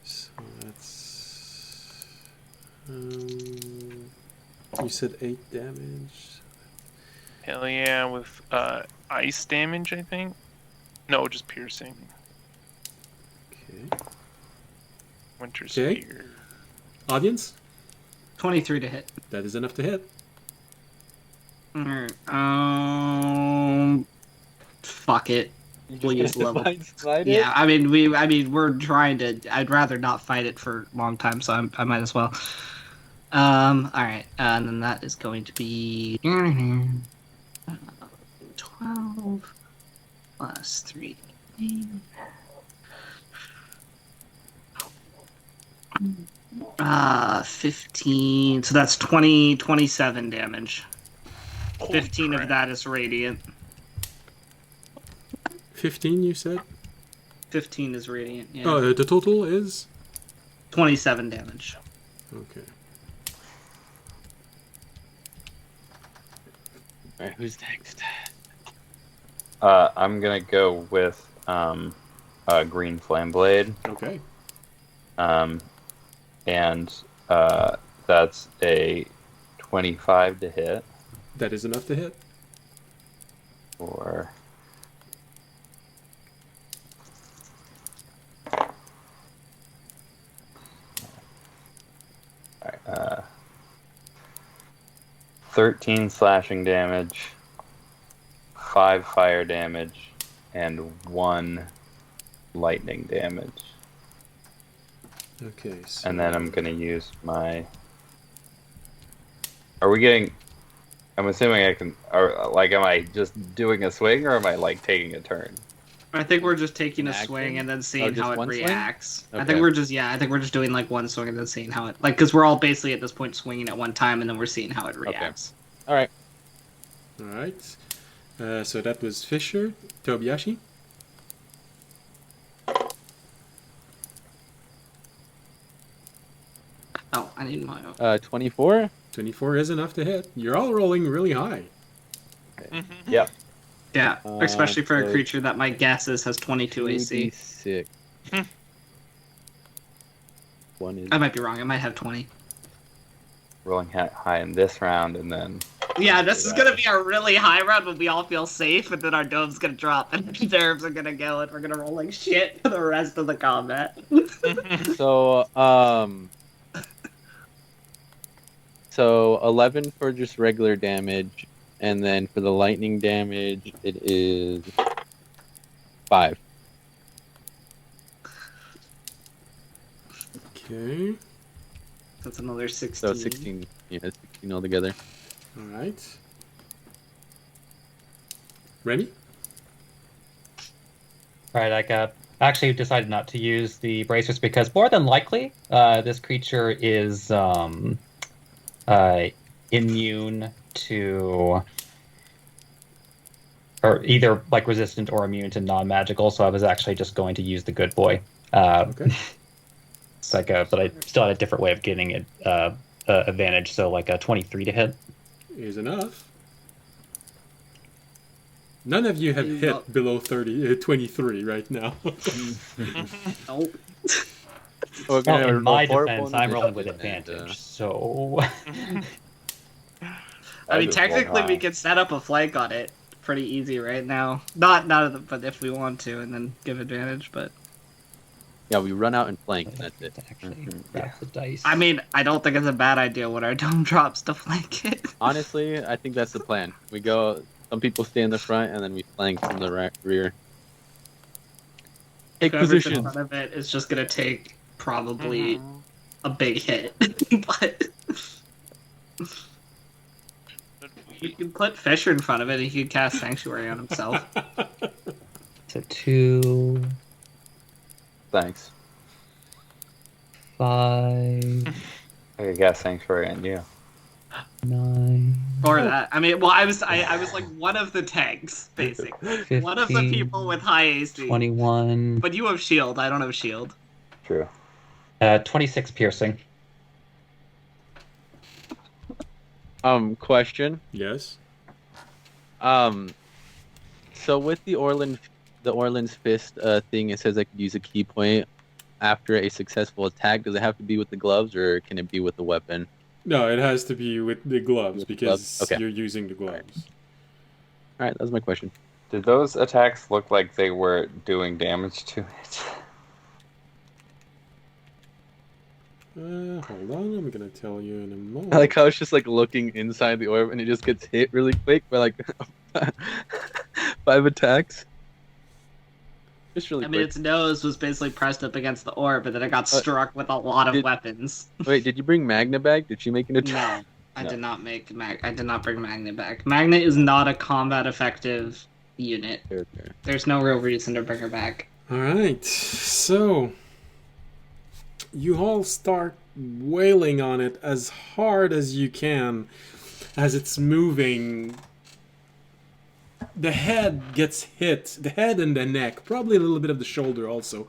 So that's. You said 8 damage. hell yeah, with ice damage, I think. No, just piercing. Okay. Winter Okay. Spear. Audience, 23 to hit. that is enough to hit. Alright. Fuck it. You just We'll use gonna level. divine slide Yeah, I mean, we're trying to. I'd rather not fight it for a long time, so I might as well. All right, and then that is going to be 12 plus 3. 15. So that's 27 damage. Holy 15 crap. of that is radiant. 15, you said? 15 is radiant. Yeah. Oh, the total is? 27 damage. Okay. Alright, who's next? I'm gonna go with green flame blade. Okay. And that's a 25 to hit. That is enough to hit. Or 13 slashing damage, 5 fire damage, and 1 lightning damage. Okay, so... And then I'm gonna use my... Are we getting... I'm assuming I can... am I just doing a swing, or am I, taking a turn? I think we're just taking a Action? swing and then seeing just how it one swing? reacts. I Okay. think we're just doing one swing and then seeing how it because we're all basically at this point swinging at one time and then we're seeing how it reacts. Alright. Alright. So that was Fisher. Tobiyashi? Oh, I need my own. 24? 24 is enough to hit. You're all rolling really high. Yep. Yeah, especially for a so creature that my guess is has 22 AC. 2d6. One is... I might be wrong. I might have 20. Rolling high in this round, and then... Yeah, this is gonna be a really high round when we all feel safe, and then our dome's gonna drop, and the nerves are gonna go, and we're gonna roll like shit for the rest of the combat. So, so 11 for just regular damage, and then for the lightning damage, it is 5. Okay. That's another 16. So 16, yeah, 16 altogether. Alright. Remy? Right, I actually decided not to use the bracers because more than likely, this creature is immune to, or either resistant or immune to non-magical. So I was actually just going to use the good boy. Okay. It's but I still had a different way of getting it advantage. So a 23 to hit Is enough. None of you have hit below 23 right now. Nope. We're Well, gonna in my roll defense, horrible I'm rolling with initiative, and, advantage, so... I mean, just roll technically, we high. could set up a flank on it pretty easy right now. But if we want to, and then give advantage. But yeah, we run out and flank, and that's it. To actually grab the dice. I mean, I don't think it's a bad idea when our dome drops to flank it. Honestly, I think that's the plan. We go, some people stay in the front, and then we flank from the rear. Take Whoever's in position. front of it is just gonna take probably a big hit. But you can put Fisher in front of it, and he can cast Sanctuary on himself. So 2, Thanks. 5, I got Sanctuary on you. 9, Or that. I mean, well, I was like one of the tanks, basically. 15, One of the people with high AC. 21, But you have shield. I don't have shield. True. 26 piercing. Question. Yes. So with the Orland's fist thing, it says I could use a key point after a successful attack. Does it have to be with the gloves, or can it be with the weapon? No, it has to be with the gloves With the because gloves? Okay. you're using the gloves. All right, that was my question. Did those attacks look like they were doing damage to it? Hold on, I'm gonna tell you in a moment. I like how it's just looking inside the orb, and it just gets hit really quick by 5 attacks. Just really I mean, quick. its nose was basically pressed up against the orb, but then it got struck with a lot of weapons. Wait, did you bring Magna back? Did she make an attack? No, I No. did not I did not bring Magna back. Magna is not a combat effective unit. Okay. There's no real reason to bring her back. Alright, so you all start wailing on it as hard as you can as it's moving the head gets hit. The head and the neck, probably a little bit of the shoulder also,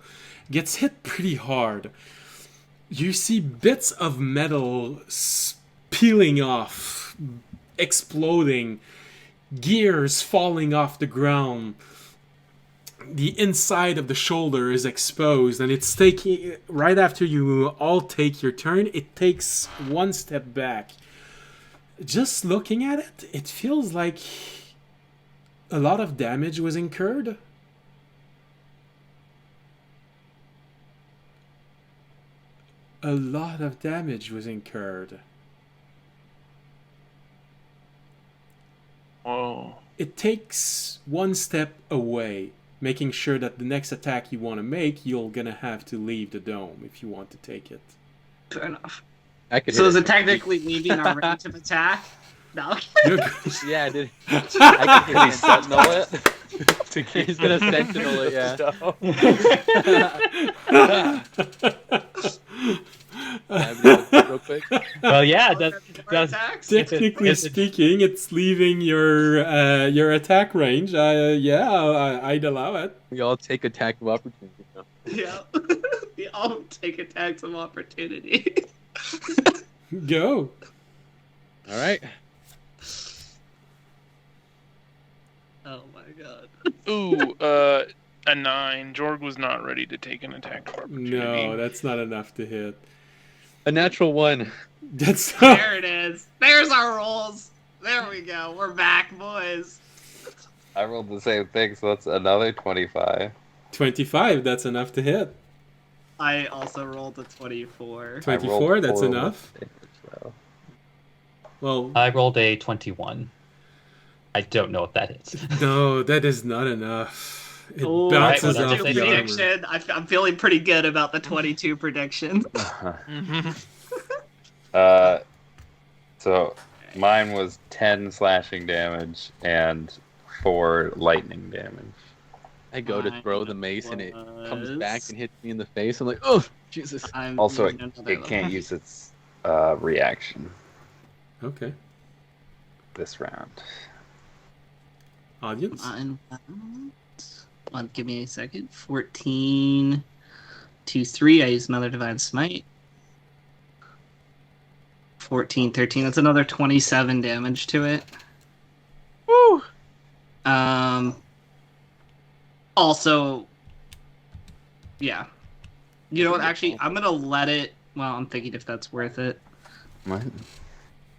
gets hit pretty hard. You see bits of metal peeling off, exploding, gears falling off the ground. The inside of the shoulder is exposed, and it's taking, right after you all take your turn, it takes one step back. Just looking at it, it feels like a lot of damage was incurred. A lot of damage was incurred. Whoa. It takes one step away, making sure that the next attack you want to make, you're gonna have to leave the dome if you want to take it. Fair enough. I could So hit is it technically me being our range of attack? No. Yeah, I did. Can I he could sentinel it? He's gonna sentinel it, yeah. Real quick. Well, yeah, that's attacks? Technically It's- speaking, it's leaving your attack range. Yeah, I'd allow it. We all take attack of opportunity. No. Yeah. We all take attacks of opportunity. Go. All right. Oh my god. Ooh, a 9. Jorg was not ready to take an attack of opportunity. No, that's not enough to hit. A natural 1. That's There it is. There's our rolls. There we go. We're back, boys. I rolled the same thing, so that's another 25. 25. That's enough to hit. I also rolled a 24. 24. That's horrible enough. damage, though. Well, I rolled a 21. I don't know if that is. no, that is not enough. It Oh, bounces well, off that's the a armor. prediction. I'm feeling pretty good about the 22 prediction. Mhm. So mine was 10 slashing damage and 4 lightning damage. I go to Mine throw the mace and it comes was- back and hits me in the face. I'm like, oh, Jesus. I'm Also, using another it can't one. use its reaction Okay. this round. Audience? Well, give me a second. 14 to 3. I use another Divine Smite. 14, 13. That's another 27 damage to it. Woo! Also, yeah. You know what? Actually, I'm gonna let it. Well, I'm thinking if that's worth it. What?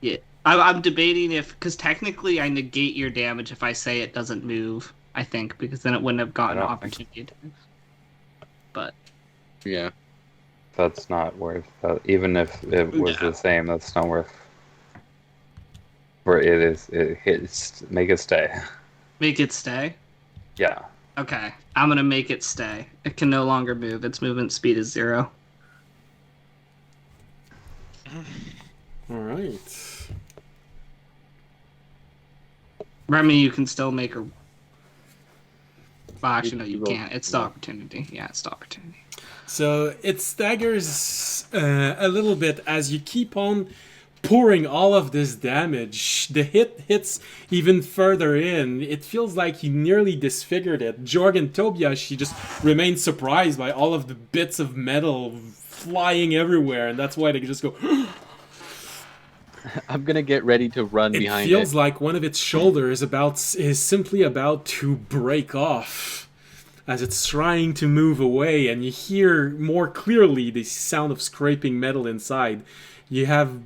Yeah, I'm debating if, because technically I negate your damage if I say it doesn't move. I think because then it wouldn't have gotten I an don't- opportunity. But Yeah. That's not worth. Even if it was Yeah. the same, that's not worth. Where it is, it hits. Make it stay. make it stay. Yeah. Okay, I'm gonna make it stay. It can no longer move. Its movement speed is 0. All right. Remy, you can still make a. Well, actually, no, you roll- can't. It's the opportunity. Yeah, it's the opportunity. So it staggers a little bit as you keep on pouring all of this damage. The hit hits even further in. It feels like he nearly disfigured it. Jorg and Tobias, she just remained surprised by all of the bits of metal flying everywhere, and that's why they just go. I'm going to get ready to run It behind feels it. like one of its shoulders is simply about to break off as it's trying to move away, and you hear more clearly the sound of scraping metal inside. You have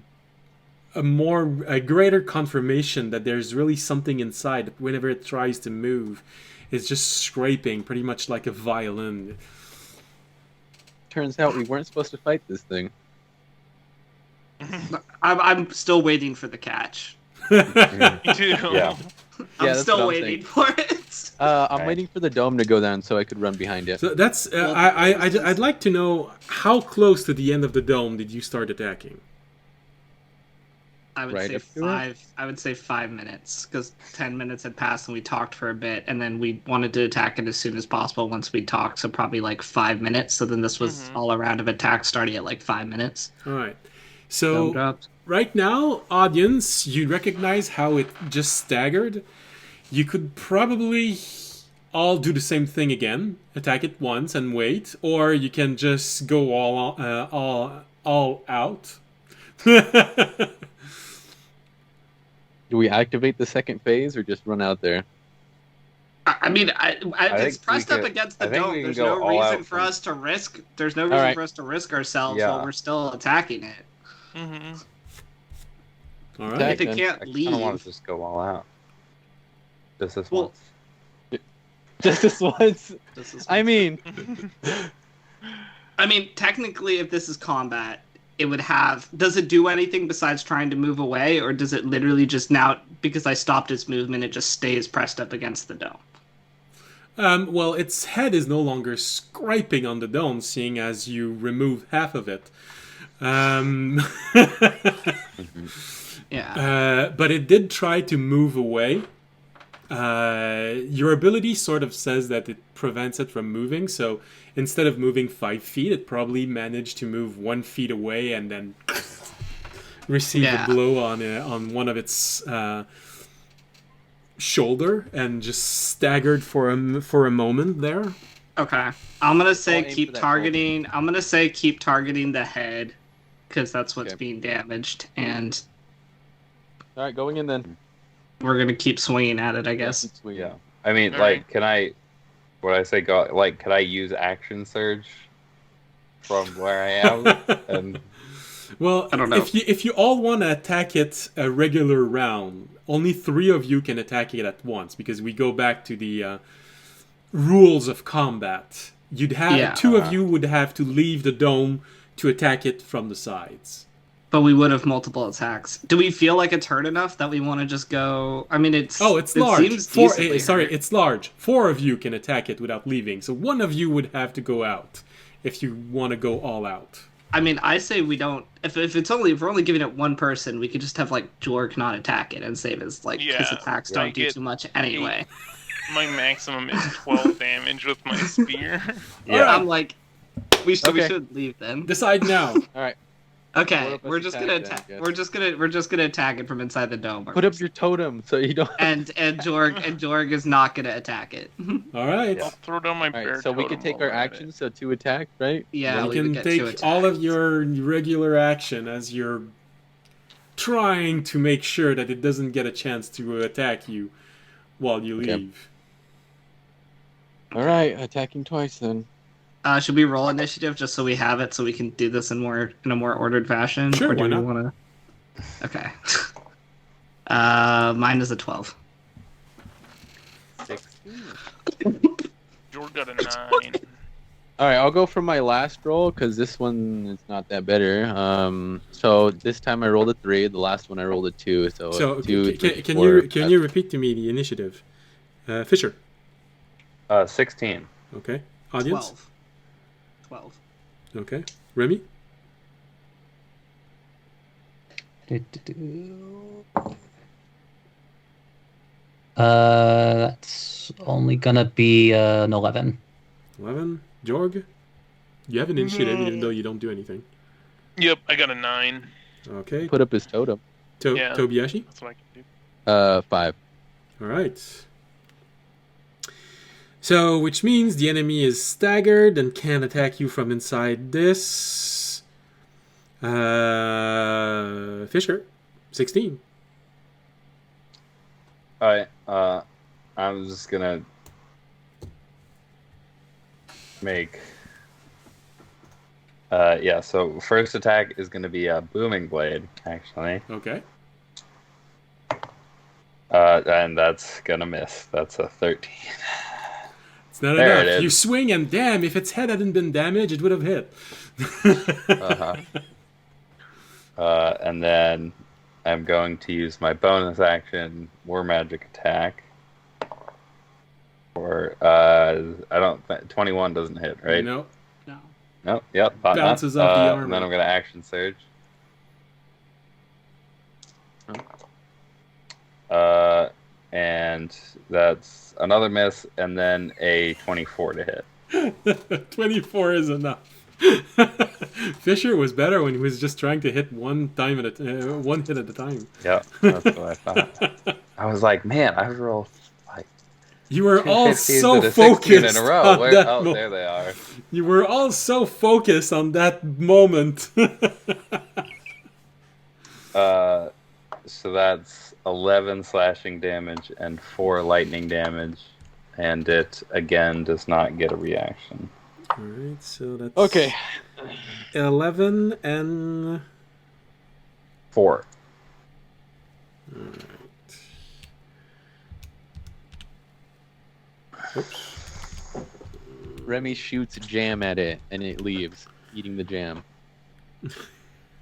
a greater confirmation that there's really something inside. Whenever it tries to move, it's just scraping, pretty much like a violin. Turns out we weren't supposed to fight this thing. I'm still waiting for the catch. Me too. Yeah. I'm that's still what I'm waiting for it. I'm Right. waiting for the dome to go down so I could run behind it. So that's I'd like to know how close to the end of the dome did you start attacking? I would Right say up to it? 5. I would say 5 minutes because 10 minutes had passed and we talked for a bit, and then we wanted to attack it as soon as possible once we talked. So probably like 5 minutes. So then this was all a round of attack starting at like 5 minutes. All right. Dome So drops. right now, audience, you recognize how it just staggered. You could probably all do the same thing again, attack it once and wait, or you can just go all out. Do we activate the second phase or just run out there? I mean, it's think pressed we up could- against the I think we dome. can There's go no all reason out for from- us to risk. There's no reason right. for us to risk ourselves Yeah. while we're still attacking it. Mm-hmm. All Attack. right. If it then. can't I kind leave, of want to just go all out. Just this Well- once. Just this once. this is. I mean, I mean, technically, if this is combat, it would have. Does it do anything besides trying to move away, or does it literally just now, because I stopped its movement, it just stays pressed up against the dome? Well, its head is no longer scraping on the dome, seeing as you remove half of it. Yeah. But it did try to move away. Your ability sort of says that it prevents it from moving, so instead of moving 5 feet, it probably managed to move 1 feet away and then receive Yeah. a blow on one of its shoulder and just staggered for a moment there. Okay. I'm gonna say I'll aim for keep that targeting. I'm gonna say keep targeting the head, because that's what's Okay. being damaged, and all right, going in then. we're gonna keep swinging at it, I guess. Sweet. Yeah. I mean, All like, right. can I? What I say? Go. Like, could I use action surge from where I am? And Well, I don't know. if you all want to attack it a regular round, only 3 of you can attack it at once, because we go back to the rules of combat. You'd have Yeah. 2 of you would have to leave the dome to attack it from the sides. But we would have multiple attacks. Do we feel like it's hurt enough that we want to just go? I mean, it's It's it large. seems decently hurt. It's large. 4 of you can attack it without leaving, so 1 of you would have to go out if you want to go all out. I mean, I say we don't. If we're only giving it one person, we could just have like Jorg not attack it and save his his Yeah, attacks I don't do get too much anyway. My maximum is 12 damage with my spear. yeah, I'm like, we Okay. should leave then. Decide now. All right, Okay, What if we're us just attack gonna then, attack. I guess? We're just gonna attack it from inside the dome. put up your totem so you don't. and Jorg is not gonna attack it. All right. I'll throw down my All bear right, so we totem can take while our we're at actions, so 2 attack, right? Yeah, you we would can get 2 take all of attacks. your regular action as you're trying to make sure that it doesn't get a chance to attack you while you Okay. leave. All right, attacking twice then. Should we roll initiative just so we have it, so we can do this in a more ordered fashion? Sure, or do why we not? want to? Okay. Mine is a 12. 16. George got a 9. All right, I'll go for my last roll because this one is not that better. So this time I rolled a 3. The last one I rolled a 2. So, So 2, can 3, 4. you repeat to me the initiative? Fisher. 16. Okay. Audience. 12. Okay. Remy. That's only gonna be an 11. 11. Jorg. You have an initiative even though you don't do anything. Yep, I got a 9. Okay. Put up his totem. Yeah. Tobiyashi. That's what I can do. 5. All right. So, which means the enemy is staggered and can attack you from inside this. Fisher, 16. Alright, I'm just gonna make. Yeah, so first attack is gonna be a booming blade, actually. Okay. And that's gonna miss. That's a 13. It's not There enough. it is. You swing and damn, if its head hadn't been damaged, it would have hit. Uh-huh. And then I'm going to use my bonus action, War Magic attack. Or I don't. 21 doesn't hit, right? No. No. Nope. Yep. Thought not. Bounces off the armor. And then I'm gonna action surge. And that's another miss, and then a 24 to hit. 24 is enough. Fisher was better when he was just trying to hit one hit at a time. Yep, that's what I thought. I was like, man, I rolled You were Two all 15s so and a 16 in focused a row. on Where? that Oh, moment. there they are. You were all so focused on that moment. So that's 11 slashing damage and 4 lightning damage, and it again does not get a reaction. Alright, so that's Okay. 11 and 4. Alright. Oops. Remy shoots jam at it, and it leaves, eating the jam.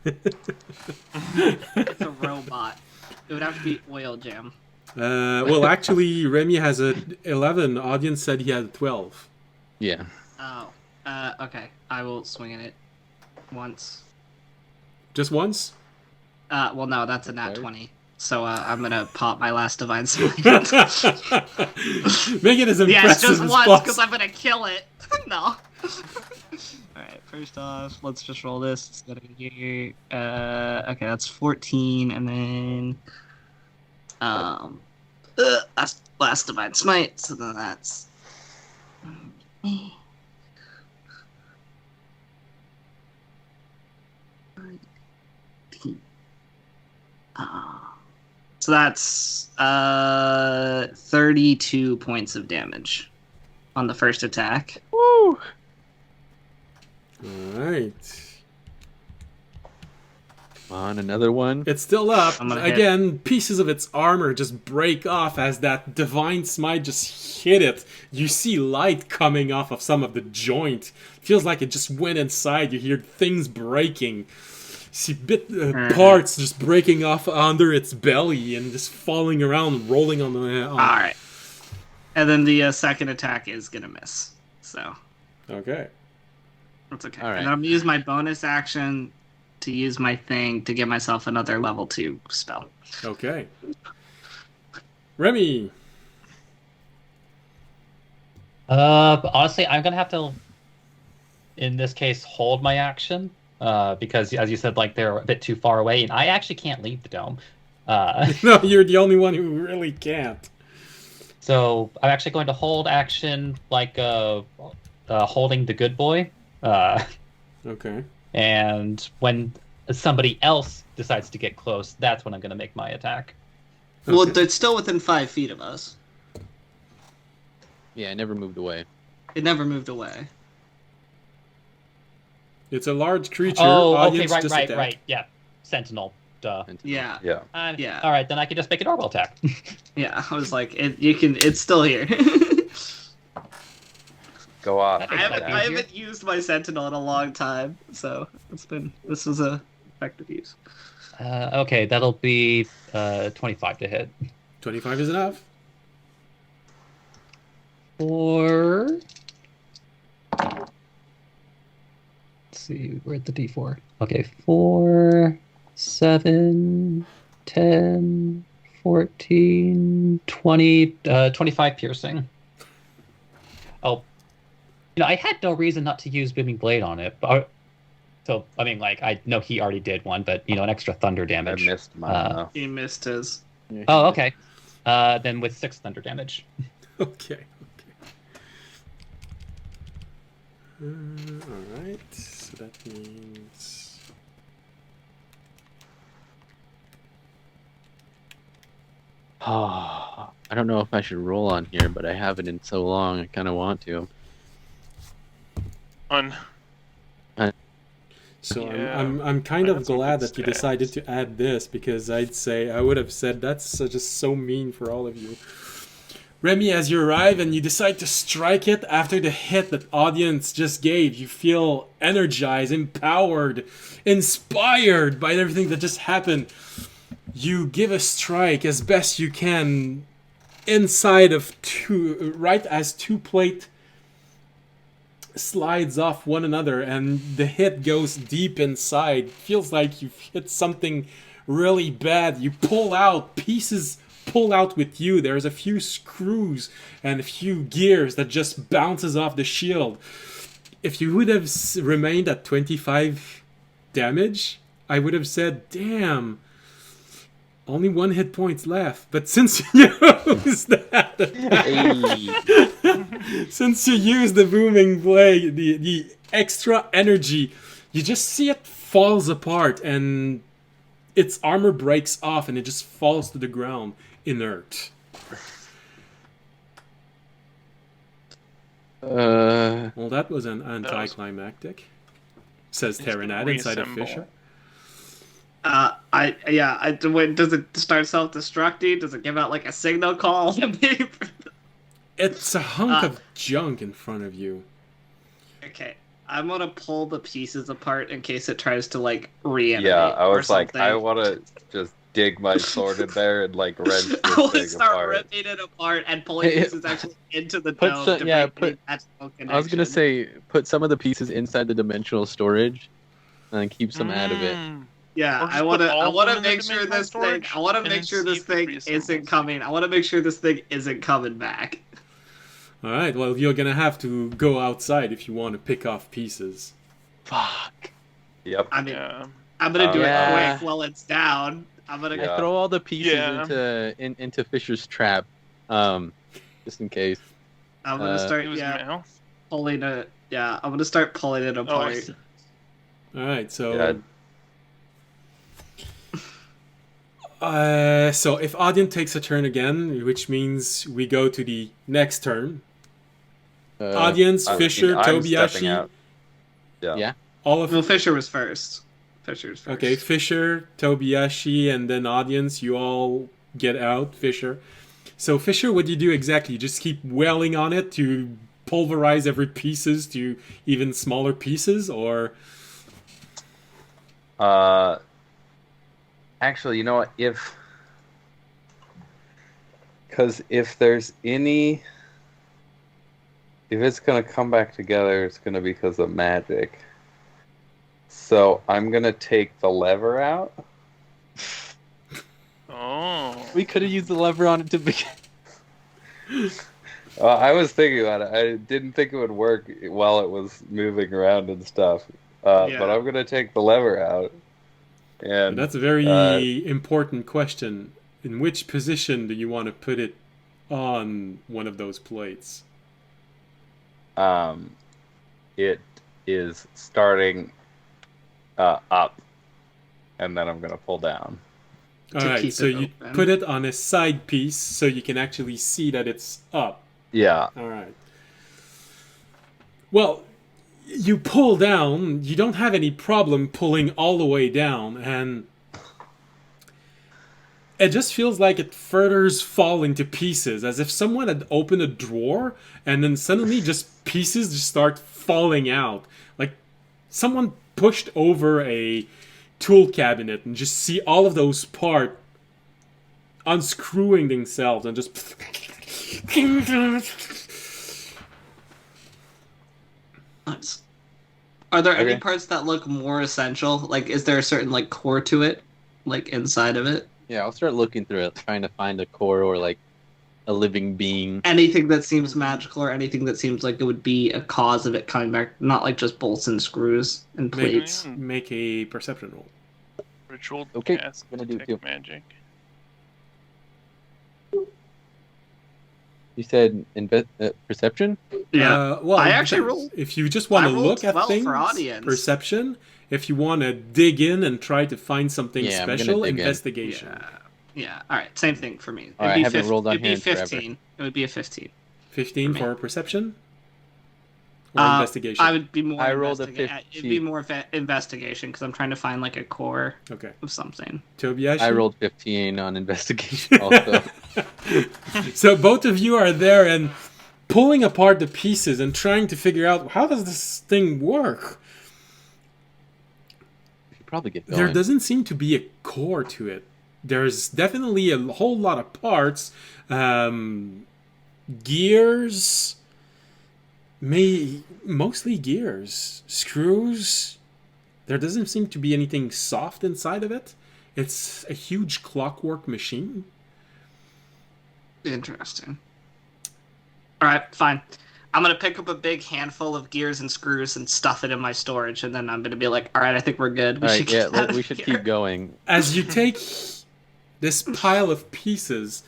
It's a robot. It would have to be oil jam. Well, actually, Remy has a 11. Audience said he had a 12. Yeah. Oh. Okay. I will swing at it once. Just once? Well, no, that's a nat Okay. 20. So I'm gonna pop my last divine smite. Make it as impressive Yes, just as once, possible. because I'm gonna kill it. No. Alright, first off, let's just roll this. It's gonna be here. Okay, that's 14, and then that's last divine smite, so then that's so that's 32 points of damage on the first attack. Woo! Alright. Come on, another one. It's still up. I'm gonna hit. Again, pieces of its armor just break off as that divine smite just hit it. You see light coming off of some of the joint. Feels like it just went inside. You hear things breaking. See parts just breaking off under its belly and just falling around, rolling on the. Alright. And then the second attack is gonna miss. So Okay. that's okay. All right. And I'm gonna use my bonus action to use my thing to give myself another level 2 spell. Okay. Remy. But honestly, I'm gonna have to, in this case, hold my action because, as you said, like they're a bit too far away, and I actually can't leave the dome. No, you're the only one who really can't. So I'm actually going to hold action, like holding the good boy. Okay. And when somebody else decides to get close, that's when I'm going to make my attack. Well, Okay. it's still within 5 feet of us. Yeah, I never moved away. It never moved away. It's a large creature. Oh, okay, Audience right, just right, attack. right. Yeah, Sentinel. Duh. Yeah. Yeah. Yeah. All right, then I can just make a normal attack. Yeah, I was like, it's still here. Go off. That I makes haven't, life I easier. haven't used my Sentinel in a long time, so this was a effective use. Okay, that'll be 25 to hit. 25 is enough. Or let's see, we're at the D4. Okay, 4, 7, 10, 14, 20, 25 piercing. Oh, I had no reason not to use Booming Blade on it. But, so, I mean, like, I know he already did one, but, an extra thunder I damage. missed mine though. He missed his. Oh, okay. Then with 6 thunder damage. Okay. Alright. So that means. I don't know if I should roll on here, but I haven't in so long. I kind of want to. On So Yeah, I'm kind I of had some glad good that you decided to add this because I would have said that's just so mean for all of you. Remy, as you arrive and you decide to strike it after the hit that audience just gave, you feel energized, empowered, inspired by everything that just happened. You give a strike as best you can inside of right as two plate slides off one another and the hit goes deep inside. Feels like you've hit something really bad. You pull out, pieces pull out with you. There's a few screws and a few gears that just bounces off the shield. If you would have remained at 25 damage, I would have said, damn, Only 1 hit point left, but since you used that, since you used the booming blade, the extra energy, you just see it falls apart and its armor breaks off and it just falls to the ground inert. Well, that was an anticlimactic, says Terranad inside of reassemble. Fisher. Wait, does it start self-destructing? Does it give out like a signal call to me? It's a hunk of junk in front of you. Okay, I'm gonna pull the pieces apart in case it tries to like reanimate. Yeah, I was or like, something. I want to just dig my sword in there and like wrench I this will thing start apart. ripping it apart and pulling Hey, pieces actually into the put dome some- to yeah, make put- the magical connection. I was gonna say, put some of the pieces inside the dimensional storage, and keep some out of it. Yeah, Or just I put want to. all I of want them to in the make sure dimensional this thing. storage I want to and make then sure see this if it thing reassembles. isn't coming. I want to make sure this thing isn't coming back. Alright, well, you're gonna have to go outside if you want to pick off pieces. Fuck. Yep. I mean, Yeah. I'm gonna do Yeah. it quick while it's down. I'm gonna. Yeah. I throw all the pieces Yeah. into Fisher's trap, just in case. I'm gonna start. It was mouth. Pulling it. Yeah, I'm gonna start pulling it Oh, apart. Alright, so... Yeah. So if Audion takes a turn again, which means we go to the next turn. Audience, Fisher, I'm stepping Tobiyashi, out. Yeah. all of Well, Fisher was first. Fisher's first. Okay, Fisher, Tobiyashi, and then Audience, you all get out, Fisher. So Fisher, what do you do exactly? You just keep wailing on it to pulverize every pieces to even smaller pieces, or... Actually, you know what? Because if there's any, if it's gonna come back together, it's gonna be because of magic. So I'm gonna take the lever out. Oh. We could have used the lever on it to begin. I was thinking about it. I didn't think it would work while it was moving around and stuff. Yeah. But I'm gonna take the lever out. And That's a very important question. In which position do you want to put it on one of those plates? it is starting up, and then I'm gonna pull down. All To right, keep so it you open. put it on a side piece so you can actually see that it's up. Yeah. All right. Well, you pull down, you don't have any problem pulling all the way down, and it just feels like it furthers fall into pieces, as if someone had opened a drawer and then suddenly just pieces just start falling out. Like someone pushed over a tool cabinet and just see all of those parts unscrewing themselves and just... Nice. Are there any Okay. parts that look more essential? Like, is there a certain like core to it, like inside of it? Yeah, I'll start looking through it, trying to find a core or like a living being. Anything that seems magical or anything that seems like it would be a cause of it coming back, not like just bolts and screws and Maybe. plates. Make a perception roll. Ritual Okay, cast I'm gonna do detect two. magic. You said perception? Yeah. Well, I it actually depends. rolled- If you just want I to rolled look at 12 things, for audience. perception. If you want to dig in and try to find something Yeah, I'm gonna special, dig in. investigation. Yeah. All right. Same thing for me. All right, I haven't rolled on It'd be hand forever. 15. It would be a 15. 15 For me. for perception? Or investigation? I would be more. I rolled a It'd be more investigation because I'm trying to find like a core Okay. of something. Tobiyashi? I rolled 15 on investigation also. So both of you are there and pulling apart the pieces and trying to figure out, how does this thing work? We should probably get There going. doesn't seem to be a core to it. There's definitely a whole lot of parts. Gears, mostly gears, screws. There doesn't seem to be anything soft inside of it. It's a huge clockwork machine. Interesting. All right, fine. I'm gonna pick up a big handful of gears and screws and stuff it in my storage, and then I'm gonna be like, "All right, I think we're good. We All should right, get out of we should here." keep going. As you take this pile of pieces,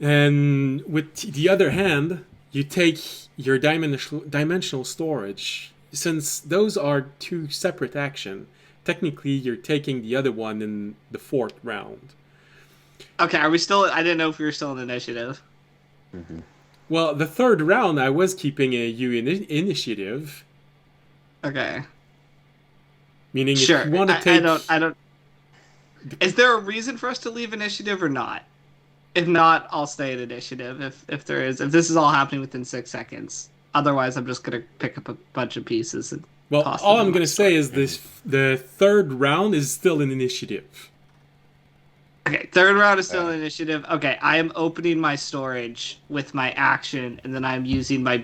and with the other hand, you take your dimensional storage. Since those are two separate action, technically you're taking the other one in the fourth round. Okay, are we still? I didn't know if we were still in initiative. Well, the third round I was keeping a initiative, Okay. meaning Sure. if you want to take... I don't. Is there a reason for us to leave initiative or not? If not, I'll stay in initiative. If there is, if this is all happening within 6 seconds. Otherwise, I'm just gonna pick up a bunch of pieces and Well, toss all them in I'm my going to say is the third round is still an initiative. Okay, third round is still an initiative. Okay, I am opening my storage with my action, and then I'm using my...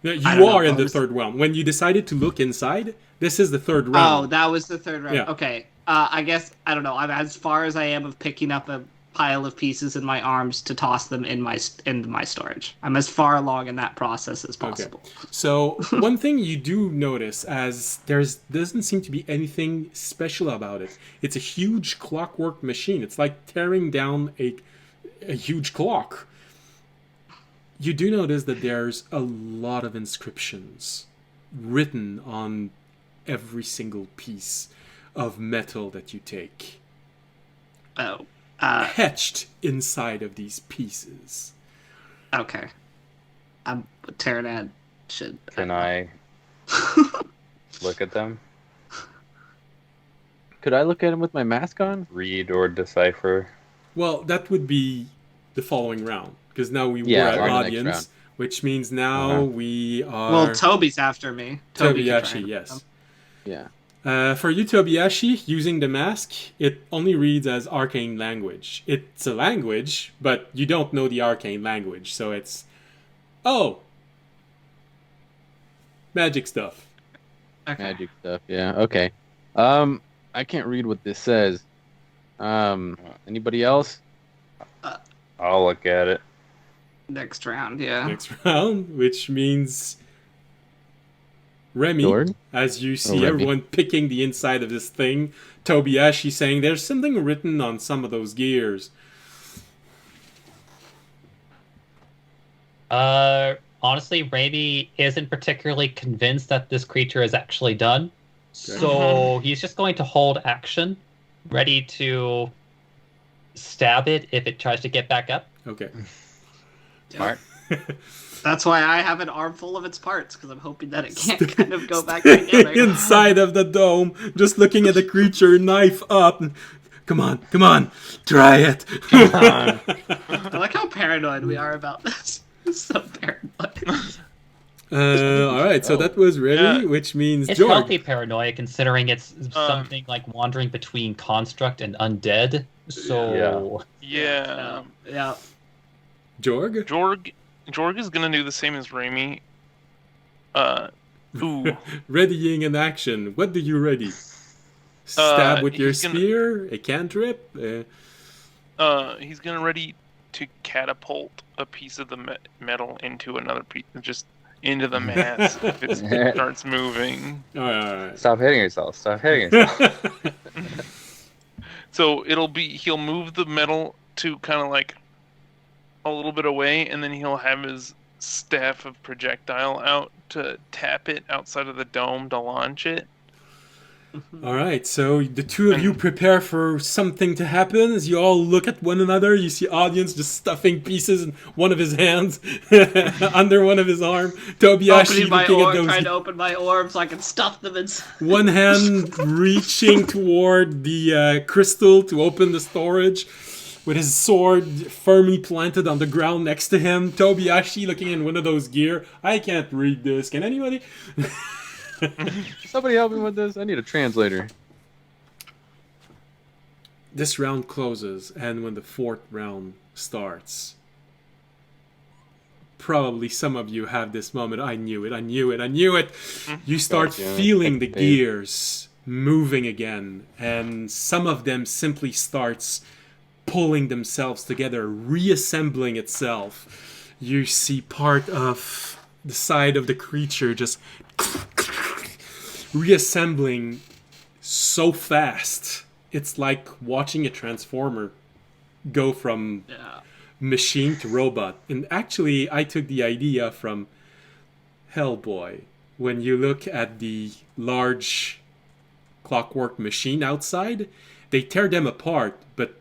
No, I you don't know, are in the bonus- third round. When you decided to look inside, this is the third Oh, round. that was the third round. Yeah. Okay, I guess, I don't know. I'm as far as I am of picking up a pile of pieces in my arms to toss them in my storage. I'm as far along in that process as possible. So one thing you do notice, as doesn't seem to be anything special about it. It's a huge clockwork machine. It's like tearing down a huge clock. You do notice that there's a lot of inscriptions written on every single piece of metal that you take. Oh, Etched inside of these pieces. okay. Pterodad should... Can I look at them? Could I look at him with my mask on? Read or decipher? Well, that would be the following round, because now we Yeah, were at we're in the next audience, round. which means now we are... Well, Toby's after me. Toby can try Tobiyashi, and- yes. Yeah. For you, Tobiyashi, using the mask, it only reads as arcane language. It's a language, but you don't know the arcane language, so it's... Oh! Magic stuff. Okay. Magic stuff, yeah. Okay. I can't read what this says. Anybody else? I'll look at it. Next round, yeah. Next round, which means... Remy, Jordan? as you see Remy. everyone picking the inside of this thing, Tobiyashi saying there's something written on some of those gears. Honestly, Raimi isn't particularly convinced that this creature is actually done. So he's just going to hold action, ready to stab it if it tries to get back up. Okay. Smart. That's why I have an armful of its parts, because I'm hoping that it can't kind of go back together. Inside of the dome, just looking at the creature, knife up. Come on, try it. I like how paranoid we are about this. So paranoid. Alright, so that was ready, Yeah. which means It's George. healthy paranoia considering it's something like wandering between construct and undead. So Yeah. Yeah. Jorg? Jorg is gonna do the same as Raimi. Ooh. Readying an action. What do you ready? Stab with your he's gonna- spear? A cantrip? He's gonna ready to catapult a piece of the metal into another piece, just into the mass if it starts moving. Alright. Stop hitting yourself. Stop hitting yourself. So he'll move the metal to kind of like a little bit away, and then he'll have his staff of projectile out to tap it outside of the dome to launch it. Alright, so the two of you prepare for something to happen as you all look at one another. You see audience just stuffing pieces in one of his hands, under one of his arm. Tobiyashi Opening my looking at orb, those. trying to open my orb so I can stuff them in. One hand reaching toward the crystal to open the storage, with his sword firmly planted on the ground next to him. Tobiyashi looking in one of those gear. I can't read this. Can anybody? Somebody help me with this. I need a translator. This round closes, and when the fourth round starts, probably some of you have this moment. I knew it. You start God damn it. feeling the Hey. gears moving again, and some of them simply starts pulling themselves together, reassembling itself. You see part of the side of the creature just reassembling so fast. It's like watching a transformer go from Yeah. machine to robot. And actually, I took the idea from Hellboy. When you look at the large clockwork machine outside, they tear them apart, but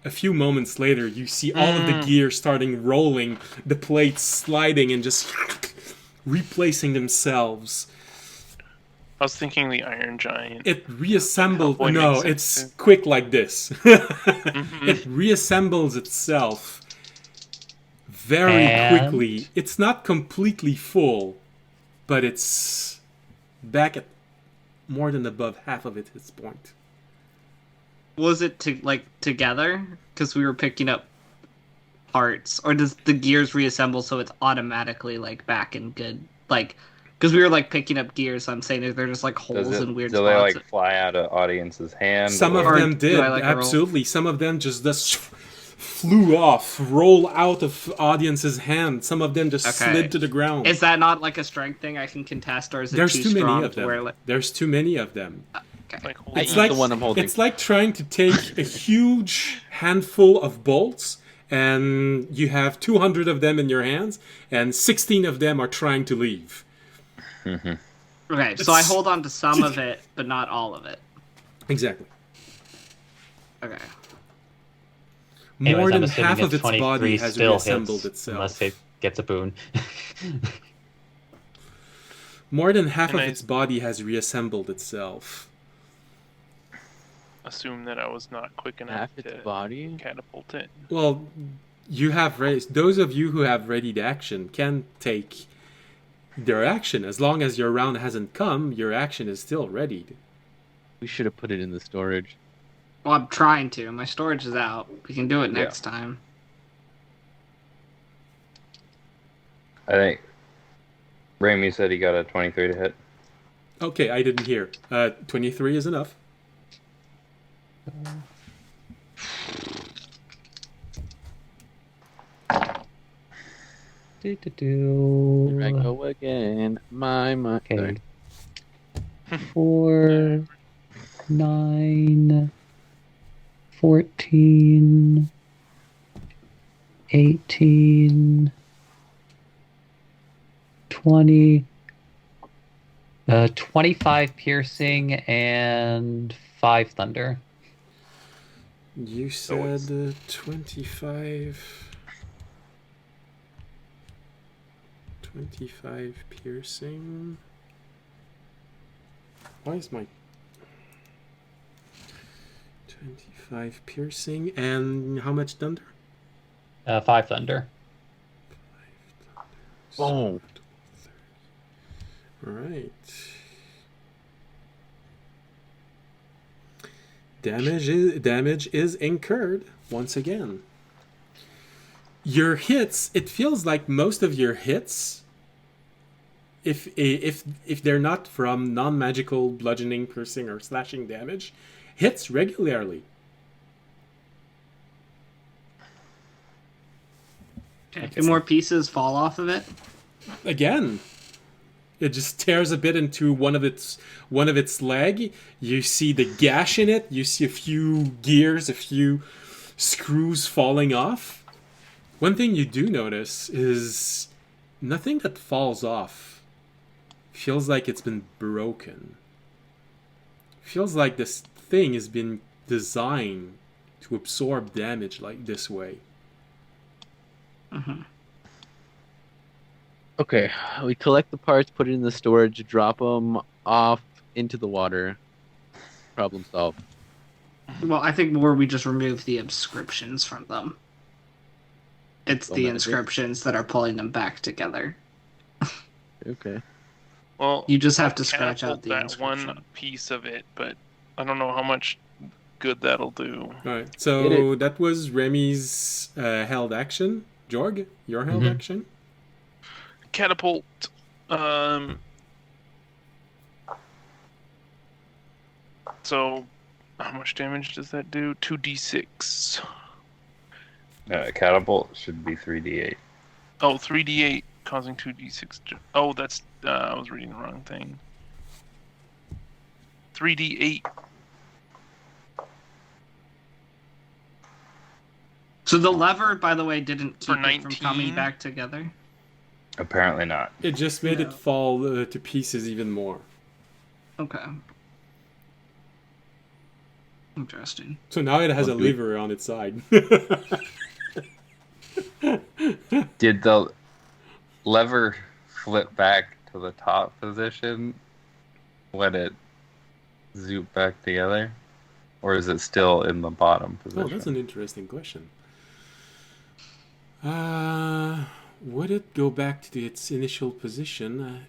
a few moments later, you see all of the gears starting rolling, the plates sliding and just replacing themselves. I was thinking the Iron Giant. It reassembled. Hellboy No, makes it's sense, too. quick like this. It reassembles itself very And- quickly. It's not completely full, but it's back at more than above half of its point. Was it together? Because we were picking up parts, or does the gears reassemble so it's automatically like back in good because we were like picking up gears, so I'm saying they're just like holes in weird do spots. they like fly out of audience's hand? Some of Or them do did, I, like, roll? absolutely. Some of them just flew off, roll out of audience's hand. Some of them just Okay. slid to the ground. Is that not like a strength thing I can contest, or is it There's too too strong many of to them. where There's too many of them. Like, I It's eat like the one I'm holding. It's like trying to take a huge handful of bolts, and you have 200 of them in your hands, and 16 of them are trying to leave. Okay, so I hold on to some of it, but not all of it. Exactly. Okay. More Anyways, I'm than assuming half of its 23 body has still reassembled hits, itself. unless it gets a boon. More than half And of I- its body has reassembled itself. assume that I was not quick enough Half its to body? catapult it. Well, you have raised. Those of you who have readied action can take their action. As long as your round hasn't come, your action is still readied. We should have put it in the storage. Well, I'm trying to. My storage is out. We can do it next time. I think Raimi said he got a 23 to hit. Okay, I didn't hear. 23 is enough. Here I go again. My Okay. third. 4, 9, 14, 18, 20, 25 piercing and 5 thunder. You said 25. 25 piercing. Why is my 25 piercing and how much thunder? 5 thunder. Boom. Alright. Damage is incurred once again. Your hits, it feels like most of your hits, if they're not from non-magical bludgeoning, piercing, or slashing damage, hits regularly. Okay. Do more pieces fall off of it? Again, it just tears a bit into one of its leg. You see the gash in it. You see a few gears, a few screws falling off. One thing you do notice is nothing that falls off feels like it's been broken. Feels like this thing has been designed to absorb damage like this way. Mm-hmm. Okay, we collect the parts, put it in the storage, drop them off into the water. Problem solved. Well, I think more we just remove the inscriptions from them. It's Well, the maybe. inscriptions that are pulling them back together. Okay. Well, You just have to I'll scratch out catapult the that inscription. one piece of it, but I don't know how much good that'll do. Alright, Hit so that was Remy's held action. Jorg, your held Mhm. action? Catapult. So, how much damage does that do? 2d6. Catapult should be 3d8. Oh, 3d8 causing 2d6. Oh, that's. I was reading the wrong thing. 3d8. So the lever, by the way, didn't keep For it from 19? coming back together? Apparently not. It just made No. it fall to pieces even more. Okay. Interesting. So now it has Well, a do it. lever on its side. Did the lever flip back to the top position when it zooped back together? Or is it still in the bottom position? Oh, that's an interesting question. Would it go back to its initial position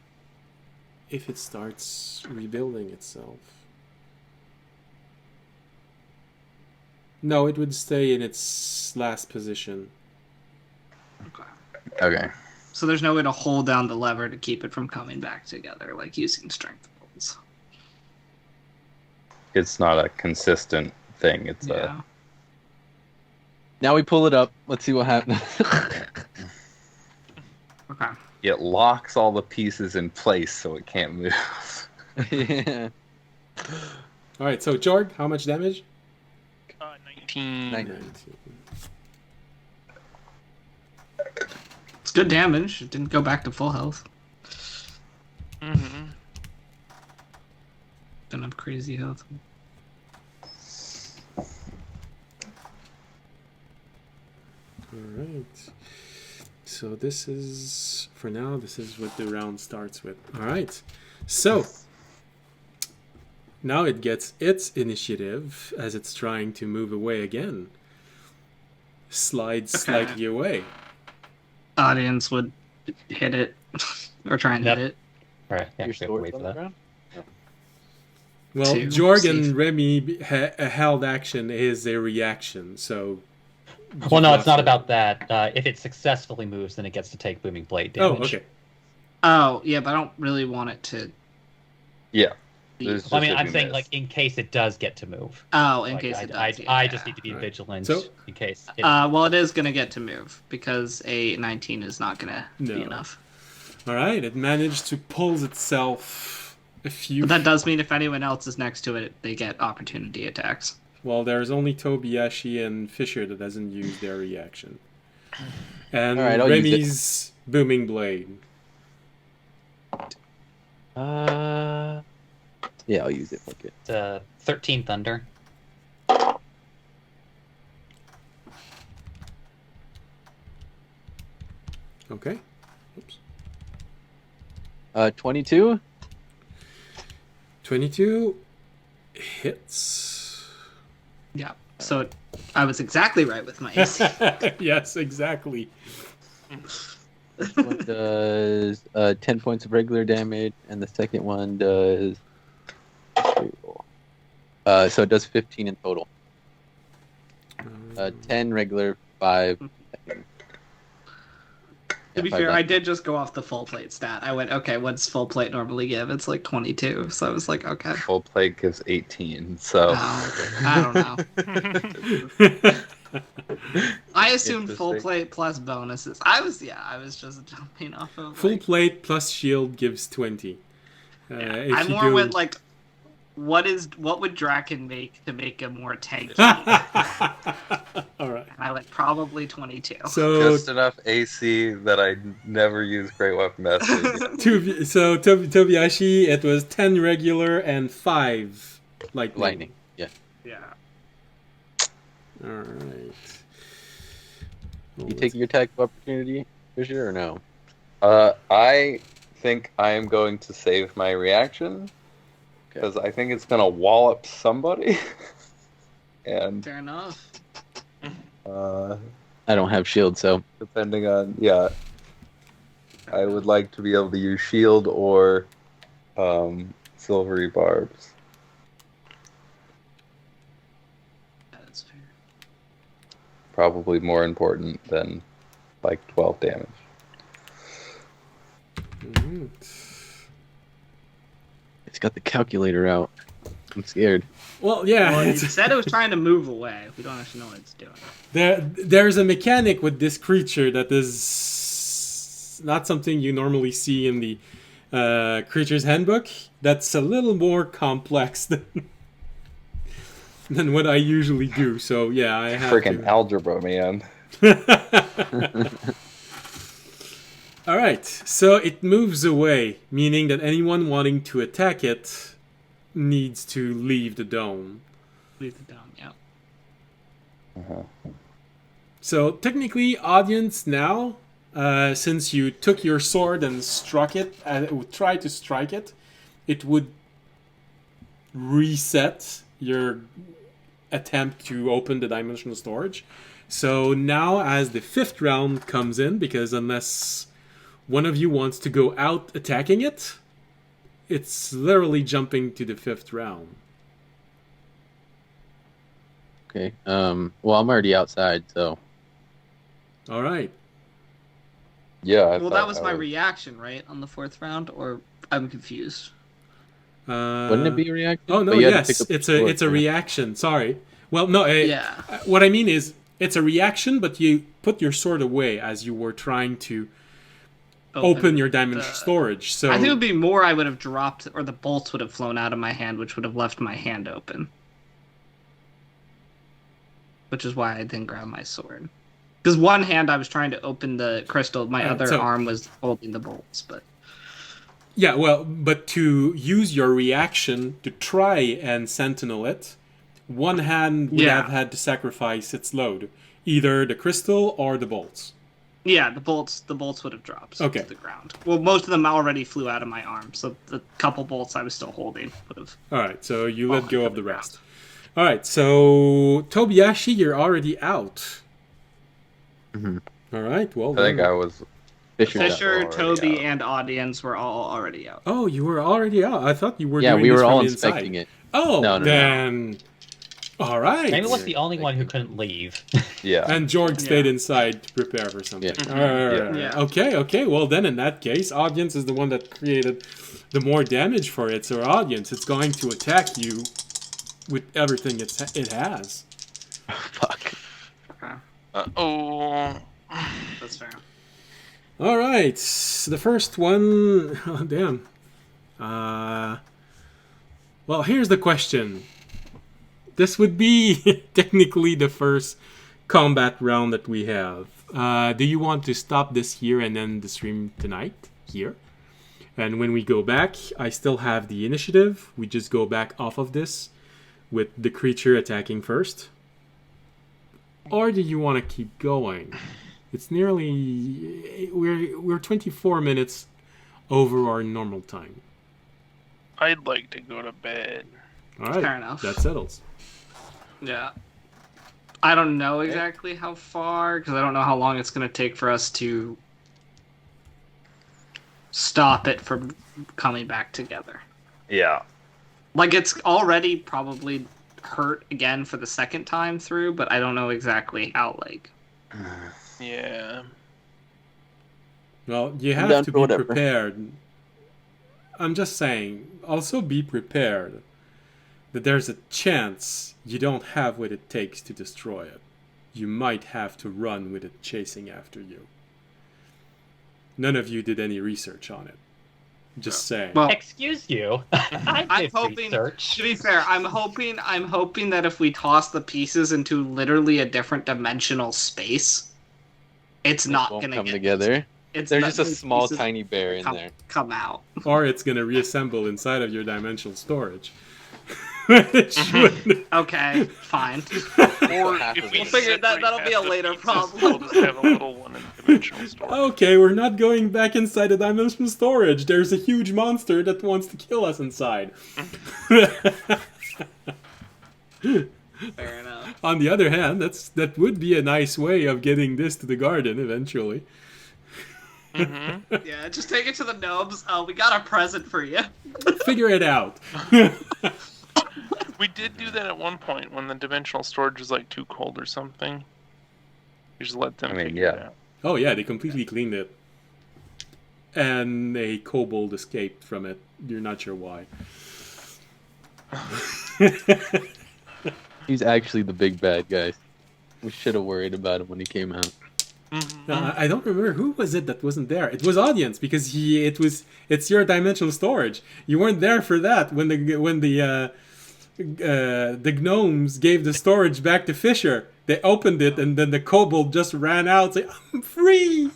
if it starts rebuilding itself? No, it would stay in its last position. Okay. Okay. So there's no way to hold down the lever to keep it from coming back together, like using strength pulls. It's not a consistent thing. It's Yeah. Now we pull it up. Let's see what happens. Okay. it locks all the pieces in place so it can't move. Yeah. All right, so Jorg, how much damage? 19. 19. It's good damage. It didn't go back to full health. Mm-hmm. Don't have crazy health. All right. So this is, for now, this is what the round starts with. All right. So now it gets its initiative as it's trying to move away again. Slides slightly away. Audience would hit it or try and Yep. hit it. All right. Yeah, Your we have to wait sword's for on the that. ground? Well, Two. Jorg Safe. and Remy held action is a reaction, so... Well, no, it's not about that. If it successfully moves, then it gets to take booming blade Oh, damage. okay. Oh, yeah, but I don't really want it to. Yeah. be- There's Well, I just mean, if I'm you saying miss. like in case it does get to move. Oh, in Like, case it I does. I yeah. just need to be Right. vigilant So- in case. It, Well, it is going to get to move because a 19 is not going to No. be enough. All right, it managed to pull itself a few... But that does mean if anyone else is next to it, they get opportunity attacks. Well, there's only Tobiyashi and Fisher that doesn't use their reaction. And All right, I'll use it. Remy's booming blade. Yeah, I'll use it. Fuck it. 13 thunder. Okay. Oops. 22. 22 hits. Yeah. So I was exactly right with my AC. Yes, exactly. One does 10 points of regular damage, and the second one does. So it does 15 in total. 10 regular, 5. To be fair, I did just go off the full plate stat. I went, okay, what's full plate normally give? It's like 22. So I was like, okay. Full plate gives 18, so. I don't know. I assumed full Interesting. plate plus bonuses. I was just jumping off of. Full Like, plate plus shield gives 20. If I you more go- went like, what would Draken make to make him more tanky? All right. And I went probably 22. So Just enough AC that I never use Great Weapon Master again. Tobiyashi, it was 10 regular and 5 lightning. Lightning. Yeah. Yeah. All right. Well, You taking your attack of opportunity, Fisher, or no? I think I am going to save my reaction because I think it's gonna wallop somebody. And Fair enough. I don't have shield, so depending on I would like to be able to use shield or silvery barbs. That's fair. Probably more important than like 12 damage. Alright. it's got the calculator out. I'm scared. Well, yeah. Well, it it's- said it was trying to move away. We don't actually know what it's doing. There's a mechanic with this creature that is not something you normally see in the creature's handbook. That's a little more complex than than what I usually do. So yeah, I have Freaking to. algebra, man. All right, so it moves away, meaning that anyone wanting to attack it needs to leave the dome. Leave the dome, yeah. So technically, audience now, since you took your sword and struck it, and tried to strike it, it would reset your attempt to open the dimensional storage. So now, as the 5th round comes in, because unless one of you wants to go out attacking it, it's literally jumping to the 5th round. Okay. Well, I'm already outside, so All right. Yeah. Well, that was my reaction, right, on the 4th round, or I'm confused. wouldn't it be a reaction? Oh no, But you had to yes, pick up your it's a sword, right? reaction. Sorry. Well, no. Yeah. What I mean is, it's a reaction, but you put your sword away as you were trying to open your dimensional storage. So I think it would be more I would have dropped, or the bolts would have flown out of my hand, which would have left my hand open. Which is why I didn't grab my sword. Because one hand I was trying to open the crystal, my other arm was holding the bolts, but... Yeah, well, but to use your reaction to try and sentinel it, one hand would have had to sacrifice its load. Either the crystal or the bolts. Yeah, the bolts would have dropped to the ground. Well, most of them already flew out of my arm, so the couple bolts I was still holding would have... Alright, so you let go of the rest. Alright, so Tobiyashi, you're already out. Mm-hmm. Alright, well I think I was... Fisher, Toby, and audience were all already out. Oh, you were already out. I thought you were doing we this were all from inspecting inside. it. Oh, No. then... Alright. Maybe was the only one who couldn't leave. Yeah. And Jorg stayed inside to prepare for something. Yeah. Okay. Well, then in that case, audience is the one that created the more damage for it. So audience, it's going to attack you with everything it has. Fuck. Okay. Oh. That's fair. All right. The first one... Oh, damn. Well, here's the question. This would be technically the first combat round that we have. Do you want to stop this here and end the stream tonight? Here? And when we go back, I still have the initiative. We just go back off of this with the creature attacking first. Or do you want to keep going? It's nearly... We're 24 minutes over our normal time. I'd like to go to bed. All right. Fair enough. That settles. Yeah. I don't know exactly how far, because I don't know how long it's going to take for us to stop it from coming back together. Yeah. Like, it's already probably hurt again for the second time through, but I don't know exactly how, like... Yeah. Well, you have to be prepared. I'm just saying, also be prepared that there's a chance you don't have what it takes to destroy it. You might have to run with it chasing after you. None of you did any research on it. Just saying. Well, excuse you. I'm hoping. Research. To be fair, I'm hoping that if we toss the pieces into literally a different dimensional space, it's not going to come together. There's just a small, tiny bear in there. Come out. Or it's going to reassemble inside of your dimensional storage. Okay, fine. Or if we figure that'll be a later problem. We'll just have a little one in dimensional storage. Okay, we're not going back inside the dimensional storage. There's a huge monster that wants to kill us inside. Fair enough. On the other hand, that would be a nice way of getting this to the garden eventually. Mm-hmm. Yeah, just take it to the gnomes. We got a present for you. Figure it out. We did do that at one point when the dimensional storage was like too cold or something. You just let them figure it out. Oh yeah, they completely cleaned it. And a kobold escaped from it. You're not sure why. He's actually the big bad guy. We should have worried about him when he came out. Mm-hmm. I don't remember who was it that wasn't there. It was audience because it's your dimensional storage. You weren't there for that when the the gnomes gave the storage back to Fisher. They opened it, and then the kobold just ran out, saying, "I'm free."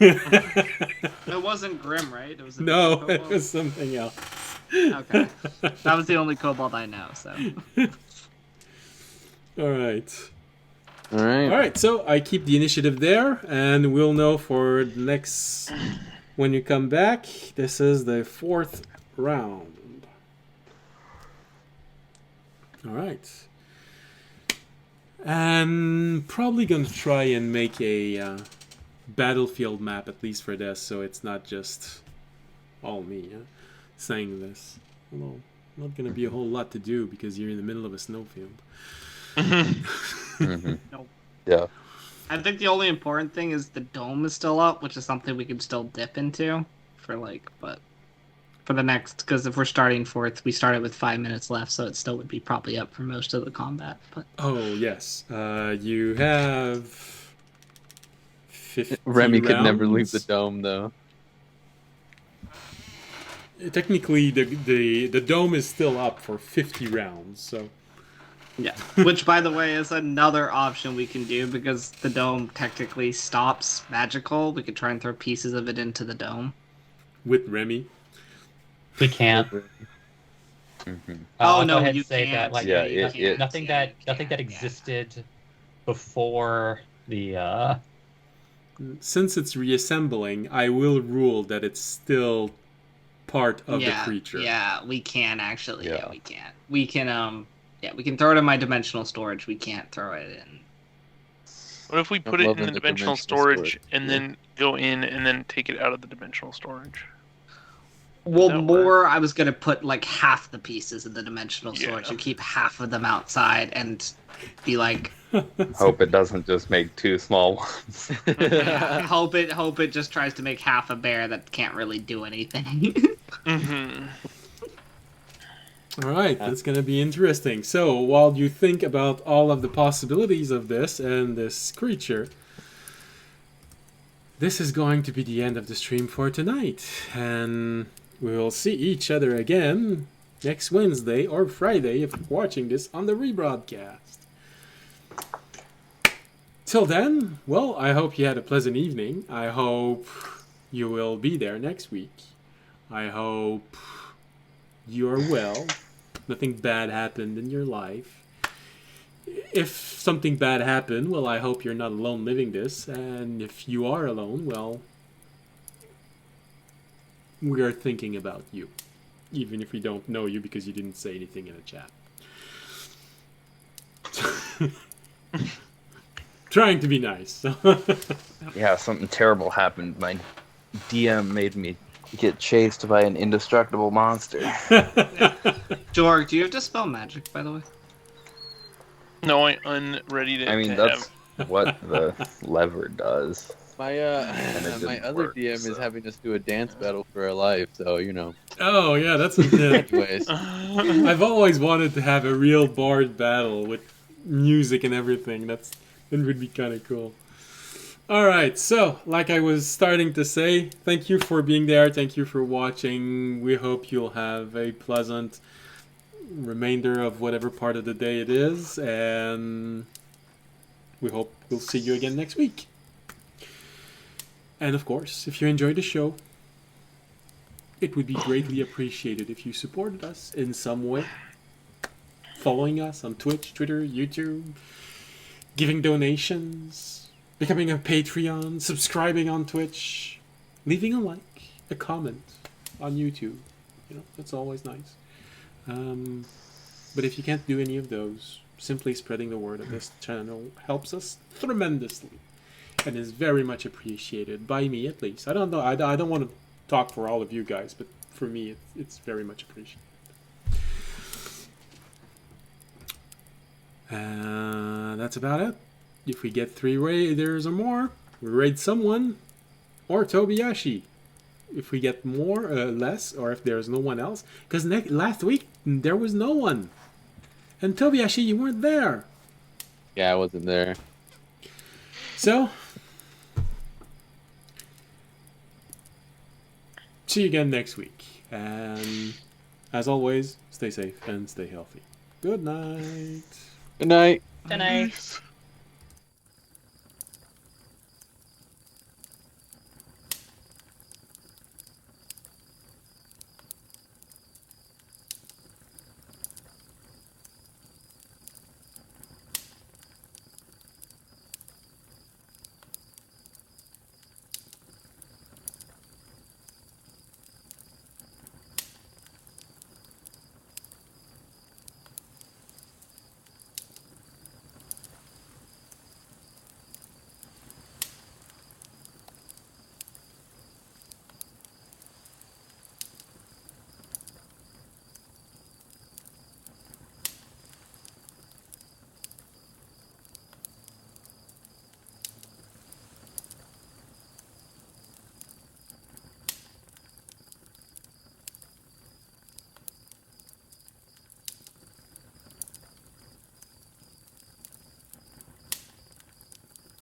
It wasn't Grim, right? It was a No, different it kobold? was something else. Okay. That was the only kobold I know, so. All right. All right. All right, so I keep the initiative there, and we'll know for the next when you come back. This is the 4th round. All right. I'm probably going to try and make a battlefield map, at least for this, so it's not just all me saying this. Although, not going to be a whole lot to do because you're in the middle of a snowfield. Mm-hmm. Nope. Yeah. I think the only important thing is the dome is still up, which is something we can still dip into but for the next, because if we're starting 4th, we started with 5 minutes left, so it still would be probably up for most of the combat. But Oh, yes. You have 50 Remy rounds. could never leave the dome, though. Technically, the dome is still up for 50 rounds, so... yeah, which by the way is another option we can do because the dome technically stops magical. We could try and throw pieces of it into the dome. With Remy. We can't. Mm-hmm. Oh, I'll no, go ahead you and say can't. that, like, Yeah, nothing that existed before the Since it's reassembling, I will rule that it's still part of the Yeah, creature. yeah, we can actually. Yeah, Yeah. we can. We can we can throw it in my dimensional storage. We can't throw it in. What if we put it in the dimensional storage and then go in and then take it out of the dimensional storage? Well, that more, I was gonna put like half the pieces in the dimensional storage Yeah. and keep half of them outside and be like, Hope it doesn't just make two small ones. yeah, hope it just tries to make half a bear that can't really do anything. Mm-hmm. All right, that's going to be interesting. So, while you think about all of the possibilities of this and this creature, this is going to be the end of the stream for tonight. And we will see each other again next Wednesday or Friday if you're watching this on the rebroadcast. Till then, well, I hope you had a pleasant evening. I hope you will be there next week. I hope you are well. Nothing bad happened in your life. If something bad happened, well, I hope you're not alone living this. And if you are alone, well, we are thinking about you. Even if we don't know you because you didn't say anything in the chat. Trying to be nice. Yeah, something terrible happened. My DM made me get chased by an indestructible monster. Jorg, do you have to spell magic, by the way? No, I unreadied it. I mean, to that's have... what the lever does. My it my didn't other work, DM so. is having us do a dance battle for our life, so you know. Oh, yeah, that's it. Anyways, I've always wanted to have a real bard battle with music and everything. That would be kind of cool. Alright, so, like I was starting to say, thank you for being there, thank you for watching. We hope you'll have a pleasant remainder of whatever part of the day it is, and we hope we'll see you again next week. And of course, if you enjoyed the show, it would be greatly appreciated if you supported us in some way. Following us on Twitch, Twitter, YouTube, giving donations, becoming a Patreon, subscribing on Twitch, leaving a like, a comment on YouTube. You know, that's always nice. But if you can't do any of those, simply spreading the word of this channel helps us tremendously and is very much appreciated by me, at least. I don't know. I don't want to talk for all of you guys, but for me, it's very much appreciated. That's about it. If we get 3 raiders or more, we raid someone or Tobiyashi. If we get more, less, or if there's no one else, because last week there was no one, and Tobiyashi, you weren't there. yeah, I wasn't there. So, see you again next week, and as always, stay safe and stay healthy. Good night. Good night. Good night. Peace.